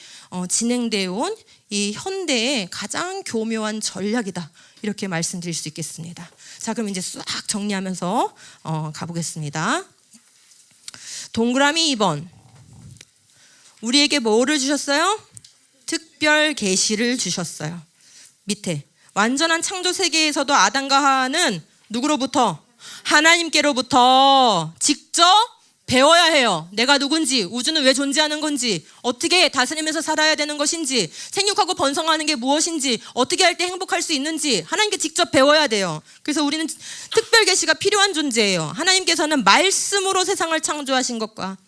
진행되어 온 이 현대의 가장 교묘한 전략이다, 이렇게 말씀드릴 수 있겠습니다. 자, 그럼 이제 싹 정리하면서 가보겠습니다. 동그라미 2번. 우리에게 뭐를 주셨어요? 특별 계시를 주셨어요. 밑에 완전한 창조 세계에서도 아담과 하와는 누구로부터? 하나님께로부터 직접 배워야 해요. 내가 누군지, 우주는 왜 존재하는 건지, 어떻게 다스리면서 살아야 되는 것인지, 생육하고 번성하는 게 무엇인지, 어떻게 할 때 행복할 수 있는지 하나님께 직접 배워야 돼요. 그래서 우리는 특별 계시가 필요한 존재예요. 하나님께서는 말씀으로 세상을 창조하신 것과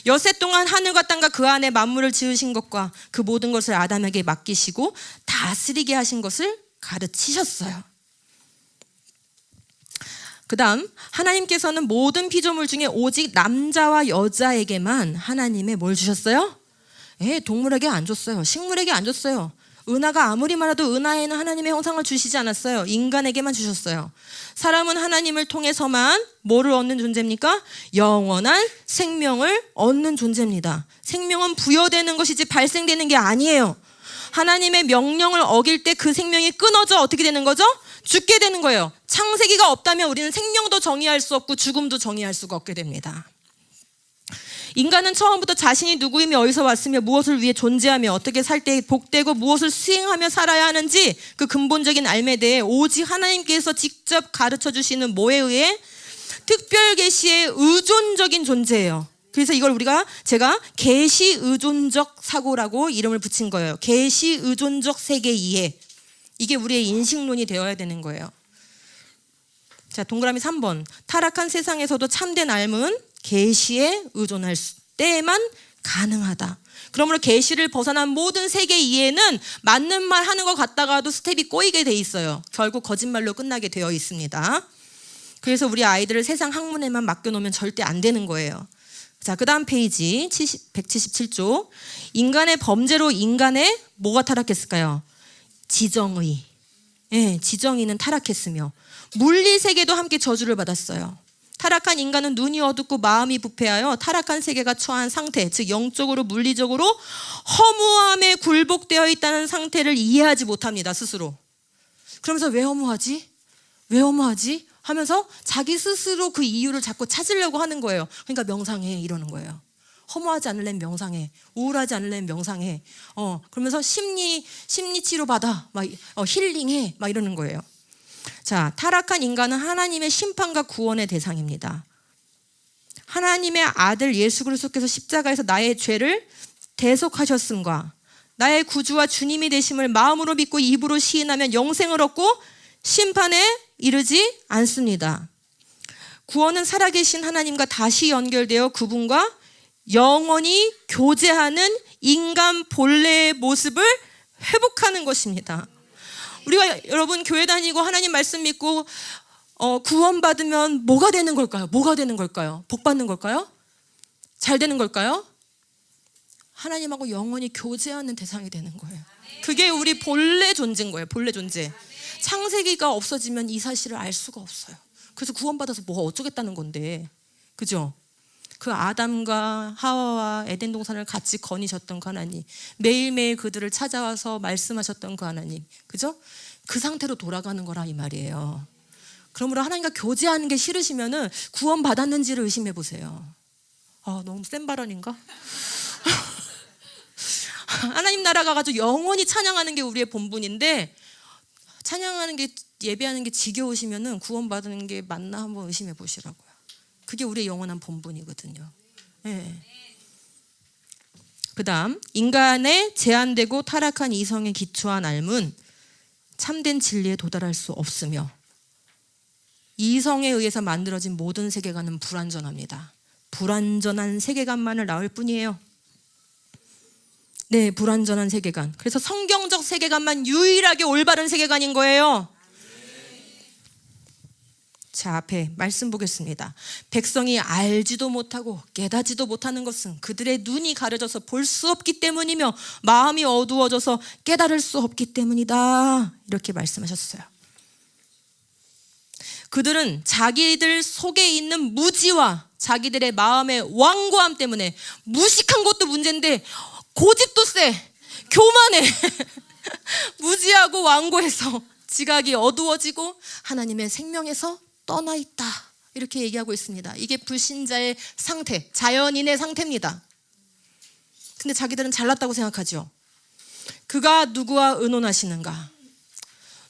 엿새 동안 하늘과 땅과 그 안에 만물을 지으신 것과 그 모든 것을 아담에게 맡기시고 다스리게 하신 것을 가르치셨어요. 그 다음 하나님께서는 모든 피조물 중에 오직 남자와 여자에게만 하나님의 뭘 주셨어요? 동물에게 안 줬어요. 식물에게 안 줬어요. 은하가 아무리 많아도 은하에는 하나님의 형상을 주시지 않았어요. 인간에게만 주셨어요. 사람은 하나님을 통해서만 뭐를 얻는 존재입니까? 영원한 생명을 얻는 존재입니다. 생명은 부여되는 것이지 발생되는 게 아니에요. 하나님의 명령을 어길 때 그 생명이 끊어져 어떻게 되는 거죠? 죽게 되는 거예요. 창세기가 없다면 우리는 생명도 정의할 수 없고 죽음도 정의할 수가 없게 됩니다. 인간은 처음부터 자신이 누구이며 어디서 왔으며 무엇을 위해 존재하며 어떻게 살 때 복되고 무엇을 수행하며 살아야 하는지 그 근본적인 알에 대해 오직 하나님께서 직접 가르쳐 주시는 뭐에 의해? 특별 계시의 의존적인 존재예요. 그래서 이걸 제가 계시 의존적 사고라고 이름을 붙인 거예요. 계시 의존적 세계 이해. 이게 우리의 인식론이 되어야 되는 거예요. 자, 동그라미 3번. 타락한 세상에서도 참된 삶은 계시에 의존할 때에만 가능하다. 그러므로 계시를 벗어난 모든 세계 이해는 맞는 말 하는 것 같다가도 스텝이 꼬이게 돼 있어요. 결국 거짓말로 끝나게 되어 있습니다. 그래서 우리 아이들을 세상 학문에만 맡겨놓으면 절대 안 되는 거예요. 자, 그 다음 페이지 177쪽. 인간의 범죄로 인간의 뭐가 타락했을까요? 지정의. 지정의는 타락했으며 물리세계도 함께 저주를 받았어요. 타락한 인간은 눈이 어둡고 마음이 부패하여 타락한 세계가 처한 상태, 즉 영적으로 물리적으로 허무함에 굴복되어 있다는 상태를 이해하지 못합니다, 스스로. 그러면서 왜 허무하지? 왜 허무하지? 하면서 자기 스스로 그 이유를 자꾸 찾으려고 하는 거예요. 그러니까 명상해 이러는 거예요. 허무하지 않으려면 명상해. 우울하지 않으려면 명상해. 그러면서 심리 치료 받아. 막 힐링해. 막 이러는 거예요. 자, 타락한 인간은 하나님의 심판과 구원의 대상입니다. 하나님의 아들 예수 그리스도께서 십자가에서 나의 죄를 대속하셨음과 나의 구주와 주님이 되심을 마음으로 믿고 입으로 시인하면 영생을 얻고 심판에 이르지 않습니다. 구원은 살아계신 하나님과 다시 연결되어 그분과 영원히 교제하는 인간 본래의 모습을 회복하는 것입니다. 우리가 여러분 교회 다니고 하나님 말씀 믿고 구원받으면 뭐가 되는 걸까요? 뭐가 되는 걸까요? 복 받는 걸까요? 잘 되는 걸까요? 하나님하고 영원히 교제하는 대상이 되는 거예요. 그게 우리 본래 존재인 거예요. 본래 존재. 창세기가 없어지면 이 사실을 알 수가 없어요. 그래서 구원받아서 뭐가 어쩌겠다는 건데, 그죠? 그 아담과 하와와 에덴 동산을 같이 거니셨던 그 하나님, 매일매일 그들을 찾아와서 말씀하셨던 그 하나님, 그죠? 그 상태로 돌아가는 거라 이 말이에요. 그러므로 하나님과 교제하는 게 싫으시면은 구원 받았는지를 의심해 보세요. 너무 센 발언인가? 하나님 나라 가가지고 영원히 찬양하는 게 우리의 본분인데, 찬양하는 게, 예배하는 게 지겨우시면은 구원 받는 게 맞나 한번 의심해 보시라고요. 그게 우리의 영원한 본분이거든요. 네. 그 다음, 인간의 제한되고 타락한 이성에 기초한 삶은 참된 진리에 도달할 수 없으며 이성에 의해서 만들어진 모든 세계관은 불완전합니다. 불완전한 세계관만을 낳을 뿐이에요. 네, 불완전한 세계관. 그래서 성경적 세계관만 유일하게 올바른 세계관인 거예요. 자, 앞에 말씀 보겠습니다. 백성이 알지도 못하고 깨닫지도 못하는 것은 그들의 눈이 가려져서 볼 수 없기 때문이며 마음이 어두워져서 깨달을 수 없기 때문이다. 이렇게 말씀하셨어요. 그들은 자기들 속에 있는 무지와 자기들의 마음의 완고함 때문에, 무식한 것도 문제인데 고집도 세, 교만해, 무지하고 완고해서 지각이 어두워지고 하나님의 생명에서 떠나 있다. 이렇게 얘기하고 있습니다. 이게 불신자의 상태, 자연인의 상태입니다. 근데 자기들은 잘났다고 생각하죠. 그가 누구와 의논하시는가?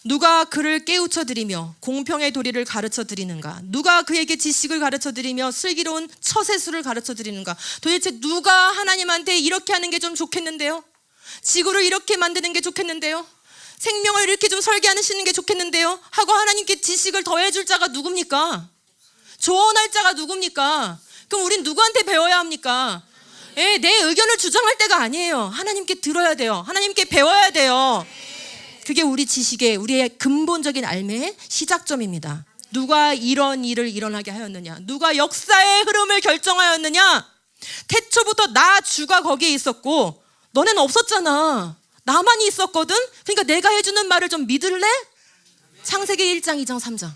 누가 그를 깨우쳐드리며 공평의 도리를 가르쳐드리는가? 누가 그에게 지식을 가르쳐드리며 슬기로운 처세술을 가르쳐드리는가? 도대체 누가 하나님한테 이렇게 하는 게 좀 좋겠는데요? 지구를 이렇게 만드는 게 좋겠는데요? 생명을 이렇게 좀 설계하시는 게 좋겠는데요? 하고 하나님께 지식을 더해줄 자가 누굽니까? 조언할 자가 누굽니까? 그럼 우린 누구한테 배워야 합니까? 내 의견을 주장할 때가 아니에요. 하나님께 들어야 돼요. 하나님께 배워야 돼요. 그게 우리 지식의, 우리의 근본적인 삶의 시작점입니다. 누가 이런 일을 일어나게 하였느냐? 누가 역사의 흐름을 결정하였느냐? 태초부터 나 주가 거기에 있었고 너네는 없었잖아. 나만이 있었거든. 그러니까 내가 해주는 말을 좀 믿을래? 창세기 1장, 2장, 3장.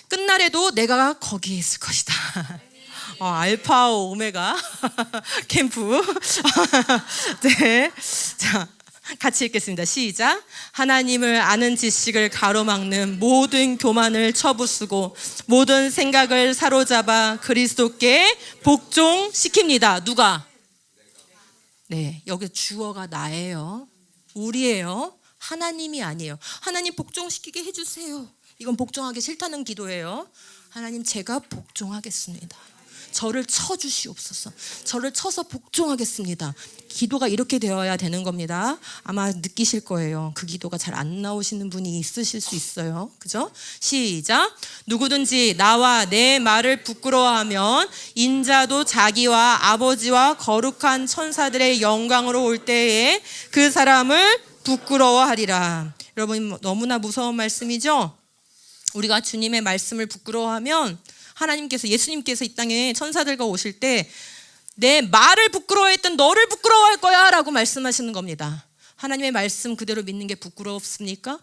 끝날에도 내가 거기에 있을 것이다. 알파 오메가 캠프. 네, 자, 같이 읽겠습니다. 시작. 하나님을 아는 지식을 가로막는 모든 교만을 쳐부수고 모든 생각을 사로잡아 그리스도께 복종시킵니다. 누가? 네, 여기 주어가 나예요. 우리예요. 하나님이 아니에요. 하나님 복종시키게 해주세요. 이건 복종하기 싫다는 기도예요. 하나님, 제가 복종하겠습니다. 저를 쳐주시옵소서. 저를 쳐서 복종하겠습니다. 기도가 이렇게 되어야 되는 겁니다. 아마 느끼실 거예요. 그 기도가 잘 안 나오시는 분이 있으실 수 있어요. 그죠? 시작. 누구든지 나와 내 말을 부끄러워하면 인자도 자기와 아버지와 거룩한 천사들의 영광으로 올 때에 그 사람을 부끄러워하리라. 여러분, 너무나 무서운 말씀이죠? 우리가 주님의 말씀을 부끄러워하면 하나님께서, 예수님께서 이 땅에 천사들과 오실 때 내 말을 부끄러워했던 너를 부끄러워할 거야 라고 말씀하시는 겁니다. 하나님의 말씀 그대로 믿는 게 부끄럽습니까?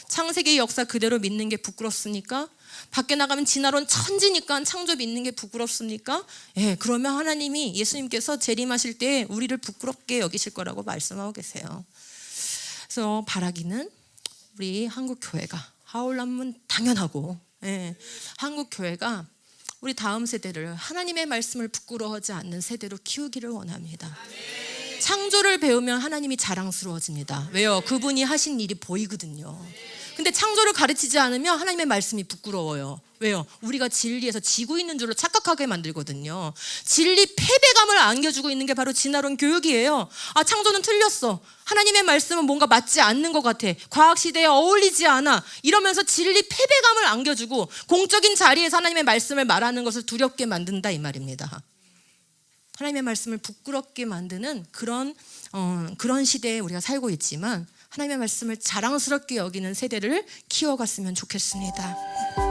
창세기의 역사 그대로 믿는 게 부끄럽습니까? 밖에 나가면 진화론 천지니까 창조 믿는 게 부끄럽습니까? 예, 그러면 하나님이, 예수님께서 재림하실 때 우리를 부끄럽게 여기실 거라고 말씀하고 계세요. 그래서 바라기는 우리 한국 교회가 하울람은 당연하고, 예, 한국 교회가 우리 다음 세대를 하나님의 말씀을 부끄러워하지 않는 세대로 키우기를 원합니다. 창조를 배우면 하나님이 자랑스러워집니다. 왜요? 그분이 하신 일이 보이거든요. 근데 창조를 가르치지 않으면 하나님의 말씀이 부끄러워요. 왜요? 우리가 진리에서 지고 있는 줄로 착각하게 만들거든요. 진리 패배감을 안겨주고 있는 게 바로 진화론 교육이에요. 아, 창조는 틀렸어. 하나님의 말씀은 뭔가 맞지 않는 것 같아. 과학시대에 어울리지 않아. 이러면서 진리 패배감을 안겨주고 공적인 자리에서 하나님의 말씀을 말하는 것을 두렵게 만든다 이 말입니다. 하나님의 말씀을 부끄럽게 만드는 그런 시대에 우리가 살고 있지만 하나님의 말씀을 자랑스럽게 여기는 세대를 키워갔으면 좋겠습니다.